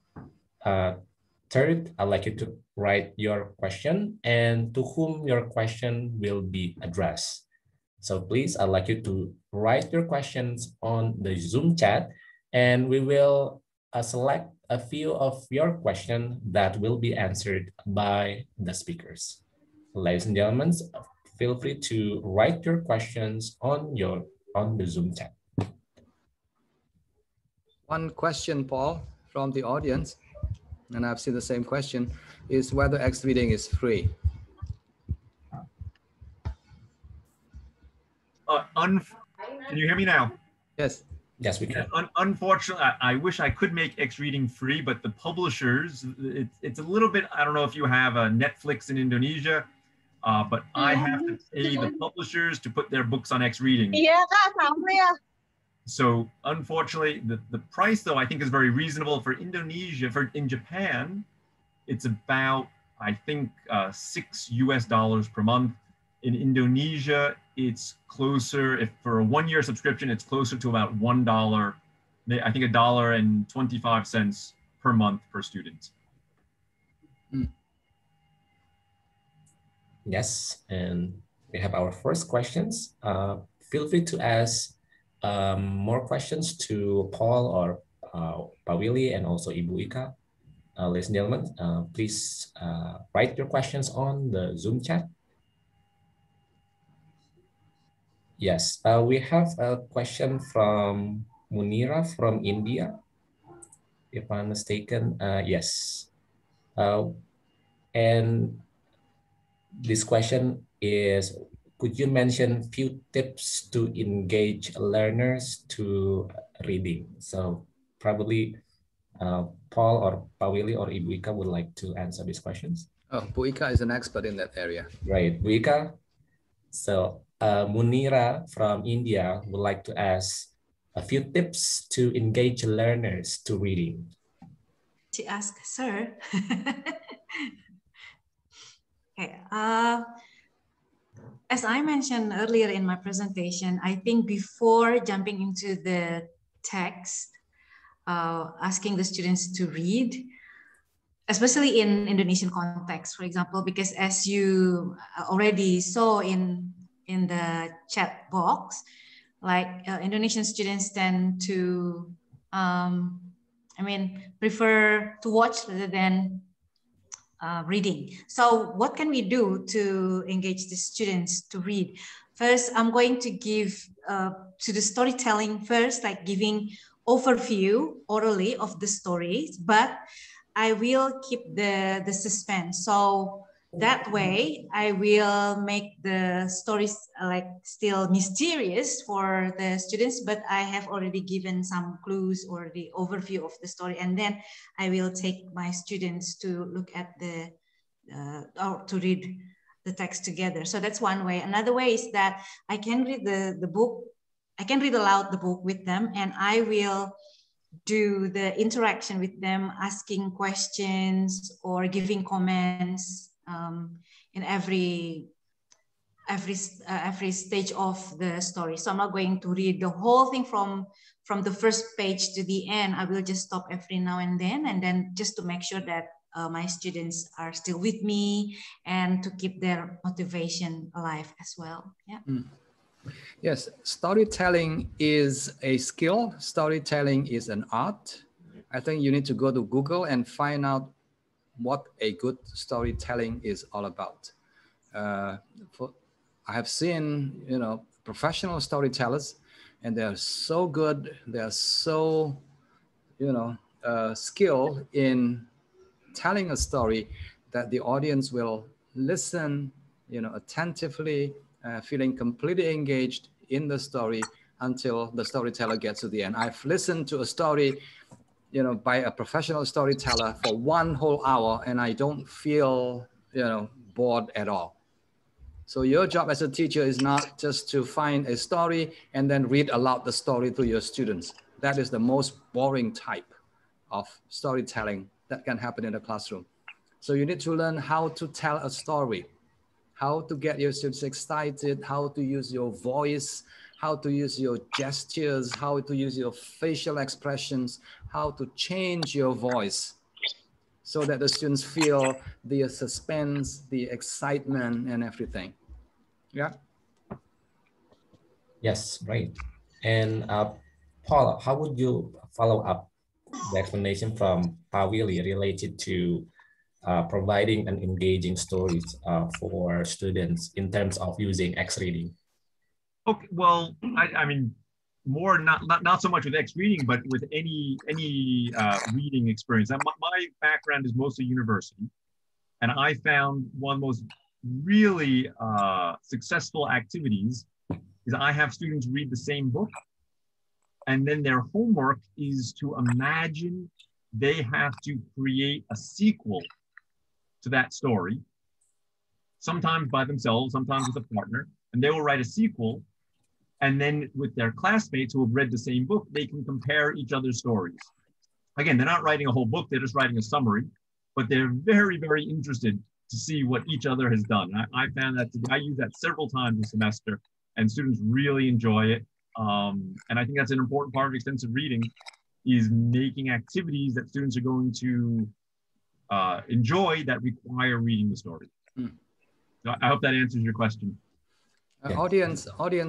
third, I'd like you to write your question and to whom your question will be addressed. So please, I'd like you to write your questions on the Zoom chat, and we will select a few of your questions that will be answered by the speakers. Ladies and gentlemen, feel free to write your questions on the Zoom chat. One question, Paul, from the audience, and I've seen the same question, is whether X-reading is free. Can you hear me now? Yes. Yes, we can. Unfortunately, I wish I could make X-reading free, but the publishers, it's a little bit, I don't know if you have a Netflix in Indonesia, but I have to pay the publishers to put their books on X-reading. So unfortunately, the price, though, I think is very reasonable for Indonesia. In Japan, it's about, I think, $6 US per month. In Indonesia, it's closer, for a 1-year subscription, it's closer to about $1, I think $1.25 per month per student. Yes, and we have our first questions. Feel free to ask more questions to Paul or Pak Willy and also Ibu Ika. Ladies and gentlemen, please write your questions on the Zoom chat. Yes, we have a question from Munira from India, if I'm mistaken. Yes. And this question is, could you mention few tips to engage learners to reading? So probably Paul or Pak Willy or Ibu Ika would like to answer these questions. Oh, Bu Ika is an expert in that area. Right, Bu Ika. So Munira from India would like to ask a few tips to engage learners to reading. She asked, sir. Okay. As I mentioned earlier in my presentation, I think before jumping into the text, asking the students to read, especially in Indonesian context, for example, because as you already saw in the chat box, like Indonesian students tend to, prefer to watch rather than reading. So what can we do to engage the students to read? First, I'm going to give to the storytelling first, like giving overview orally of the stories, but I will keep the suspense. So that way I will make the stories like still mysterious for the students, but I have already given some clues or the overview of the story. And then I will take my students to look at the, or to read the text together. So that's one way. Another way is that I can read the book. I can read aloud the book with them, and I will do the interaction with them, asking questions or giving comments in every stage of the story. So I'm not going to read the whole thing from the first page to the end. I will just stop every now and then just to make sure that my students are still with me and to keep their motivation alive as well. Yeah. Mm. Yes, storytelling is a skill. Storytelling is an art. I think you need to go to Google and find out what a good storytelling is all about. I have seen, professional storytellers, and they're so good. They're so, skilled in telling a story that the audience will listen, attentively, feeling completely engaged in the story until the storyteller gets to the end. I've listened to a story, by a professional storyteller for 1 whole hour, and I don't feel, bored at all. So your job as a teacher is not just to find a story and then read aloud the story to your students. That is the most boring type of storytelling that can happen in the classroom. So you need to learn how to tell a story, how to get your students excited, how to use your voice, how to use your gestures, how to use your facial expressions, how to change your voice so that the students feel the suspense, the excitement, and everything. Yeah. Yes, right. And Paul, how would you follow up the explanation from Willy related to providing an engaging stories for students in terms of using X reading? Okay, well, I mean, more not so much with X reading, but with any reading experience. My background is mostly university, and I found one of the most really successful activities is I have students read the same book, and then their homework is to imagine they have to create a sequel to that story, sometimes by themselves, sometimes with a partner, and they will write a sequel. And then with their classmates who have read the same book, they can compare each other's stories. Again, they're not writing a whole book, they're just writing a summary, but they're very, very interested to see what each other has done. I found that, I use that several times a semester, and students really enjoy it. And I think that's an important part of extensive reading, is making activities that students are going to enjoy that require reading the story. So I hope that answers your question. Audience,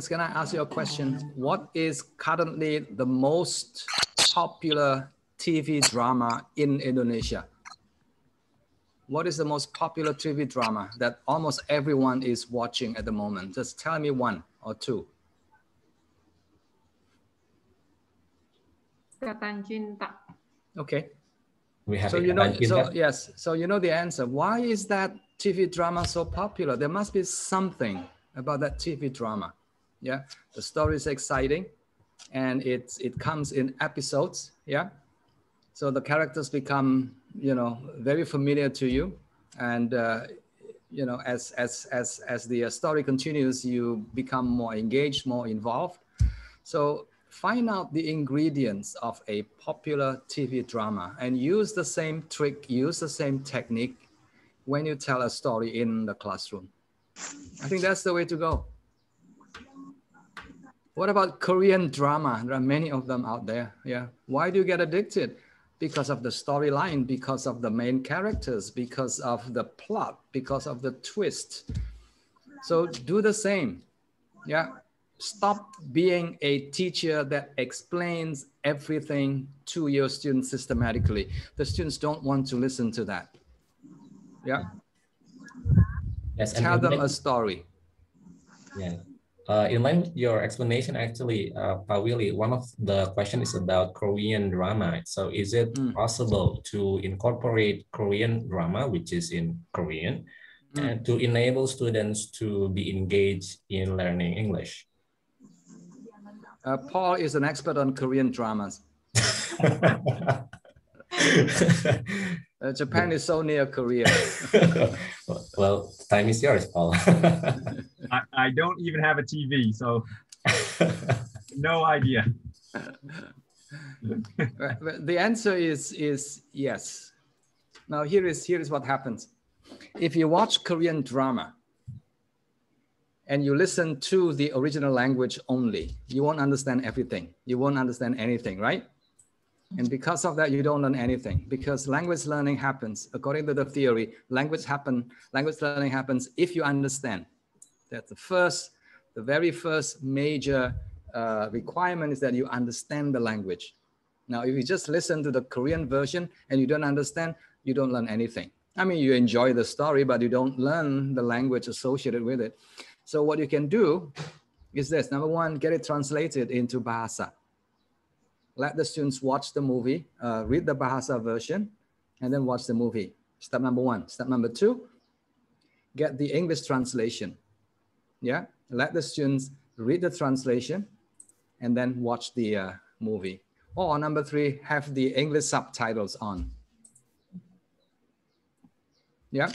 can I ask you a question? What is currently the most popular TV drama in Indonesia? What is the most popular TV drama that almost everyone is watching at the moment? Just tell me 1 or 2. Ikatan Cinta. Okay. We have so you know the answer. Why is that TV drama so popular? There must be something about that TV drama. Yeah, the story is exciting, and it comes in episodes. Yeah, so the characters become, you know, very familiar to you, and you know, as the story continues, you become more engaged, more involved. So find out the ingredients of a popular TV drama and use the same trick, use the same technique when you tell a story in the classroom. I think that's the way to go. What about Korean drama? There are many of them out there. Yeah. Why do you get addicted? Because of the storyline, because of the main characters, because of the plot, because of the twist. So do the same. Yeah. Stop being a teacher that explains everything to your students systematically. The students don't want to listen to that. Yeah. Yes, tell them a story. Yeah. In line with your explanation, actually, Pak Willy, one of the questions is about Korean drama. So is it possible to incorporate Korean drama, which is in Korean, and to enable students to be engaged in learning English? Paul is an expert on Korean dramas. Japan is so near Korea. Well, time is yours, Paul. I don't even have a TV, so no idea. The answer is yes. Now here is what happens. If you watch Korean drama and you listen to the original language only, you won't understand everything. You won't understand anything, right? And because of that, you don't learn anything, because language learning happens, according to the theory, language learning happens if you understand. That's the very first major requirement is that you understand the language. Now, if you just listen to the Korean version and you don't understand, you don't learn anything. I mean, you enjoy the story, but you don't learn the language associated with it. So what you can do is this. Number one, get it translated into Bahasa. Let the students watch the movie, read the Bahasa version, and then watch the movie. Step number one. Step number two, get the English translation. Yeah, let the students read the translation and then watch the movie. Or number three, have the English subtitles on. Yeah.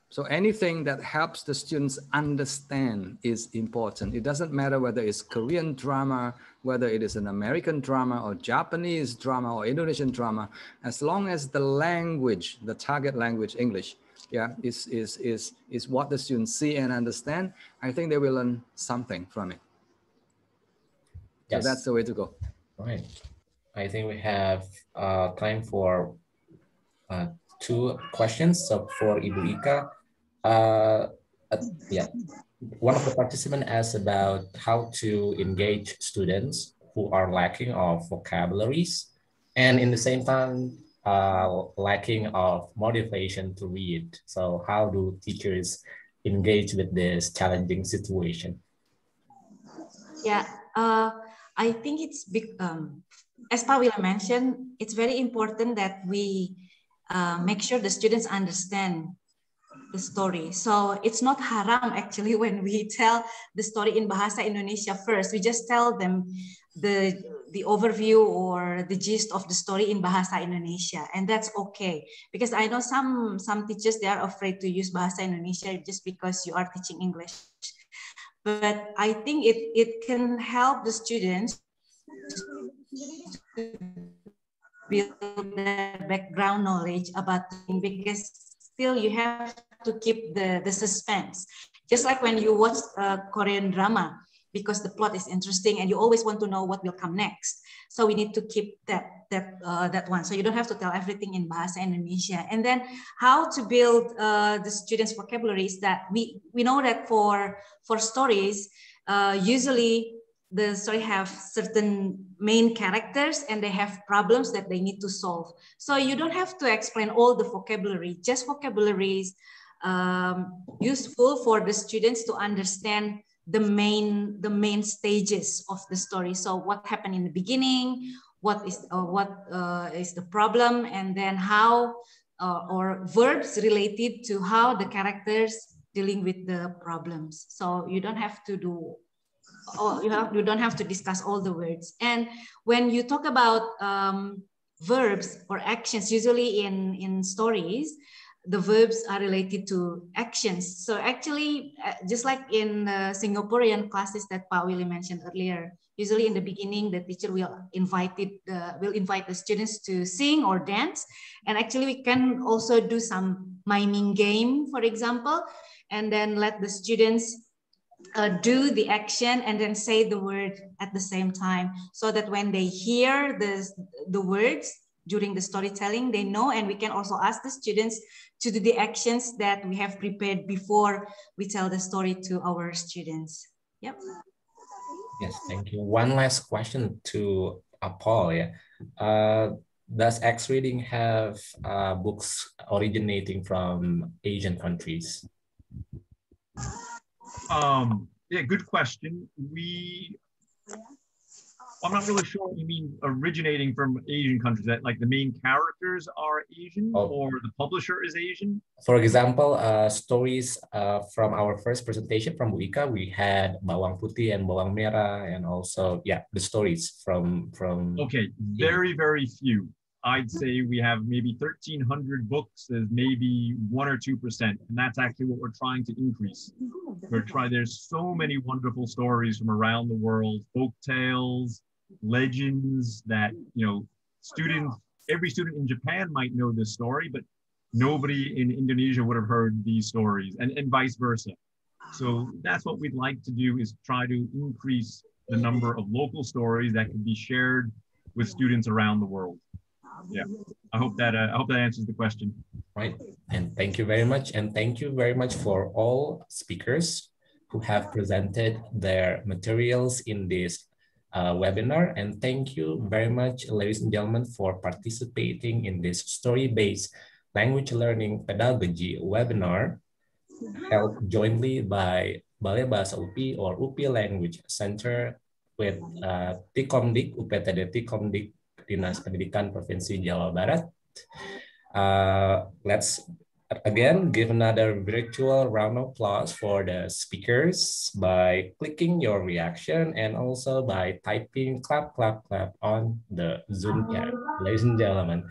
So anything that helps the students understand is important. It doesn't matter whether it's Korean drama, whether it is an American drama or Japanese drama or Indonesian drama, as long as the language, the target language, English, yeah, is what the students see and understand, I think they will learn something from it. Yes. So that's the way to go. All right. I think we have time for 2 questions. So for Ibu Ika, yeah, one of the participants asked about how to engage students who are lacking of vocabularies and in the same time lacking of motivation to read. So how do teachers engage with this challenging situation? Yeah, I think it's big. As Pak Willy mentioned, it's very important that we make sure the students understand the story. So it's not haram actually when we tell the story in Bahasa Indonesia first. We just tell them the overview or the gist of the story in Bahasa Indonesia, and that's okay. Because I know some teachers, they are afraid to use Bahasa Indonesia just because you are teaching English. But I think it can help the students to build their background knowledge about things, because still you have to keep the suspense. Just like when you watch a Korean drama, because the plot is interesting and you always want to know what will come next. So we need to keep that one. So you don't have to tell everything in Bahasa Indonesia. And then how to build the students' vocabulary is that we know that for stories, usually the story have certain main characters and they have problems that they need to solve. So you don't have to explain all the vocabulary, just vocabularies useful for the students to understand the main stages of the story. So what happened in the beginning, what is the problem, and then how or verbs related to how the characters dealing with the problems. So you don't have to do, or you don't have to discuss all the words. And when you talk about verbs or actions, usually in stories, the verbs are related to actions. So actually, just like in the Singaporean classes that Pak Willy mentioned earlier, usually in the beginning, the teacher will invite the students to sing or dance. And actually we can also do some miming game, for example, and then let the students do the action and then say the word at the same time, so that when they hear the words during the storytelling, they know. And we can also ask the students to do the actions that we have prepared before we tell the story to our students. Yep. Yes, thank you. One last question to Paul. Yeah. Does X Reading have books originating from Asian countries? Yeah, good question. I'm not really sure what you mean originating from Asian countries. That like the main characters are Asian or the publisher is Asian? For example, stories from our first presentation from Bu Ika, we had Bawang Putih and Bawang Merah, and also, yeah, the stories from. Okay, very few. I'd say we have maybe 1,300 books, there's maybe 1 or 2%. And that's actually what we're trying to increase. There's so many wonderful stories from around the world, folk tales, legends that, you know, every student in Japan might know this story, but nobody in Indonesia would have heard these stories, and vice versa. So that's what we'd like to do, is try to increase the number of local stories that can be shared with students around the world. Yeah, I hope that answers the question. Right, and thank you very much, and thank you very much for all speakers who have presented their materials in this webinar, and thank you very much, ladies and gentlemen, for participating in this story-based language learning pedagogy webinar held jointly by Balai Bahasa UPI or UPI Language Center with Tikomdik, UPTD Tikomdik, Dinas Pendidikan Provinsi Jawa Barat. Let's again give another virtual round of applause for the speakers by clicking your reaction and also by typing clap, clap, clap on the Zoom chat. Ladies and gentlemen,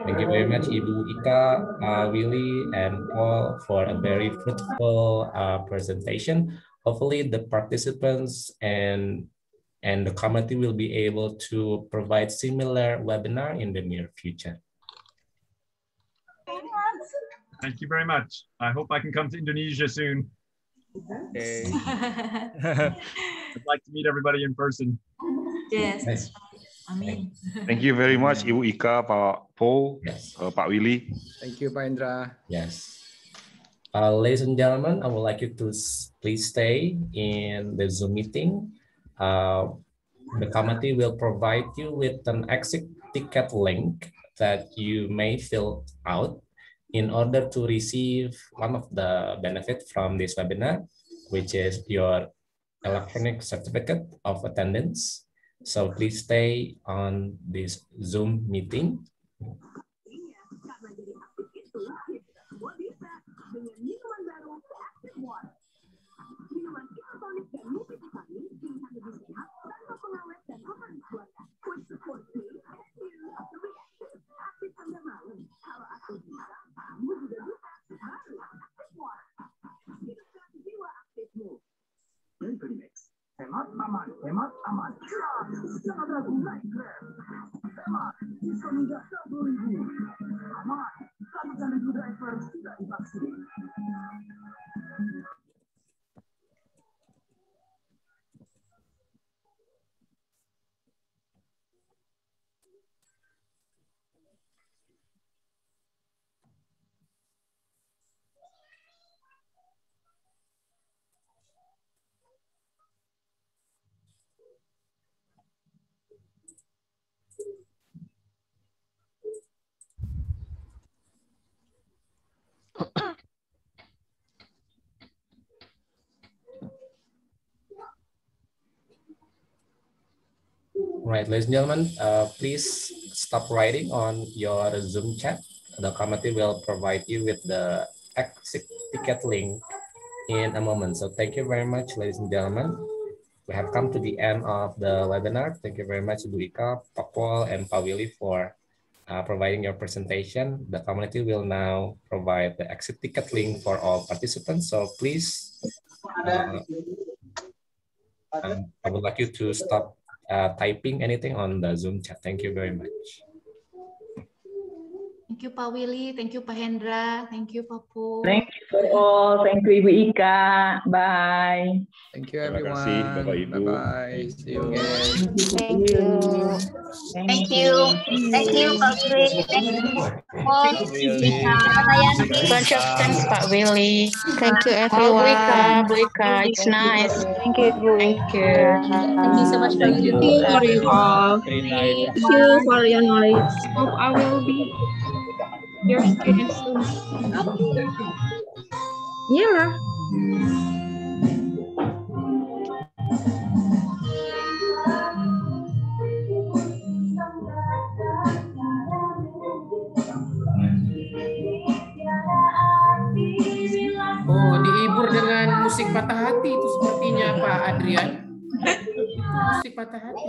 thank you very much, Ibu Ika, Willy, and Paul for a very fruitful presentation. Hopefully the participants and the committee will be able to provide similar webinar in the near future. Thank you very much. I hope I can come to Indonesia soon. Okay. I'd like to meet everybody in person. Yes, that's right. Amin. Thank you very much, Ibu Ika, Pak Paul, Pak Willy. Thank you, Pak Indra. Yes. Ladies and gentlemen, I would like you to please stay in the Zoom meeting. The committee will provide you with an exit ticket link that you may fill out in order to receive one of the benefits from this webinar, which is your electronic certificate of attendance. So please stay on this Zoom meeting. Hemat aman, hemat aman. Jangan ragu, naik Grab. Hemat, diskon hingga 10.000. Aman, 100.000 driver tidak divaksin. Right, ladies and gentlemen, please stop writing on your Zoom chat. The committee will provide you with the exit ticket link in a moment. So thank you very much, ladies and gentlemen. We have come to the end of the webinar. Thank you very much, Ibu Ika, Pak Pol, and Pak Willy for providing your presentation. The community will now provide the exit ticket link for all participants. So please, I would like you to stop typing anything on the Zoom chat. Thank you very much. Thank you, Pak Willy. Thank you, Pak Hendra. Thank you, Pak Pol. Thank you for all. Thank you, Ibu Ika. Bye. Thank you, Terima everyone. kasih, Bapak Ibu. Bye-bye. See you again. Thank you. Thank you. Thank you, Pak Willy. Thank you, all. Bunch of thanks, Pak Willy. Thank you, everyone. Bu Ika, it's nice. Thank you, Bu. Thank you. Thank you so much for Thank you for you all. Thank you for your knowledge. Hope I will be your student soon. Yeah. Oh, dihibur dengan musik patah hati itu sepertinya Pak Adrian. Musik patah hati.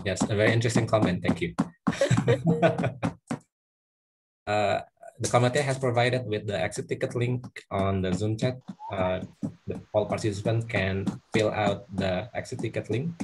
Yes, a very interesting comment. Thank you. The committee has provided with the exit ticket link on the Zoom chat. All participants can fill out the exit ticket link.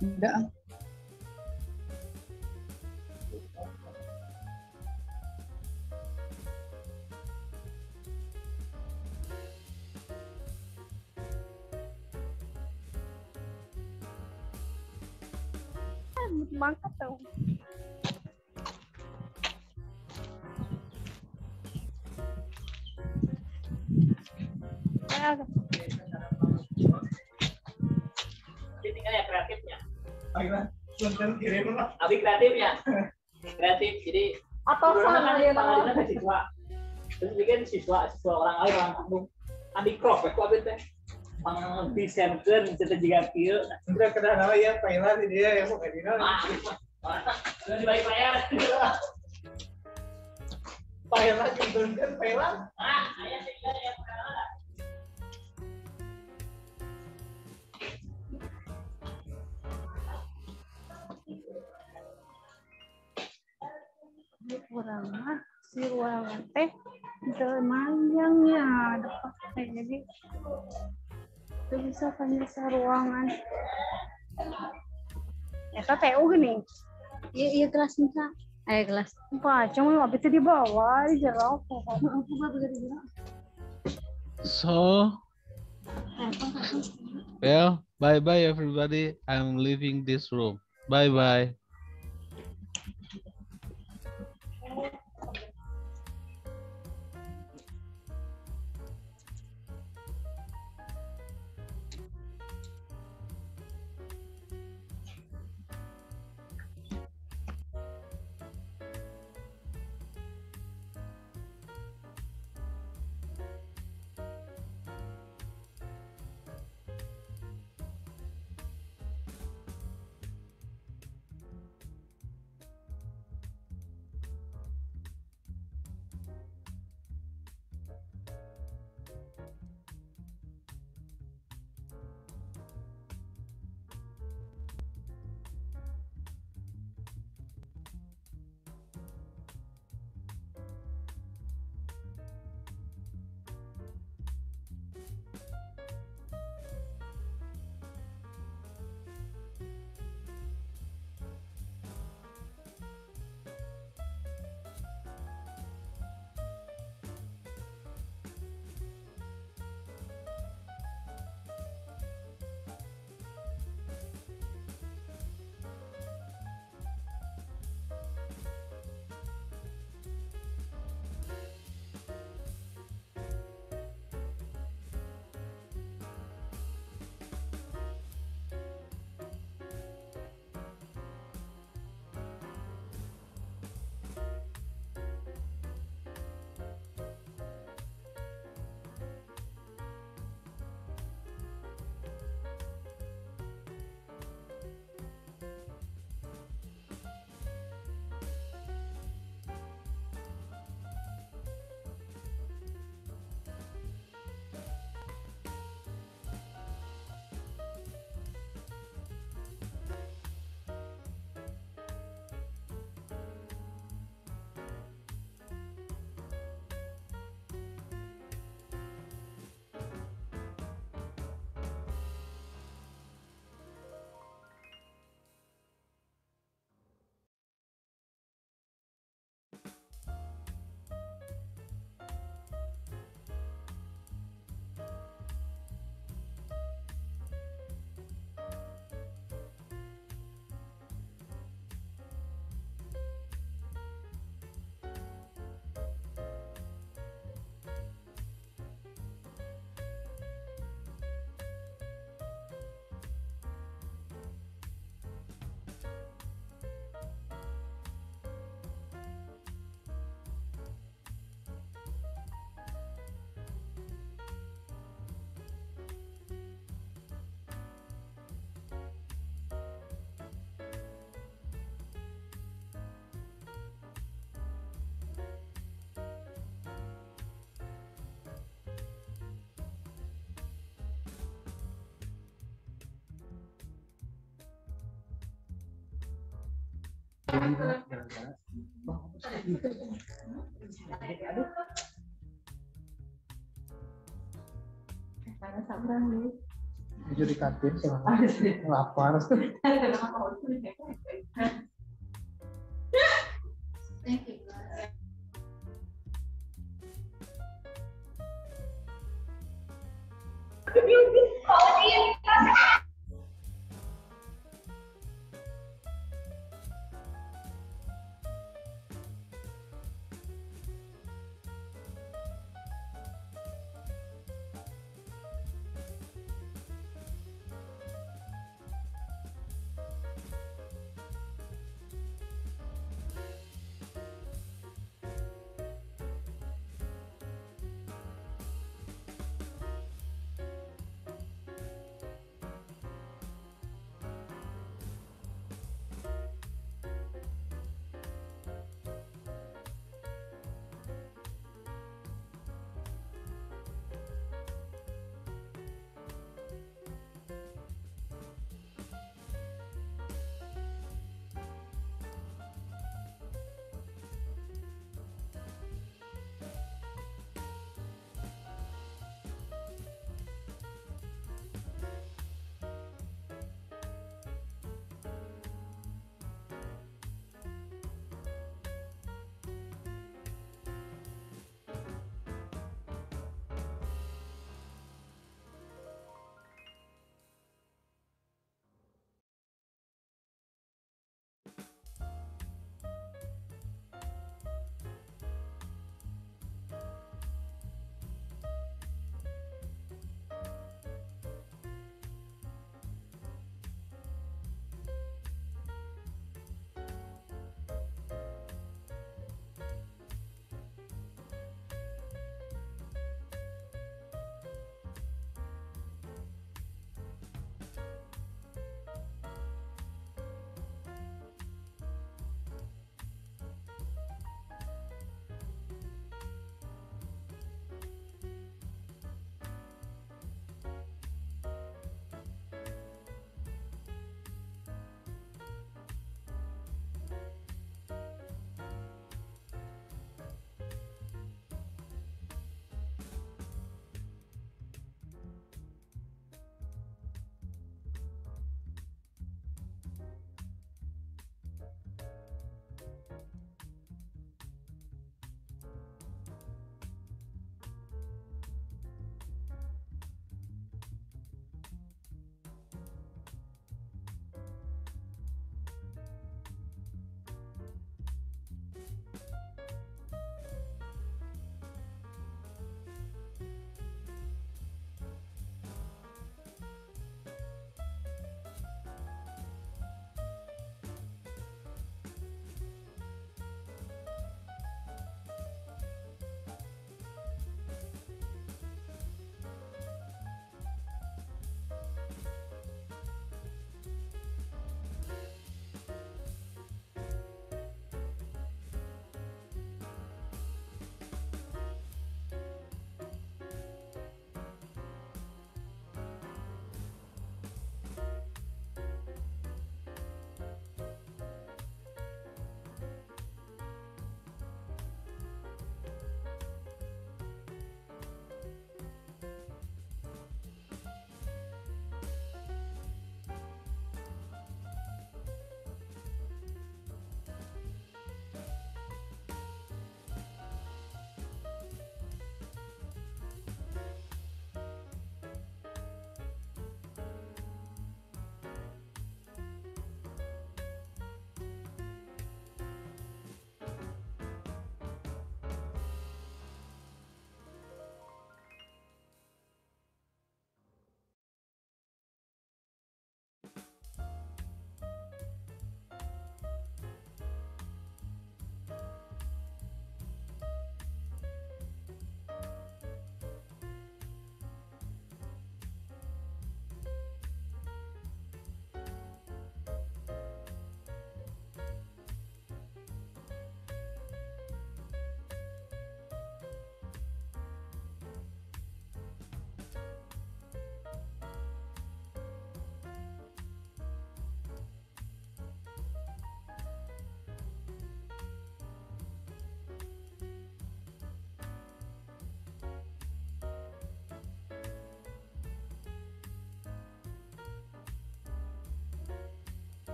Enggak. Mangkat dong. Tinggal ya kreatifnya. Abi kreatif ya. Kreatif. Jadi Panglima kan siswa. Terus bikin siswa orang lain orang kampung. Andi crop ya kok teh. Disenkan kita juga kieu. Udah kenal ya Thailand dia yang mau Medina. Sudah dibalik bayar. Thailand kan Thailand. Aya tinggal yang kurang si ruangan teh manjangnya dapat jadi itu bisa penyelesaian ruangan ya TU gini iya kelas bisa kelas apa cuma habis itu di bawah di jero So well, bye bye everybody. I'm leaving this room. Bye bye. Jadi kantin lapar. Thank you.